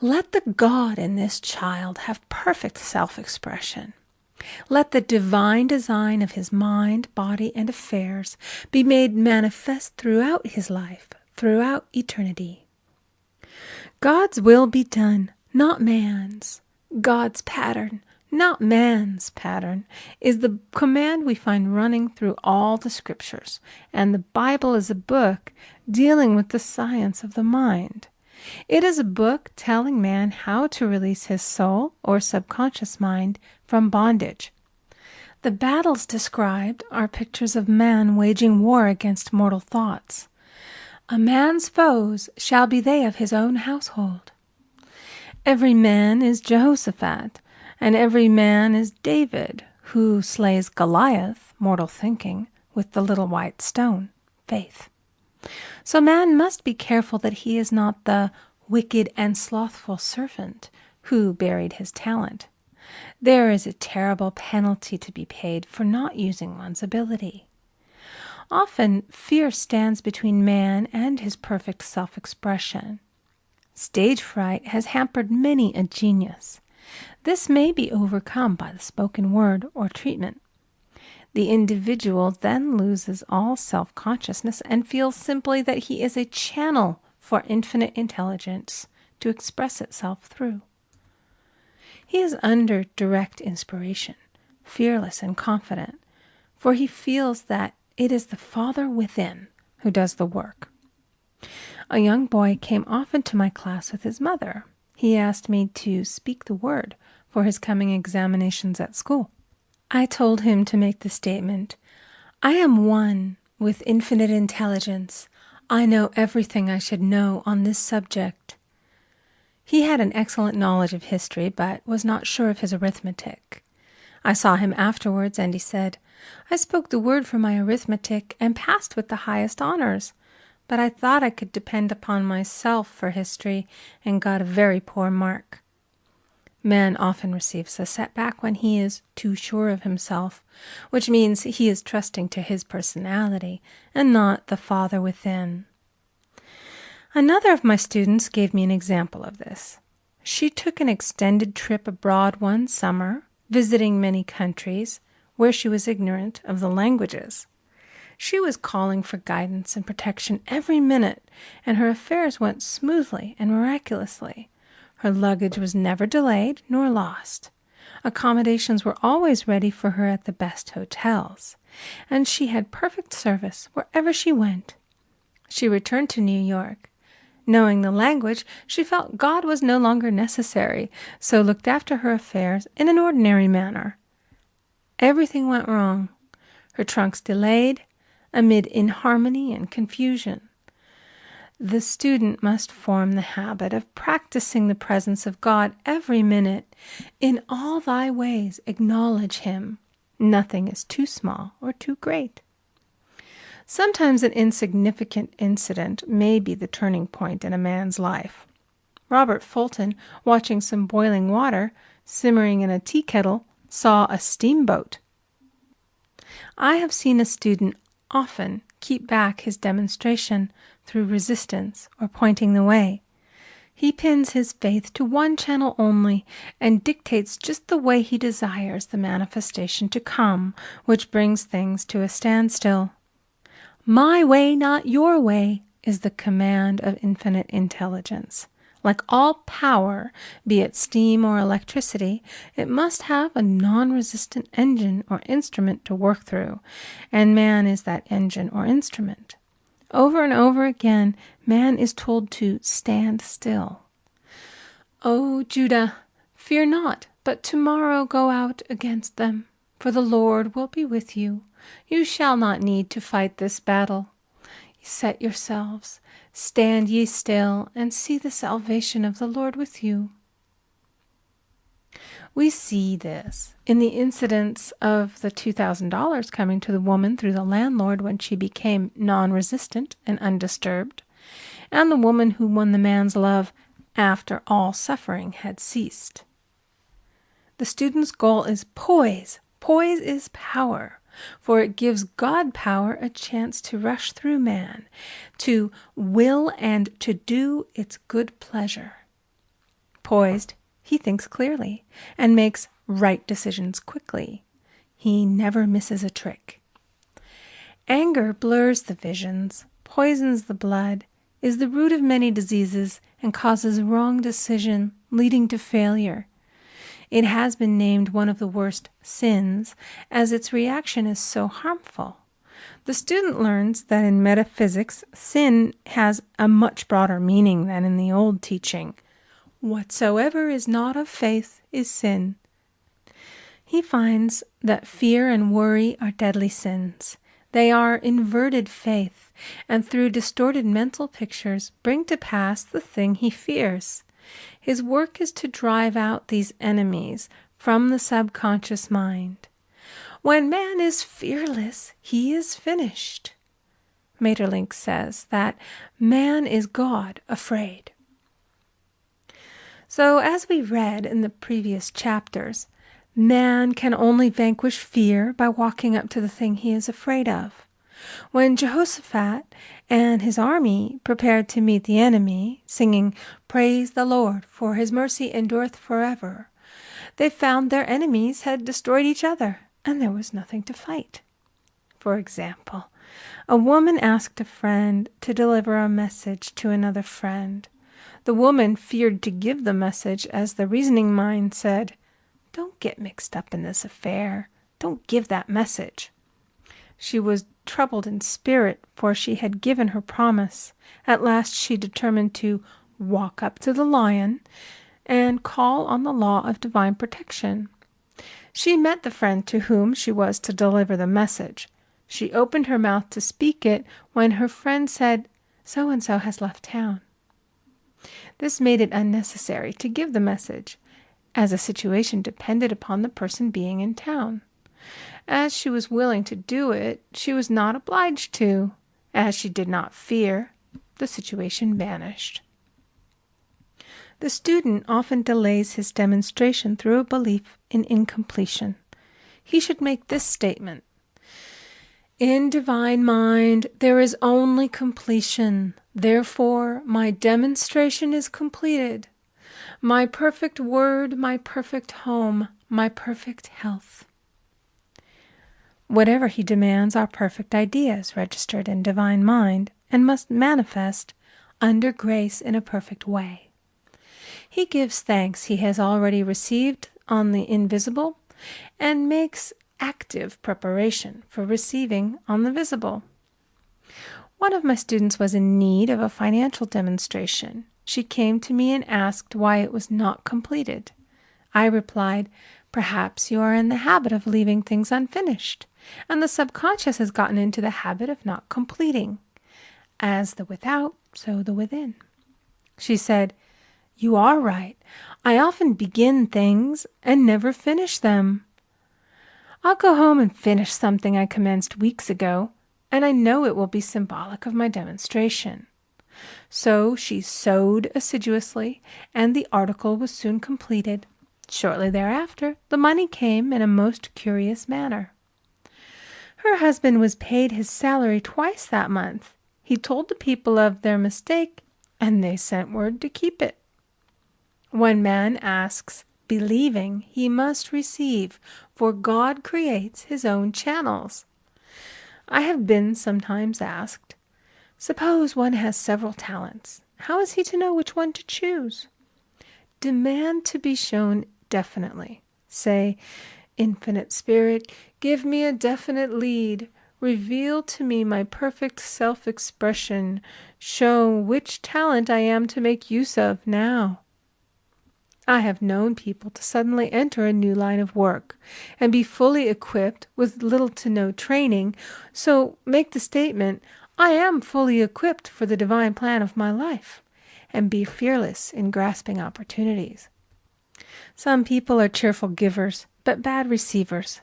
let the God in this child have perfect self-expression. Let the divine design of his mind, body, and affairs be made manifest throughout his life, throughout eternity. God's will be done, not man's. God's pattern, not man's pattern, is the command we find running through all the scriptures, and the Bible is a book dealing with the science of the mind. It is a book telling man how to release his soul or subconscious mind from bondage. The battles described are pictures of man waging war against mortal thoughts. A man's foes shall be they of his own household. Every man is Jehoshaphat, and every man is David, who slays Goliath, mortal thinking, with the little white stone, faith. So man must be careful that he is not the wicked and slothful servant who buried his talent. There is a terrible penalty to be paid for not using one's ability. Often, fear stands between man and his perfect self-expression. Stage fright has hampered many a genius. This may be overcome by the spoken word or treatment. The individual then loses all self-consciousness and feels simply that he is a channel for infinite intelligence to express itself through. He is under direct inspiration, fearless and confident, for he feels that it is the Father within who does the work. A young boy came often to my class with his mother. He asked me to speak the word for his coming examinations at school. I told him to make the statement, I am one with infinite intelligence. I know everything I should know on this subject. He had an excellent knowledge of history, but was not sure of his arithmetic. I saw him afterwards, and he said, I spoke the word for my arithmetic and passed with the highest honors, but I thought I could depend upon myself for history and got a very poor mark. Man often receives a setback when he is too sure of himself, which means he is trusting to his personality and not the Father within. Another of my students gave me an example of this. She took an extended trip abroad one summer, visiting many countries where she was ignorant of the languages. She was calling for guidance and protection every minute, and her affairs went smoothly and miraculously. Her luggage was never delayed nor lost. Accommodations were always ready for her at the best hotels, and she had perfect service wherever she went. She returned to New York. Knowing the language, she felt God was no longer necessary, so looked after her affairs in an ordinary manner. Everything went wrong. Her trunks delayed, amid inharmony and confusion. The student must form the habit of practicing the presence of God every minute. In all thy ways acknowledge him. Nothing is too small or too great. Sometimes an insignificant incident may be the turning point in a man's life. Robert Fulton, watching some boiling water simmering in a tea kettle, saw a steamboat. I have seen a student often keep back his demonstration through resistance or pointing the way. He pins his faith to one channel only and dictates just the way he desires the manifestation to come, which brings things to a standstill. My way, not your way, is the command of infinite intelligence. Like all power, be it steam or electricity, it must have a non-resistant engine or instrument to work through, and man is that engine or instrument. Over and over again, man is told to stand still. O Judah, fear not, but tomorrow go out against them, for the Lord will be with you. You shall not need to fight this battle. Set yourselves, stand ye still, and see the salvation of the Lord with you. We see this in the incidents of the $2,000 coming to the woman through the landlord when she became non-resistant and undisturbed, and the woman who won the man's love after all suffering had ceased. The student's goal is poise. Poise is power, for it gives God power a chance to rush through man, to will and to do its good pleasure. Poised, he thinks clearly and makes right decisions quickly. He never misses a trick. Anger blurs the visions, poisons the blood, is the root of many diseases, and causes wrong decision, leading to failure. It has been named one of the worst sins, as its reaction is so harmful. The student learns that in metaphysics, sin has a much broader meaning than in the old teaching. Whatsoever is not of faith is sin. He finds that fear and worry are deadly sins. They are inverted faith, and through distorted mental pictures bring to pass the thing he fears. His work is to drive out these enemies from the subconscious mind. When man is fearless, he is finished. Maeterlinck says that man is God afraid. So, as we read in the previous chapters, man can only vanquish fear by walking up to the thing he is afraid of. When Jehoshaphat and his army prepared to meet the enemy, singing, "Praise the Lord, for his mercy endureth forever," they found their enemies had destroyed each other, and there was nothing to fight. For example, a woman asked a friend to deliver a message to another friend. The woman feared to give the message, as the reasoning mind said, "Don't get mixed up in this affair. Don't give that message." She was troubled in spirit, for she had given her promise. At last she determined to walk up to the lion and call on the law of divine protection. She met the friend to whom she was to deliver the message. She opened her mouth to speak it when her friend said, "So-and-so has left town." This made it unnecessary to give the message, as the situation depended upon the person being in town. As she was willing to do it, she was not obliged to. As she did not fear, the situation vanished. The student often delays his demonstration through a belief in incompletion. He should make this statement: "In divine mind, there is only completion. Therefore, my demonstration is completed. My perfect word, my perfect home, my perfect health." Whatever he demands are perfect ideas registered in divine mind and must manifest under grace in a perfect way. He gives thanks he has already received on the invisible and makes active preparation for receiving on the visible. One of my students was in need of a financial demonstration. She came to me and asked why it was not completed. I replied, "Perhaps you are in the habit of leaving things unfinished, and the subconscious has gotten into the habit of not completing. As the without, so the within." She said, "You are right. I often begin things and never finish them. I'll go home and finish something I commenced weeks ago, and I know it will be symbolic of my demonstration." So she sewed assiduously, and the article was soon completed. Shortly thereafter, the money came in a most curious manner. Her husband was paid his salary twice that month. He told the people of their mistake, and they sent word to keep it. When man asks, believing, he must receive, for God creates his own channels. I have been sometimes asked, suppose one has several talents. how is he to know which one to choose? Demand to be shown definitely. Say, Infinite Spirit, give me a definite lead. Reveal to me my perfect self-expression. Show which talent I am to make use of now. I have known people to suddenly enter a new line of work and be fully equipped with little to no training, so make the statement, I am fully equipped for the divine plan of my life, and be fearless in grasping opportunities. Some people are cheerful givers, but bad receivers.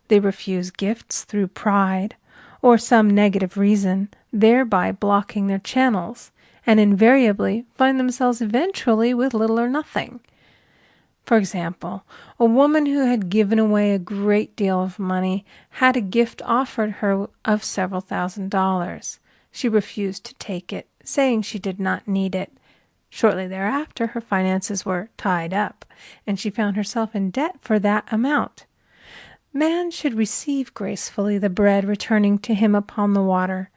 They refuse gifts through pride or some negative reason, thereby blocking their channels, and invariably find themselves eventually with little or nothing. For example, a woman who had given away a great deal of money had a gift offered her of several $1,000s. She refused to take it, saying she did not need it. Shortly thereafter, her finances were tied up, and she found herself in debt for that amount. Man should receive gracefully the bread returning to him upon the water.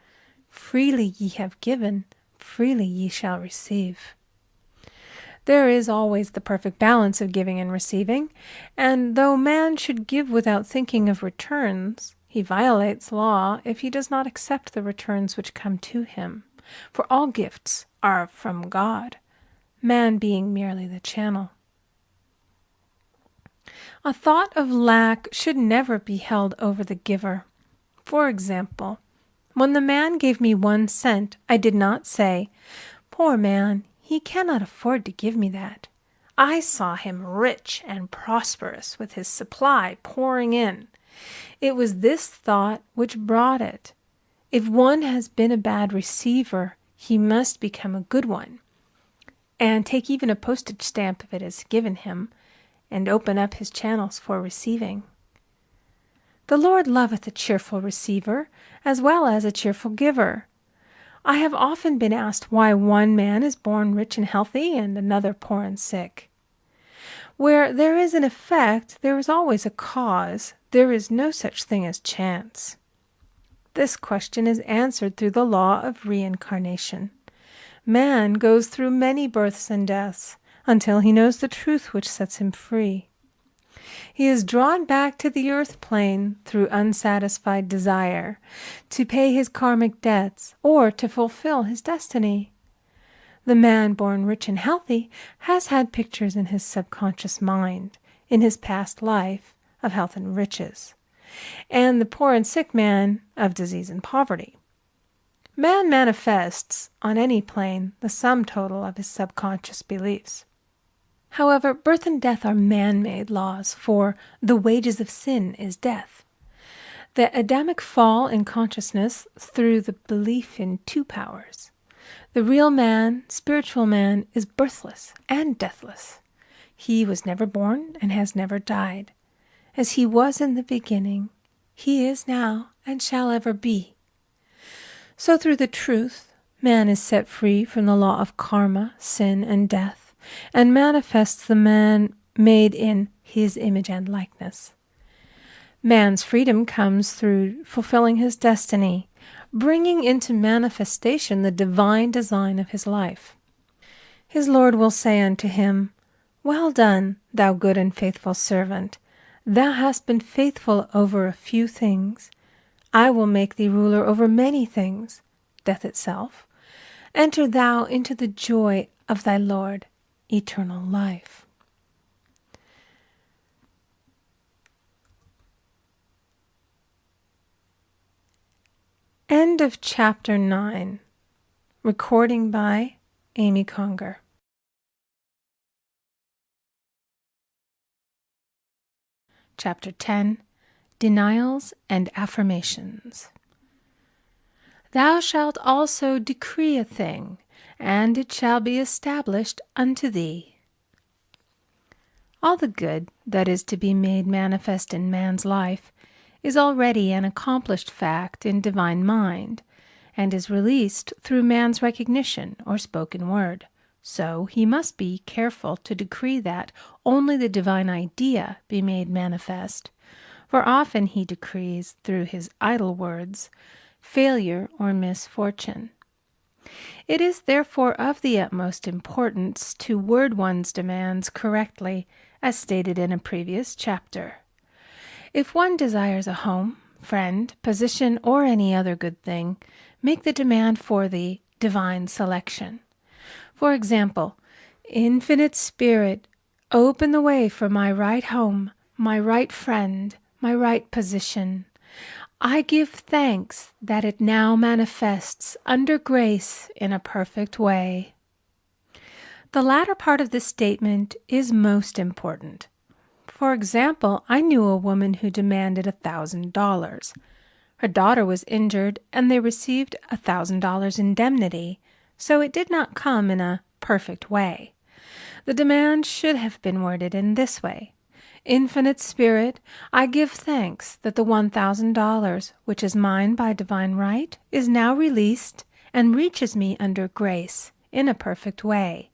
Freely ye have given, freely ye shall receive. There is always the perfect balance of giving and receiving, and though man should give without thinking of returns, he violates law if he does not accept the returns which come to him, for all gifts are from God, man being merely the channel. A thought of lack should never be held over the giver. For example, when the man gave me 1 cent, I did not say, "Poor man, he cannot afford to give me that." I saw him rich and prosperous with his supply pouring in. It was this thought which brought it. If one has been a bad receiver, he must become a good one, and take even a postage stamp if it is given him, and open up his channels for receiving. The Lord loveth a cheerful receiver, as well as a cheerful giver. I have often been asked why one man is born rich and healthy and another poor and sick. Where there is an effect, there is always a cause. There is no such thing as chance. This question is answered through the law of reincarnation. Man goes through many births and deaths until he knows the truth which sets him free. He is drawn back to the earth plane through unsatisfied desire, to pay his karmic debts or to fulfill his destiny. The man born rich and healthy has had pictures in his subconscious mind, in his past life, of health and riches, and the poor and sick man of disease and poverty. Man manifests, on any plane, the sum total of his subconscious beliefs. However, birth and death are man-made laws, for the wages of sin is death. The Adamic fall in consciousness through the belief in 2 powers. The real man, spiritual man, is birthless and deathless. He was never born and has never died. As he was in the beginning, he is now and shall ever be. So through the truth, man is set free from the law of karma, sin, and death, and manifests the man made in his image and likeness. Man's freedom comes through fulfilling his destiny, bringing into manifestation the divine design of his life. His Lord will say unto him, "Well done, thou good and faithful servant. Thou hast been faithful over a few things. I will make thee ruler over many things," death itself. "Enter thou into the joy of thy Lord, eternal life." End of Chapter 9. Recording by Amy Conger. Chapter 10. Denials and Affirmations. Thou shalt also decree a thing, and it shall be established unto thee. All the good that is to be made manifest in man's life is already an accomplished fact in divine mind, and is released through man's recognition or spoken word. So he must be careful to decree that only the divine idea be made manifest, for often he decrees through his idle words failure or misfortune. It is therefore of the utmost importance to word one's demands correctly, as stated in a previous chapter. If one desires a home, friend, position, or any other good thing, make the demand for the divine selection. For example, Infinite Spirit, open the way for my right home, my right friend, my right position. I give thanks that it now manifests under grace in a perfect way. The latter part of this statement is most important. For example, I knew a woman who demanded $1,000. Her daughter was injured, and they received $1,000 indemnity, so it did not come in a perfect way. The demand should have been worded in this way: Infinite Spirit, I give thanks that the $1,000, which is mine by divine right, is now released and reaches me under grace in a perfect way.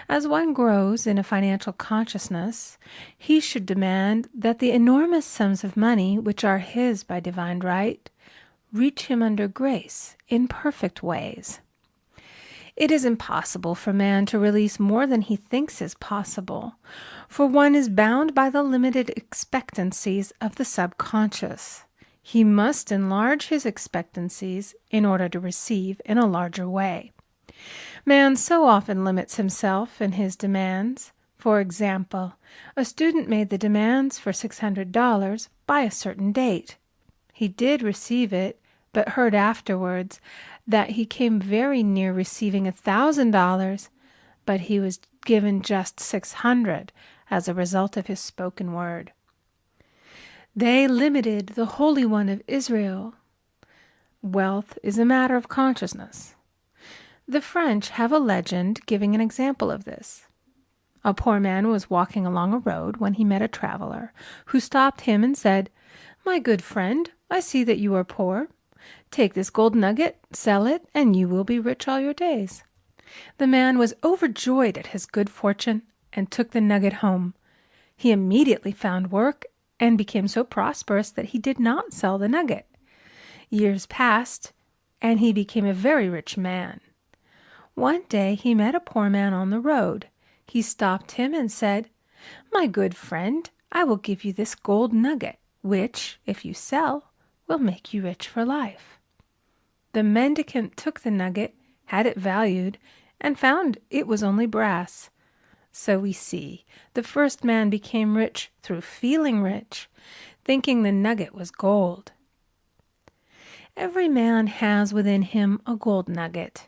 As one grows in a financial consciousness, he should demand that the enormous sums of money which are his by divine right reach him under grace in perfect ways. It is impossible for man to release more than he thinks is possible, for one is bound by the limited expectancies of the subconscious. He must enlarge his expectancies in order to receive in a larger way. Man so often limits himself in his demands. For example, a student made the demands for $600 by a certain date. He did receive it, but heard afterwards that he came very near receiving $1,000, but he was given just $600 as a result of his spoken word. They limited the Holy One of Israel. Wealth is a matter of consciousness. The French have a legend giving an example of this. A poor man was walking along a road when he met a traveler, who stopped him and said, "My good friend, I see that you are poor. Take this gold nugget, sell it, and you will be rich all your days." The man was overjoyed at his good fortune and took the nugget home. He immediately found work and became so prosperous that he did not sell the nugget. Years passed, and he became a very rich man. One day he met a poor man on the road. He stopped him and said, "My good friend, I will give you this gold nugget, which, if you sell, will make you rich for life." The mendicant took the nugget, had it valued, and found it was only brass. So we see, the first man became rich through feeling rich, thinking the nugget was gold. Every man has within him a gold nugget.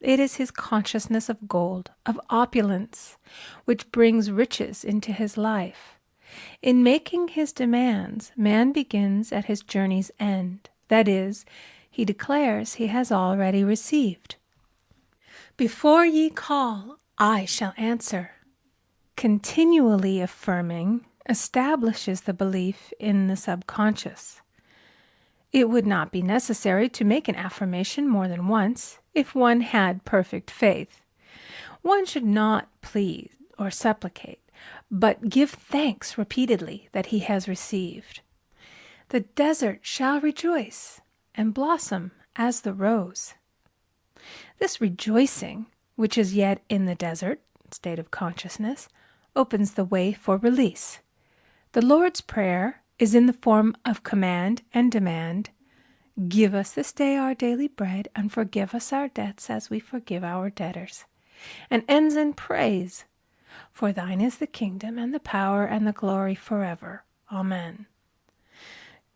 It is his consciousness of gold, of opulence, which brings riches into his life. In making his demands, man begins at his journey's end. That is, he declares he has already received. "Before ye call, I shall answer." Continually affirming establishes the belief in the subconscious. It would not be necessary to make an affirmation more than once if one had perfect faith. One should not plead or supplicate, but give thanks repeatedly that he has received. The desert shall rejoice and blossom as the rose. This rejoicing, which is yet in the desert state of consciousness, opens the way for release. The Lord's Prayer is in the form of command and demand. "Give us this day our daily bread, and forgive us our debts as we forgive our debtors," and ends in praise. "For thine is the kingdom and the power and the glory forever. Amen.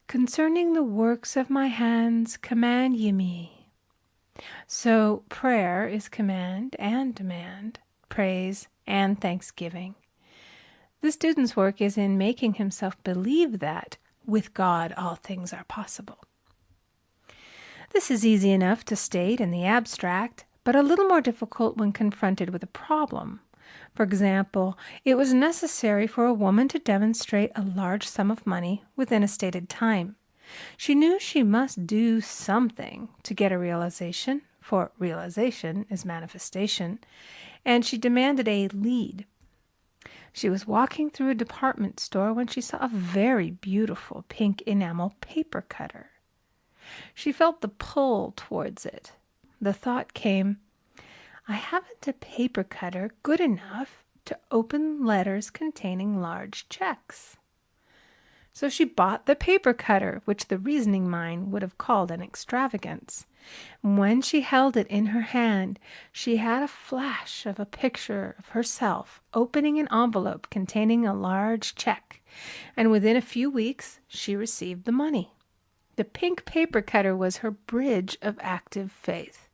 Concerning the works of my hands, command ye me." So prayer is command and demand, praise and thanksgiving. The student's work is in making himself believe that with God all things are possible. This is easy enough to state in the abstract, but a little more difficult when confronted with a problem. For example, it was necessary for a woman to demonstrate a large sum of money within a stated time. She knew she must do something to get a realization, for realization is manifestation, and she demanded a lead. She was walking through a department store when she saw a very beautiful pink enamel paper cutter. She felt the pull towards it. the thought came, I haven't a paper cutter good enough to open letters containing large checks. So she bought the paper cutter, which the reasoning mind would have called an extravagance. When she held it in her hand, she had a flash of a picture of herself opening an envelope containing a large check, and within a few weeks she received the money. The pink paper cutter was her bridge of active faith.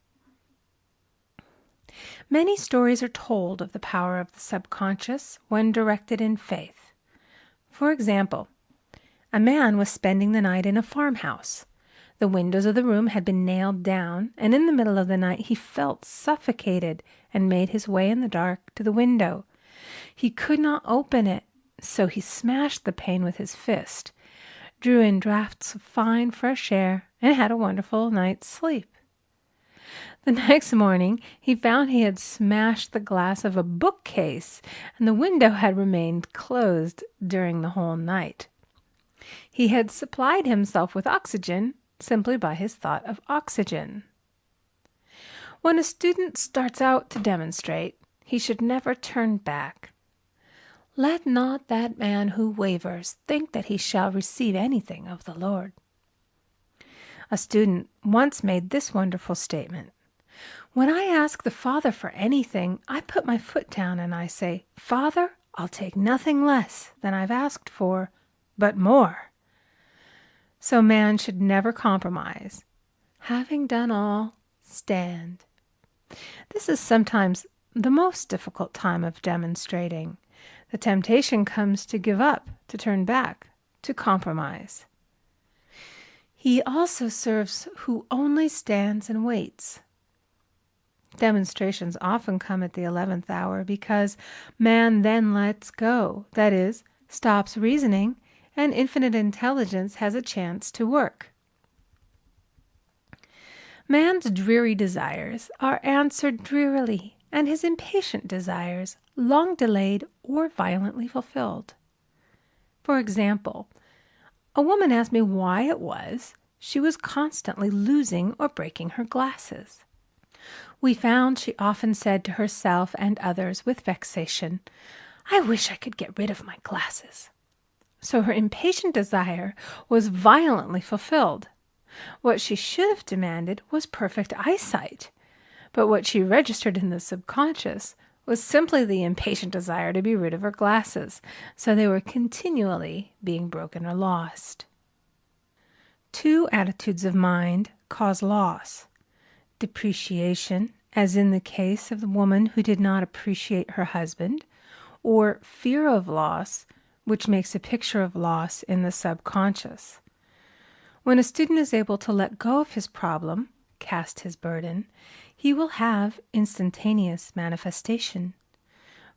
Many stories are told of the power of the subconscious when directed in faith. For example, a man was spending the night in a farmhouse. The windows of the room had been nailed down, and in the middle of the night he felt suffocated and made his way in the dark to the window. He could not open it, so he smashed the pane with his fist, drew in draughts of fine fresh air, and had a wonderful night's sleep. The next morning he found he had smashed the glass of a bookcase, and the window had remained closed during the whole night. He had supplied himself with oxygen simply by his thought of oxygen. When a student starts out to demonstrate, he should never turn back. Let not that man who wavers think that he shall receive anything of the Lord. A student once made this wonderful statement. When I ask the Father for anything, I put my foot down and I say, Father, I'll take nothing less than I've asked for, but more. So man should never compromise. Having done all, stand. This is sometimes the most difficult time of demonstrating. The temptation comes to give up, to turn back, to compromise. He also serves who only stands and waits. Demonstrations often come at the 11th hour because man then lets go, that is, stops reasoning, and infinite intelligence has a chance to work. Man's dreary desires are answered drearily, and his impatient desires long delayed or violently fulfilled. For example, a woman asked me why it was she was constantly losing or breaking her glasses. We found she often said to herself and others with vexation, I wish I could get rid of my glasses. So her impatient desire was violently fulfilled. What she should have demanded was perfect eyesight, but what she registered in the subconscious was simply the impatient desire to be rid of her glasses, so they were continually being broken or lost. Two attitudes of mind cause loss. Depreciation, as in the case of the woman who did not appreciate her husband, or fear of loss, which makes a picture of loss in the subconscious. When a student is able to let go of his problem, cast his burden, he will have instantaneous manifestation.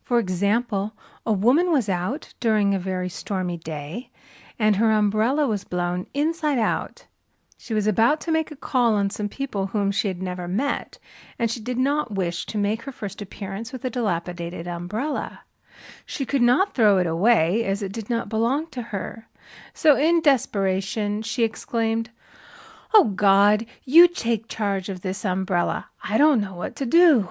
For example, a woman was out during a very stormy day, and her umbrella was blown inside out. She was about to make a call on some people whom she had never met, and she did not wish to make her first appearance with a dilapidated umbrella. She could not throw it away, as it did not belong to her. So in desperation she exclaimed, "Oh God, you take charge of this umbrella. I don't know what to do."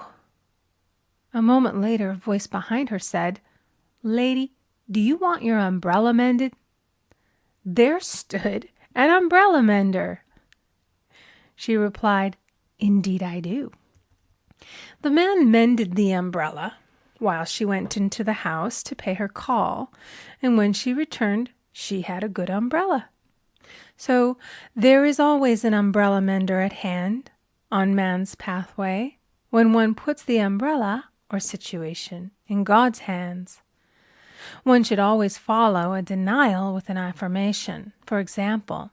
A moment later a voice behind her said, "Lady, do you want your umbrella mended?" There stood an umbrella mender. She replied, "Indeed I do." The man mended the umbrella while she went into the house to pay her call, and when she returned, she had a good umbrella. So there is always an umbrella mender at hand on man's pathway when one puts the umbrella or situation in God's hands. One should always follow a denial with an affirmation. For example,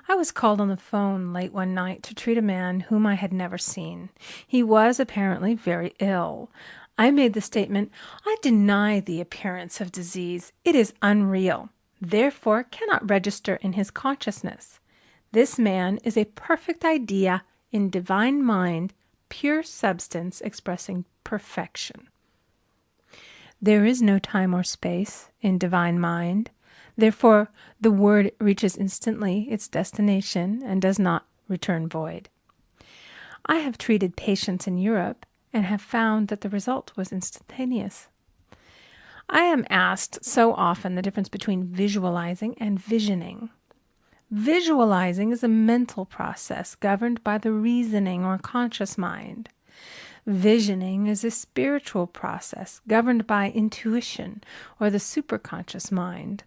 I was called on the phone late one night to treat a man whom I had never seen. He was apparently very ill. I made the statement, "I deny the appearance of disease. It is unreal, therefore cannot register in his consciousness. This man is a perfect idea in divine mind, pure substance expressing perfection." There is no time or space in divine mind. Therefore, the word reaches instantly its destination and does not return void. I have treated patients in Europe and have found that the result was instantaneous. I am asked so often the difference between visualizing and visioning. Visualizing is a mental process governed by the reasoning or conscious mind. Visioning is a spiritual process governed by intuition or the superconscious mind.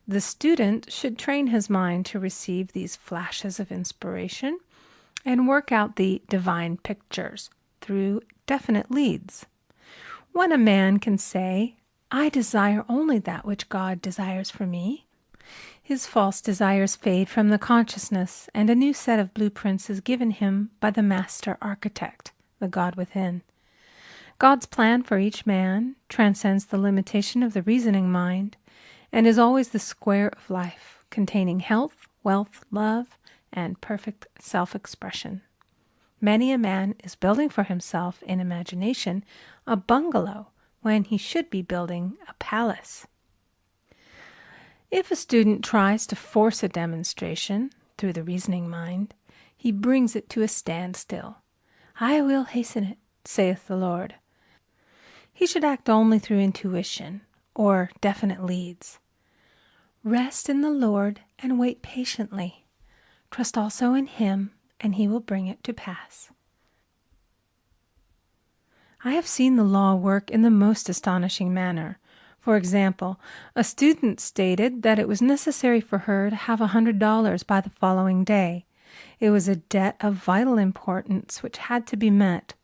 The student should train his mind to receive these flashes of inspiration and work out the divine pictures through definite leads. When a man can say, "I desire only that which God desires for me," his false desires fade from the consciousness, and a new set of blueprints is given him by the master architect, the God within. God's plan for each man transcends the limitation of the reasoning mind and is always the square of life, containing health, wealth, love, and perfect self-expression. Many a man is building for himself in imagination a bungalow when he should be building a palace. If a student tries to force a demonstration through the reasoning mind, he brings it to a standstill. "I will hasten it, saith the Lord." He should act only through intuition or definite leads. "Rest in the Lord and wait patiently. Trust also in Him, and He will bring it to pass." I have seen the law work in the most astonishing manner. For example, a student stated that it was necessary for her to have $100 by the following day. It was a debt of vital importance which had to be met.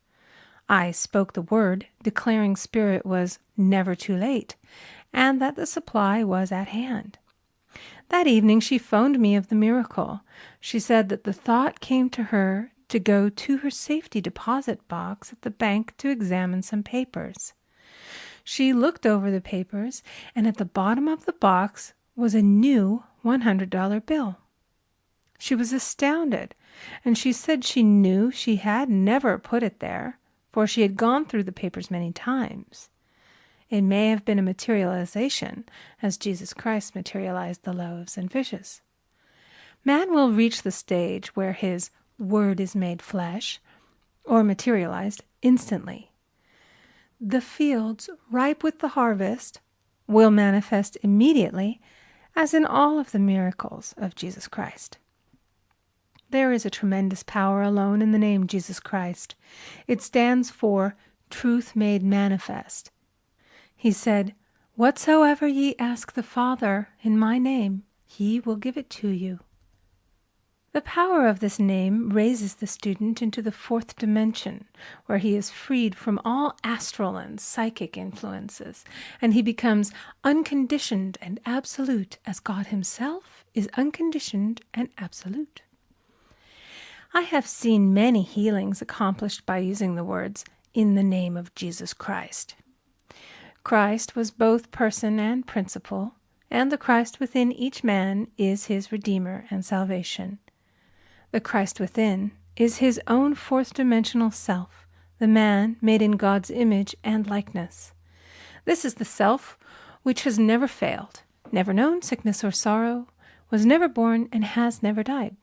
I spoke the word, declaring Spirit was never too late, and that the supply was at hand. That evening she phoned me of the miracle. She said that the thought came to her to go to her safety deposit box at the bank to examine some papers. She looked over the papers, and at the bottom of the box was a new $100 bill. She was astounded, and she said she knew she had never put it there, for she had gone through the papers many times. It may have been a materialization, as Jesus Christ materialized the loaves and fishes. Man will reach the stage where his word is made flesh, or materialized instantly. The fields, ripe with the harvest, will manifest immediately, as in all of the miracles of Jesus Christ. There is a tremendous power alone in the name Jesus Christ. It stands for truth made manifest. He said, "Whatsoever ye ask the Father in my name, He will give it to you." The power of this name raises the student into the fourth dimension, where he is freed from all astral and psychic influences, and he becomes unconditioned and absolute, as God Himself is unconditioned and absolute. I have seen many healings accomplished by using the words, "in the name of Jesus Christ." Christ was both person and principle, and the Christ within each man is his Redeemer and salvation. The Christ within is his own fourth-dimensional self, the man made in God's image and likeness. This is the self which has never failed, never known sickness or sorrow, was never born, and has never died.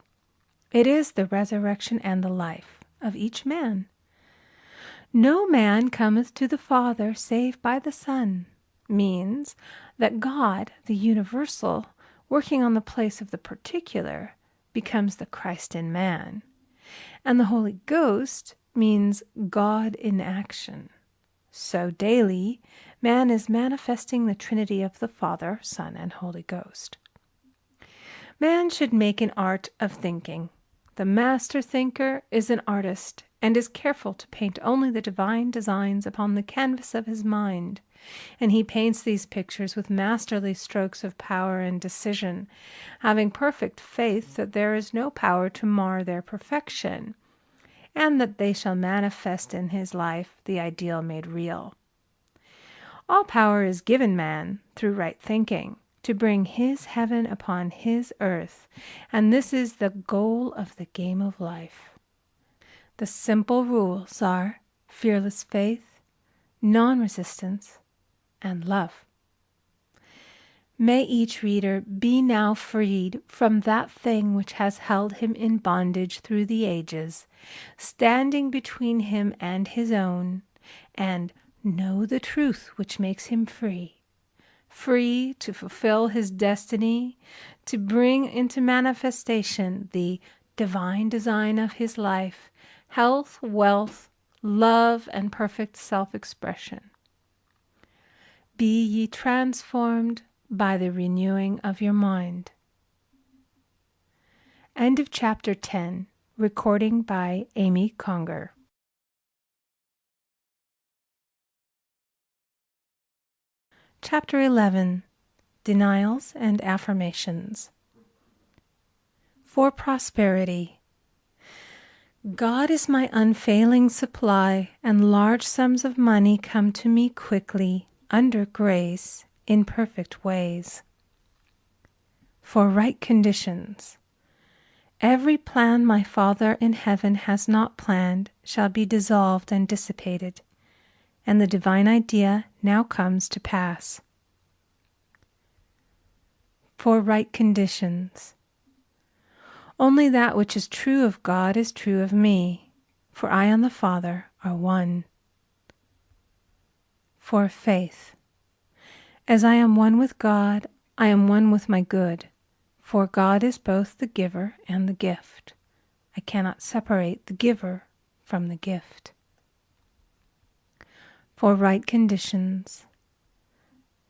It is the resurrection and the life of each man. "No man cometh to the Father save by the Son," means that God, the universal, working on the place of the particular, becomes the Christ in man. And the Holy Ghost means God in action. So daily, man is manifesting the Trinity of the Father, Son, and Holy Ghost. Man should make an art of thinking. The master thinker is an artist and is careful to paint only the divine designs upon the canvas of his mind, and he paints these pictures with masterly strokes of power and decision, having perfect faith that there is no power to mar their perfection, and that they shall manifest in his life the ideal made real. All power is given man through right thinking, to bring his heaven upon his earth, and this is the goal of the game of life. The simple rules are fearless faith, non-resistance, and love. May each reader be now freed from that thing which has held him in bondage through the ages, standing between him and his own, and know the truth which makes him free. Free to fulfill his destiny, to bring into manifestation the divine design of his life, health, wealth, love, and perfect self-expression. Be ye transformed by the renewing of your mind. End of chapter 10. Recording by Amy Conger. Chapter 11. Denials and Affirmations. For prosperity. God is my unfailing supply, and large sums of money come to me quickly, under grace, in perfect ways. For right conditions. Every plan my Father in heaven has not planned shall be dissolved and dissipated, and the divine idea now comes to pass. For right conditions. Only that which is true of God is true of me, for I and the Father are one. For faith. As I am one with God, I am one with my good, for God is both the giver and the gift. I cannot separate the giver from the gift. For right conditions.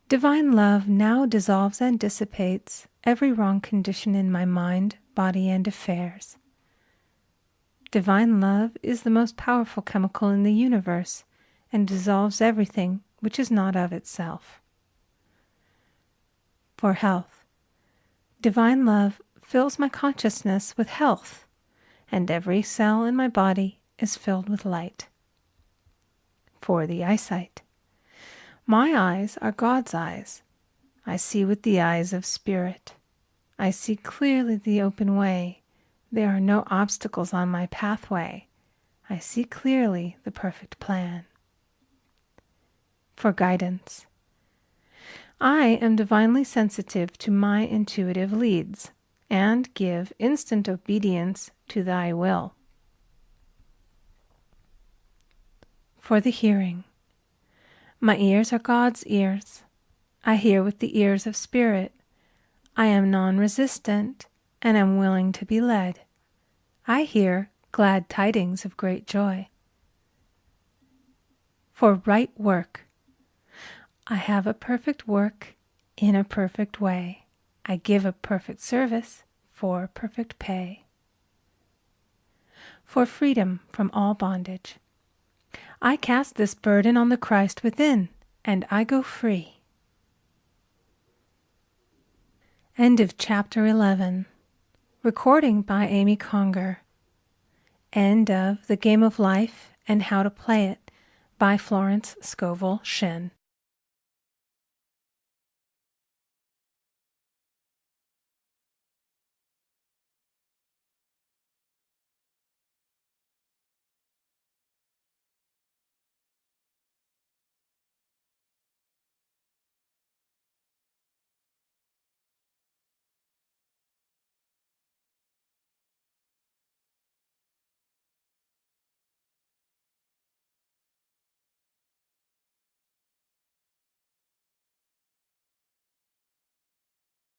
Divine love now dissolves and dissipates every wrong condition in my mind, body, and affairs. Divine love is the most powerful chemical in the universe and dissolves everything which is not of itself. For health. Divine love fills my consciousness with health, and every cell in my body is filled with light. For the eyesight. My eyes are God's eyes. I see with the eyes of spirit. I see clearly the open way. There are no obstacles on my pathway. I see clearly the perfect plan. For guidance. I am divinely sensitive to my intuitive leads, and give instant obedience to thy will. For the hearing. My ears are God's ears. I hear with the ears of spirit. I am non-resistant, and am willing to be led. I hear glad tidings of great joy. For right work. I have a perfect work in a perfect way. I give a perfect service for perfect pay. For freedom from all bondage. I cast this burden on the Christ within, and I go free. End of chapter 11. Recording by Amy Conger. End of The Game of Life and How to Play It by Florence Scovel Shinn.